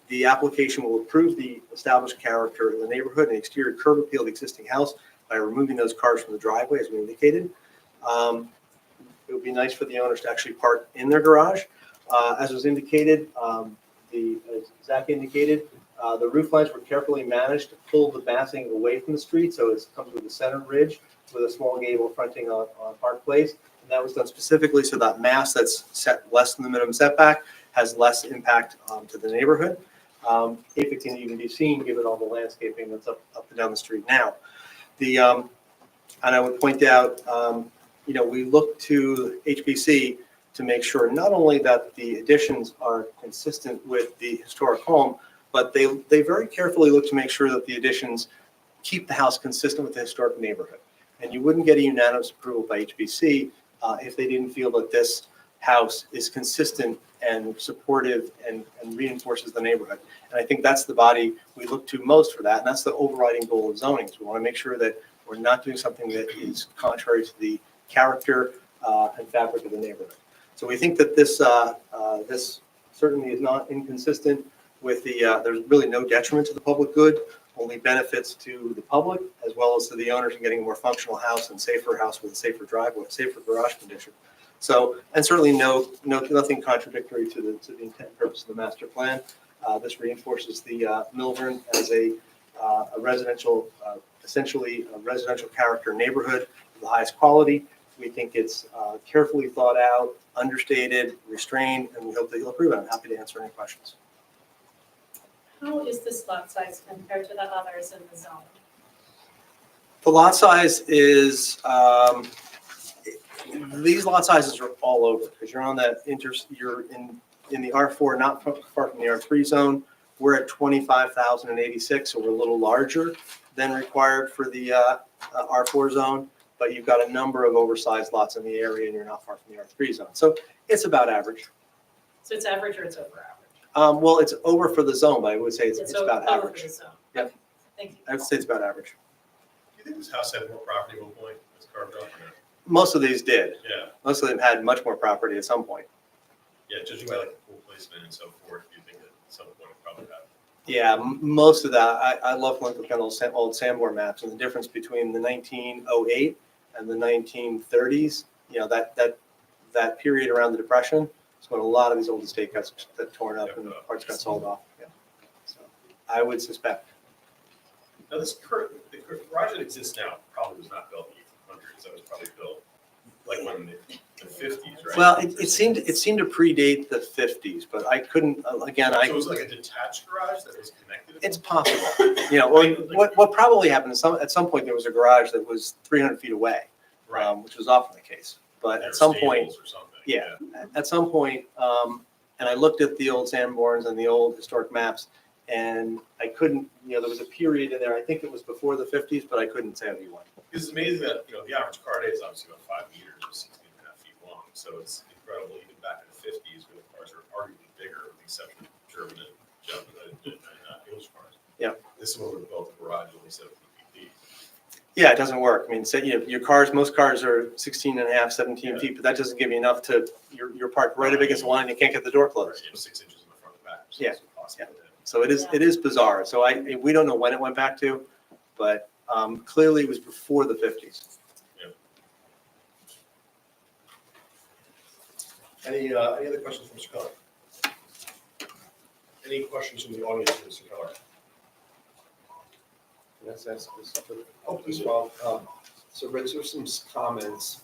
The application will improve the established character of the neighborhood and exterior curb appeal of the existing house by removing those cars from the driveway, as we indicated. It would be nice for the owners to actually park in their garage. As was indicated, as Zach indicated, the roof lines were carefully managed to pull the massing away from the street, so it comes with a center ridge with a small gable fronting on Park Place. And that was done specifically so that mass that's set less than the minimum setback has less impact to the neighborhood. If it can even be seen, given all the landscaping that's up and down the street now. And I would point out, we look to HBC to make sure not only that the additions are consistent with the historic home, but they very carefully look to make sure that the additions keep the house consistent with the historic neighborhood. And you wouldn't get a unanimous approval by HBC if they didn't feel that this house is consistent and supportive and reinforces the neighborhood. And I think that's the body we look to most for that. And that's the overriding goal of zoning. So we want to make sure that we're not doing something that is contrary to the character and fabric of the neighborhood. So we think that this certainly is not inconsistent with there's really no detriment to the public good, only benefits to the public as well as to the owners in getting a more functional house and safer house with a safer driveway, safer garage condition. So, and certainly nothing contradictory to the intent and purpose of the master plan. This reinforces the Milburn as a residential, essentially a residential character neighborhood of the highest quality. We think it's carefully thought out, understated, restrained, and we hope that you'll approve it. I'm happy to answer any questions. How is this lot size compared to the others in the zone? The lot size is, these lot sizes are all over because you're on that you're in the R4, not far from the R3 zone. We're at 25,086, so we're a little larger than required for the R4 zone, but you've got a number of oversized lots in the area and you're not far from the R3 zone. So it's about average. So it's average or it's over average? Well, it's over for the zone, but I would say it's about over average. for the zone. Yep. Okay, thank you. I would say it's about average. Do you think this house had more property at one point that's carved off or not? Most of these did. Yeah. Most of them had much more property at some point. Yeah, judging by like the pool placement and so forth, you think that at some point it probably happened. Yeah, most of that. I love looking at those old Sanborn maps and the difference between the 1908 and the 1930s. That period around the Depression, So when a lot of these old estate got torn up and parts got sold off, yeah. So I would suspect. Now, the garage that exists now probably was not built in the 1800s. That was probably built like when in the 50s, right? Well, it seemed to predate the 50s, but I couldn't, again, So it was like a detached garage that was connected? it's possible. You know, or what probably happened is at some point there was a garage that was 300 feet away, which was often the case. But There at were some point, stables or something, yeah, at some point, and I looked at the old Sanborns and the old historic maps, and I couldn't, there was a period in there, I think it was before the 50s, but I couldn't say when. It's amazing that, the average car today is obviously about 5 meters or 16.5 feet long. So it's incredible, even back in the 50s, where the cars are arguably bigger, with the exception of German and English cars. Yeah. This one would have built a garage only 17 feet deep. Yeah, it doesn't work. I mean, say, your cars, most cars are 16 and a half, 17 feet, but that doesn't give you enough to, you're parked right up against the line, you can't get the door closed. 6 inches in the front and back. So Yeah. it's impossible to- So it is bizarre. So we don't know when it went back to, but clearly it was before the 50s. Any other questions from Mr. Keller? Any questions from the audience for Mr. Keller? Yes, that's, Oh, please. as well. So Rich, there's some comments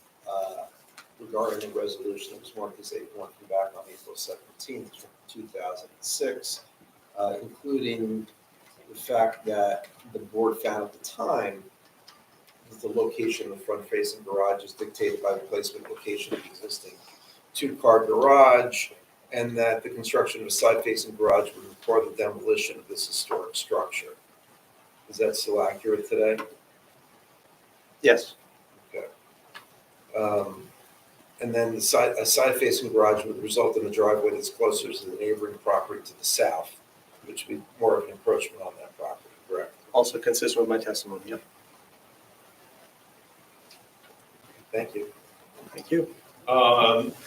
regarding the resolution that was marked as A1 from back on April 17th, 2006, including the fact that the board found at the time that the location of the front-facing garage is dictated by the placement location of the existing two-car garage, and that the construction of a side-facing garage would require the demolition of this historic structure. Is that still accurate today? Yes. Okay. And then a side-facing garage would result in a driveway that's closer to the neighboring property to the south, which would be more of an encroachment on that property, correct? Also consistent with my testimony, yep. Thank you. Thank you.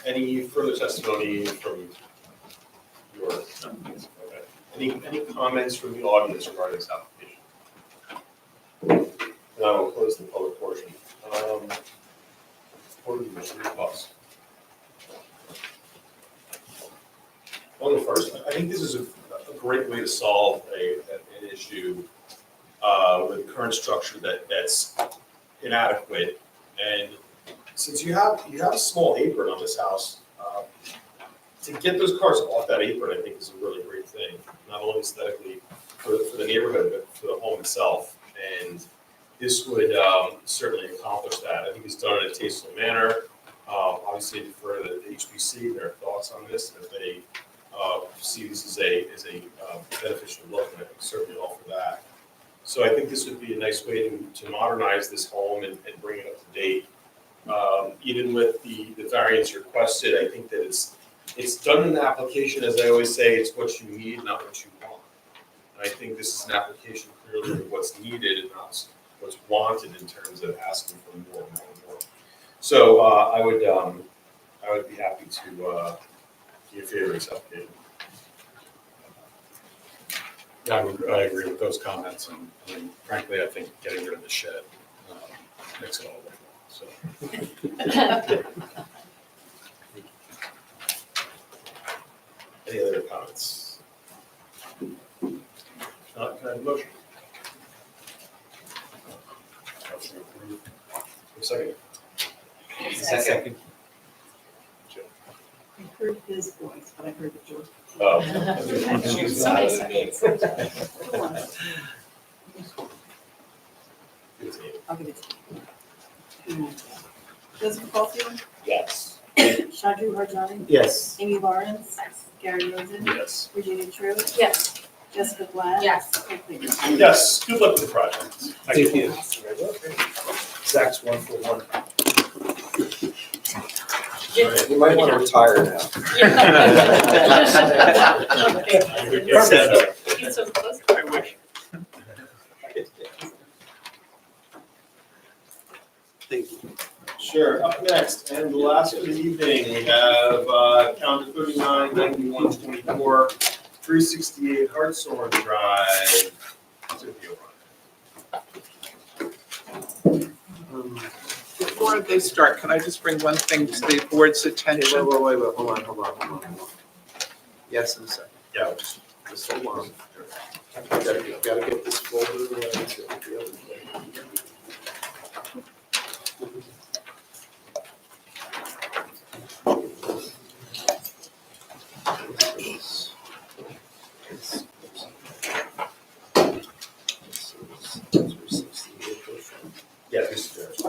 Any further testimony from your, okay. Any comments from the audience regarding this application? And I will close the public portion. Board of Commissioners, thoughts? Well, first, I think this is a great way to solve an issue with the current structure that's inadequate. And since you have a small apron on this house, to get those cars off that apron, I think is a really great thing, not only aesthetically for the neighborhood, but for the home itself. And this would certainly accomplish that. I think it's done in a tasteful manner. Obviously, defer to the HPC, their thoughts on this, if they see this as a beneficial look, and I think certainly all for that. So I think this would be a nice way to modernize this home and bring it up to date. Even with the variance requested, I think that it's done in the application, as I always say, it's what you need, not what you want. And I think this is an application clearly of what's needed and not what's wanted in terms of asking for more and more and more. So I would be happy to be in favor of this application. Yeah, I agree with those comments, and frankly, I think getting rid of the shed makes it all worthwhile, so. Any other comments? Not, can I have a motion? Motion approved. Second. Second. I heard his voice, but I heard it yours. Oh. Somebody said it. I'll give it to you. Joseph Paulson? Yes. Shadu Harjani? Yes. Amy Lawrence? Gary Rosen? Yes. Virginia True? Yes. Jessica Glad? Yes. Craig Cleveland. Yes, good luck with the project. Thank you. Zach's 1 for 1. You might want to retire now. You're so close. I wish. Thank you. Sure, up next, and the last of the evening, we have calendar 39, 91, 24, 368 Hartshorn Drive. before they start, can I just bring one thing to the board's attention? Wait, hold on. Yes, in a second. Yeah. Just hold on. Gotta get this folder. Yeah, this is theirs.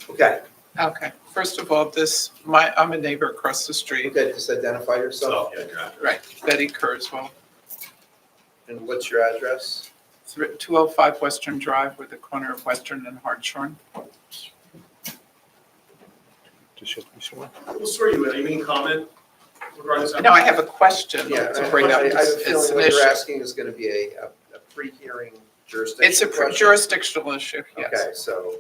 Okay. Okay, Okay, first of all, I'm a neighbor across the street. okay, just identify yourself. So, yeah, your address. Right, Betty Kurzweil, And what's your address? 205 Western Drive with the corner of Western and Hartshorn. Just have to be sworn. We'll swear you in. Any comment regarding this? No, I have a question Yeah, to bring up. I have a It's feeling an what you're issue. asking is gonna be a pre-hearing jurisdiction It's a question. jurisdictional issue, yes. Okay, so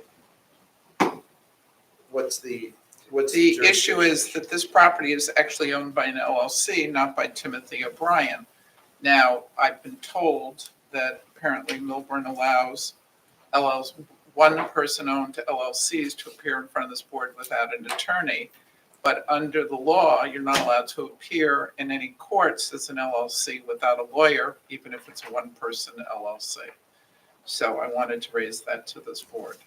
what's the The issue is that this property is actually owned by an LLC, not by Timothy O'Brien. Now, I've been told that apparently Milburn allows one person-owned LLCs to appear in front of this board without an attorney. But under the law, you're not allowed to appear in any courts as an LLC without a lawyer, even if it's a one-person LLC. So I wanted to raise that to this board.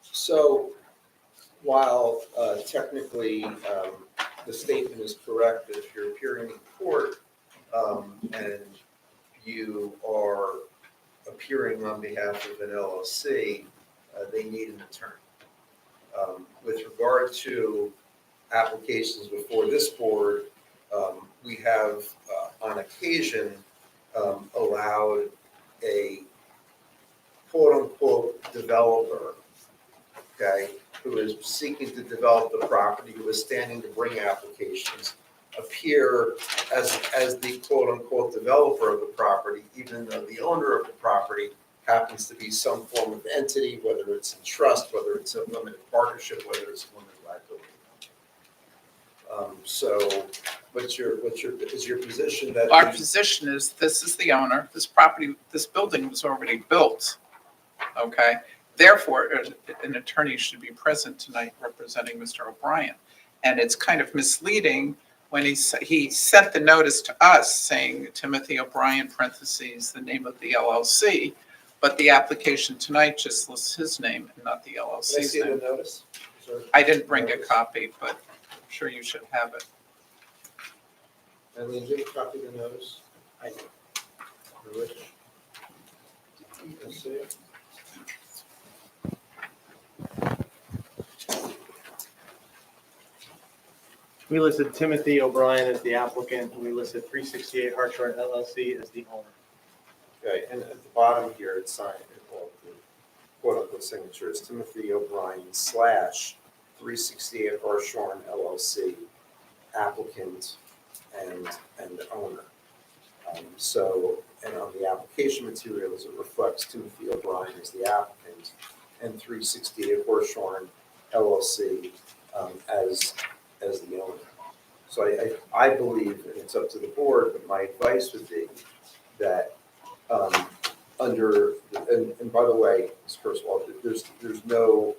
So while technically the statement is correct, that if you're appearing in court and you are appearing on behalf of an LLC, they need an attorney. With regard to applications before this board, we have on occasion allowed a quote-unquote developer, okay, who is seeking to develop the property, who is standing to bring applications, appear as the quote-unquote developer of the property, even though the owner of the property happens to be some form of entity, whether it's in trust, whether it's a limited partnership, whether it's a limited liability. So is your position that? Our position is, this is the owner, this property, this building was already built, okay? Therefore, an attorney should be present tonight representing Mr. O'Brien. And it's kind of misleading when he sent the notice to us saying Timothy O'Brien, parentheses, the name of the LLC, but the application tonight just lists his name and not the Can I LLC's see the name. notice? I didn't bring a copy, but I'm sure you should have it. Eileen, do you have a copy of the notice? I do. Rich? Let's see it. We listed Timothy O'Brien as the applicant, and we listed 368 Hartshorn LLC as the owner. Okay, and at the bottom here, it's signed, well, the quote-unquote signature is Timothy O'Brien / 368 Hartshorn LLC, applicant and owner. So, and on the application materials, it reflects Timothy O'Brien as the applicant and 368 Hartshorn LLC as the owner. So I believe, and it's up to the board, but my advice would be that and by the way, first of all, there's no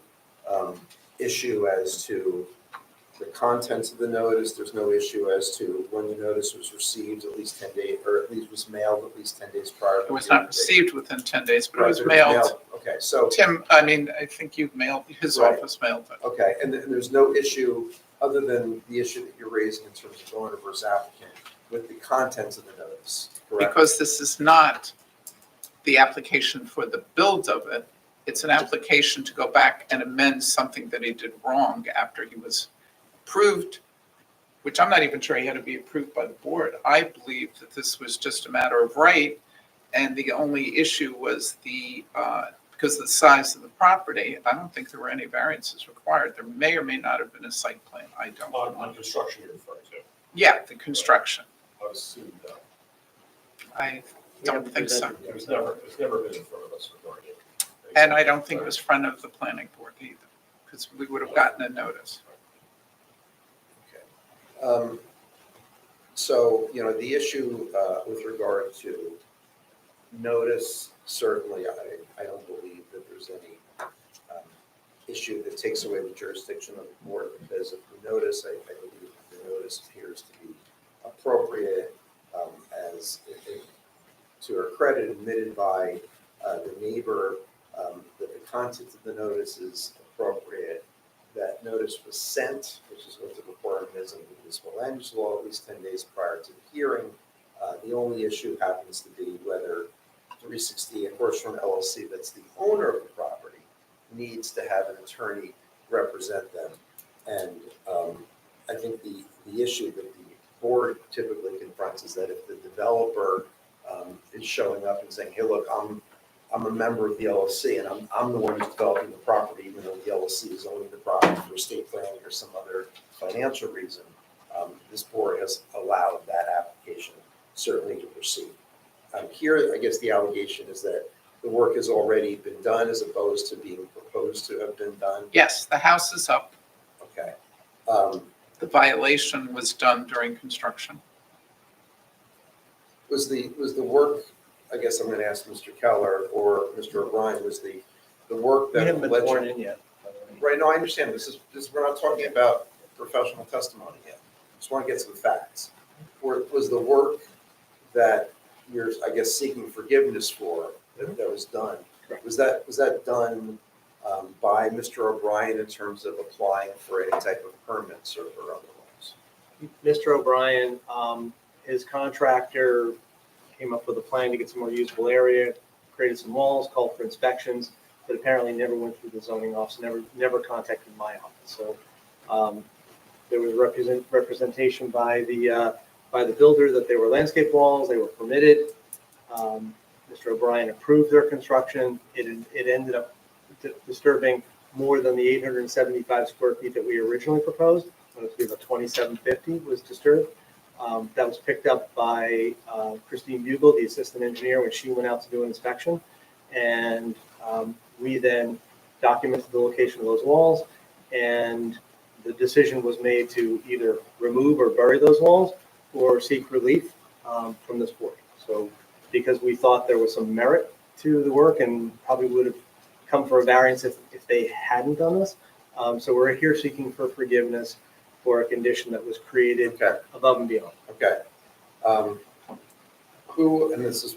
issue as to the contents of the notice. There's no issue as to when the notice was received, at least 10 days, or at least was mailed at least 10 days prior. It was not received within 10 days, but it Right, was mailed. Okay, so. Tim, I think you mailed, his Right. office mailed it. Okay, and there's no issue other than the issue that you're raising in terms of owner versus applicant with the contents of the notice, correct? Because this is not the application for the build of it. It's an application to go back and amend something that he did wrong after he was approved, which I'm not even sure he had to be approved by the board. I believe that this was just a matter of right, and the only issue was because of the size of the property, I don't think there were any variances required. There may or may not have been a site plan, I don't know. On construction you're referring to. Yeah, the construction. I would assume no. I don't think so. It's never been in front of us regarding it. And I don't think it was front of the planning board either, because we would have gotten a notice. So, you know, the issue with regard to notice, certainly, I don't believe that there's any issue that takes away the jurisdiction of the board, because of the notice, I believe the notice appears to be appropriate, as to her credit, admitted by the neighbor, that the content of the notice is appropriate. That notice was sent, which is what the requirement is in the municipal land use law, at least 10 days prior to the hearing. The only issue happens to be whether 360 and Horshorn LLC, that's the owner of the property, needs to have an attorney represent them. And I think the issue that the board typically confronts is that if the developer is showing up and saying, hey, look, I'm a member of the LLC and I'm the one who's developing the property, even though the LLC is owning the property for estate planning or some other financial reason, this board has allowed that application certainly to proceed. Here, I guess the allegation is that the work has already been done as opposed to being proposed to have been done. Yes, the house is up. Okay. The violation was done during construction. Was the work, I guess I'm going to ask Mr. Keller or Mr. O'Brien, was the work We that haven't been sworn in yet. Right, no, I understand. This is, we're not talking about professional testimony yet. Just want to get some facts. Was the work that you're, I guess, seeking forgiveness for, that was done, was that done by Mr. O'Brien in terms of applying for any type of permits or otherwise? Mr. O'Brien, his contractor came up with a plan to get some more usable area, created some walls, called for inspections, but apparently never went through the zoning office, never contacted my office. So there was representation by the builder that they were landscape walls, they were permitted. Mr. O'Brien approved their construction. It ended up disturbing more than the 875 square feet that we originally proposed. It was about 2750 was disturbed. That was picked up by Christine Bugle, the assistant engineer, when she went out to do an inspection. And we then documented the location of those walls, and the decision was made to either remove or bury those walls or seek relief from this board. So because we thought there was some merit to the work and probably would have come for a variance if they hadn't done this. So we're here seeking for forgiveness for a condition that was created above and beyond. Okay. Who, and this is,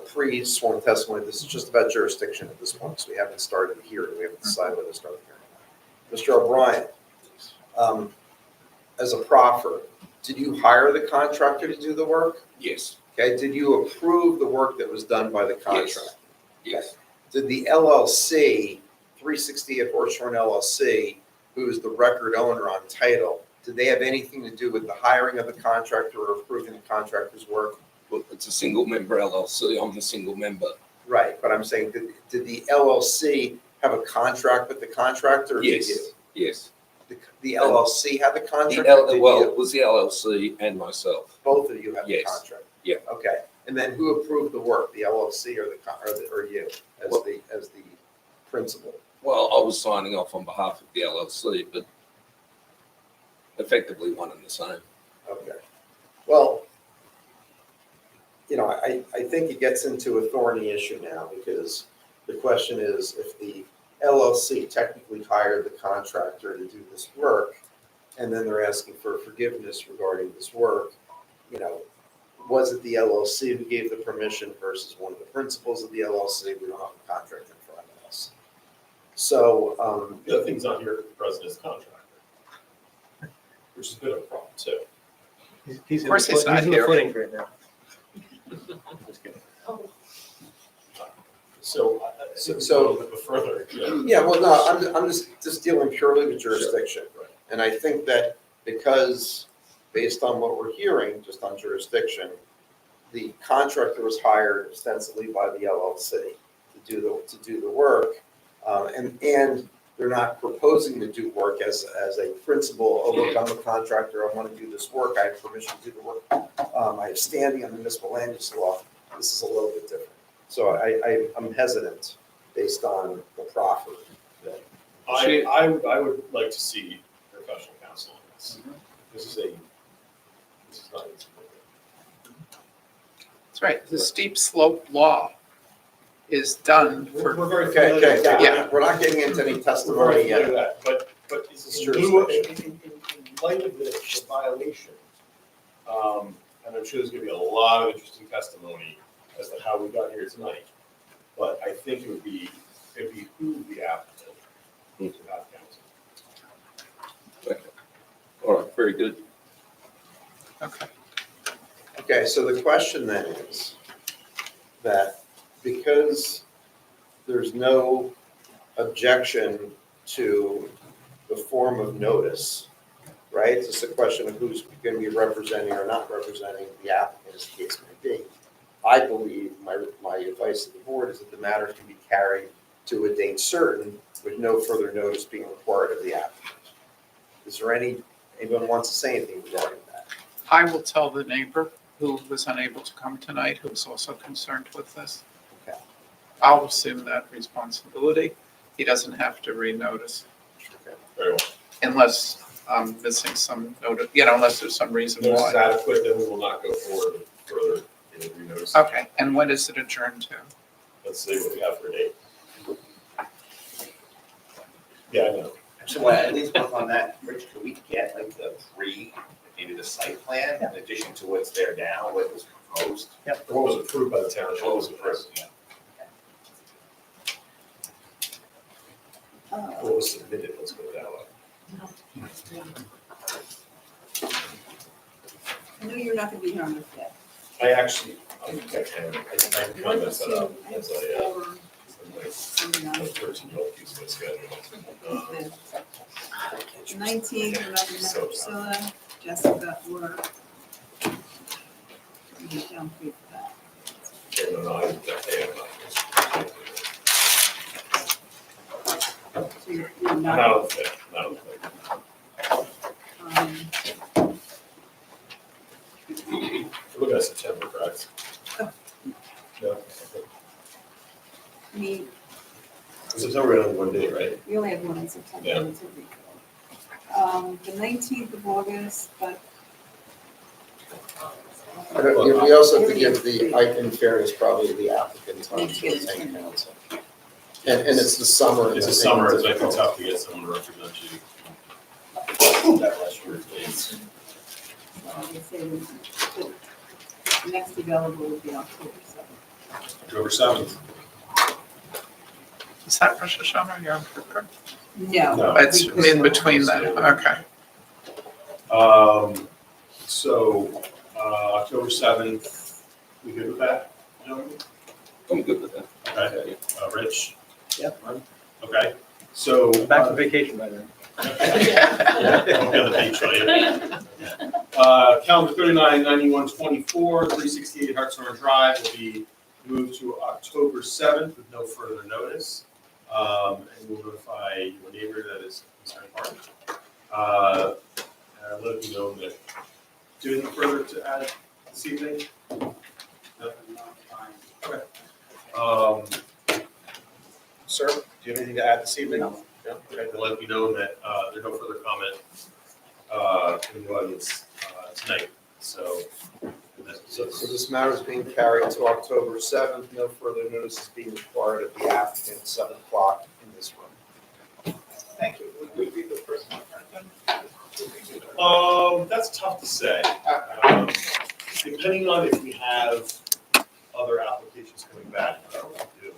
pre-sworn testimony, this is just about jurisdiction at this point, so we haven't started the hearing, we haven't decided whether to start the hearing. Mr. O'Brien, as a proffer, did you hire the contractor to do the work? Yes. Okay, did you approve the work that was done by the contractor? Yes. Did the LLC, 360 at Horshorn LLC, who is the record owner on title, did they have anything to do with the hiring of the contractor or approving the contractor's work? Well, it's a single member LLC. I'm the single member. Right, but I'm saying, did the LLC have a contract with the contractor? Or Yes. Did you? Yes. The LLC had the contract? Well, it was the LLC and myself. Both of you have the Yes. contract? Yeah. Okay, and then who approved the work, the LLC or you as the principal? Well, I was signing off on behalf of the LLC, but effectively one and the same. Okay. Well, I think it gets into a thorny issue now, because the question is, if the LLC technically hired the contractor to do this work, and then they're asking for forgiveness regarding this work, was it the LLC who gave the permission versus one of the principals of the LLC? We don't have a contract in front of us. So, The other thing's on here, the president's contractor, which is a bit of a problem too. He's Of course he's not in the here. footing right now. Just kidding. So, So- a little bit further. yeah, well, no, I'm just dealing purely with jurisdiction. Sure, right. And I think that because, based on what we're hearing, just on jurisdiction, the contractor was hired ostensibly by the LLC to do the work. And they're not proposing to do work as a principal, oh, look, I'm a contractor, I want to do this work, I have permission to do the work. I have standing on the municipal land use law. This is a little bit different. So I'm hesitant based on the proffer that I would like to see professional counsel on this. This is not easy. That's right, the steep slope law is done We're for, very Okay, familiar with that. Yeah. we're not getting into any We're very testimony familiar with yet. that, but This is in lieu of- jurisdiction. in light of the violation, and I'm sure there's gonna be a lot of interesting testimony as to how we got here tonight, but I think it'd behoove the applicant to have counsel. All right, very good. okay. Okay, so the question then is that because there's no objection to the form of notice, right? It's just a question of who's going to be representing or not representing the applicant, as the case may be. I believe, my advice to the board is that the matter can be carried to a date certain with no further notice being required of the applicant. Is there anyone wants to say anything regarding that? I will tell the neighbor who was unable to come tonight, who was also concerned with this. Okay. I'll assume that responsibility. He doesn't have to renotice Okay. Very well. unless I'm missing some notice, unless there's some reason Notice is why. adequate, then we will not go forward with further renotice. Okay, and when is it adjourned to? Let's see what we have for a date. Yeah, I know. So at least work on that, Rich, could we get like maybe the site plan in addition to what's there now, what was proposed? What was approved by the township? What was approved, yeah. What was submitted, let's put it that way. I know you're not gonna be here on the fifth. I actually, I kind of messed that up as a 13-year-old piece of my schedule. Nineteenth, we're not gonna have So- Priscilla, Jessica, or. You get down for that. No, no, I'm So you're not not. on the fifth, not on the fifth. We're looking at September, correct? No. I mean, September, we only have one day, right? we only have one in September, Yeah. it's a week. The 19th of August, but. We also have to give in fairness, probably the applicant time to retain counsel. And it's the summer. It's the summer, it's like tough to get someone to represent you. That last year, dates. They say the next available would be October 7th. October 7th. Is that Rosh Hashanah or Yom Kippur? No. It's because- in between that, okay. So, October 7th, we good with that, gentlemen? I'm good with that. Okay, Rich? Yep. Okay, so. Back to vacation by then. I'll be on the beach, right? Calendar 399124, 368 Hartshorn Drive will be moved to October 7th with no further notice. And we'll notify your neighbor that is concerned party. Let it be known that, do anything further to add this evening? No? Okay. Sir, do you have anything to add this evening? No. Okay, then let it be known that there's no further comment in the audience tonight, so. So this matter is being carried to October 7th. No further notice is being required of the applicant, 7 o'clock in this room. Thank you. Would be the first one. That's tough to say. Depending on if we have other applications coming back, I don't know what to do.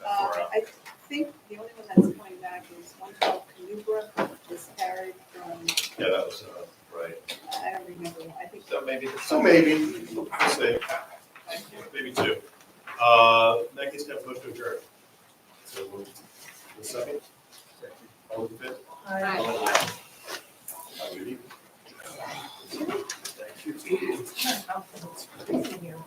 I think the only one that's coming back is 112 Canoe Brook, was carried from, Yeah, that was, right. I don't remember, I think. So maybe, we'll see. Maybe two. In that case, have a motion to adjourn. So we'll, the second? All in favor? Aye. Good evening. Thank you.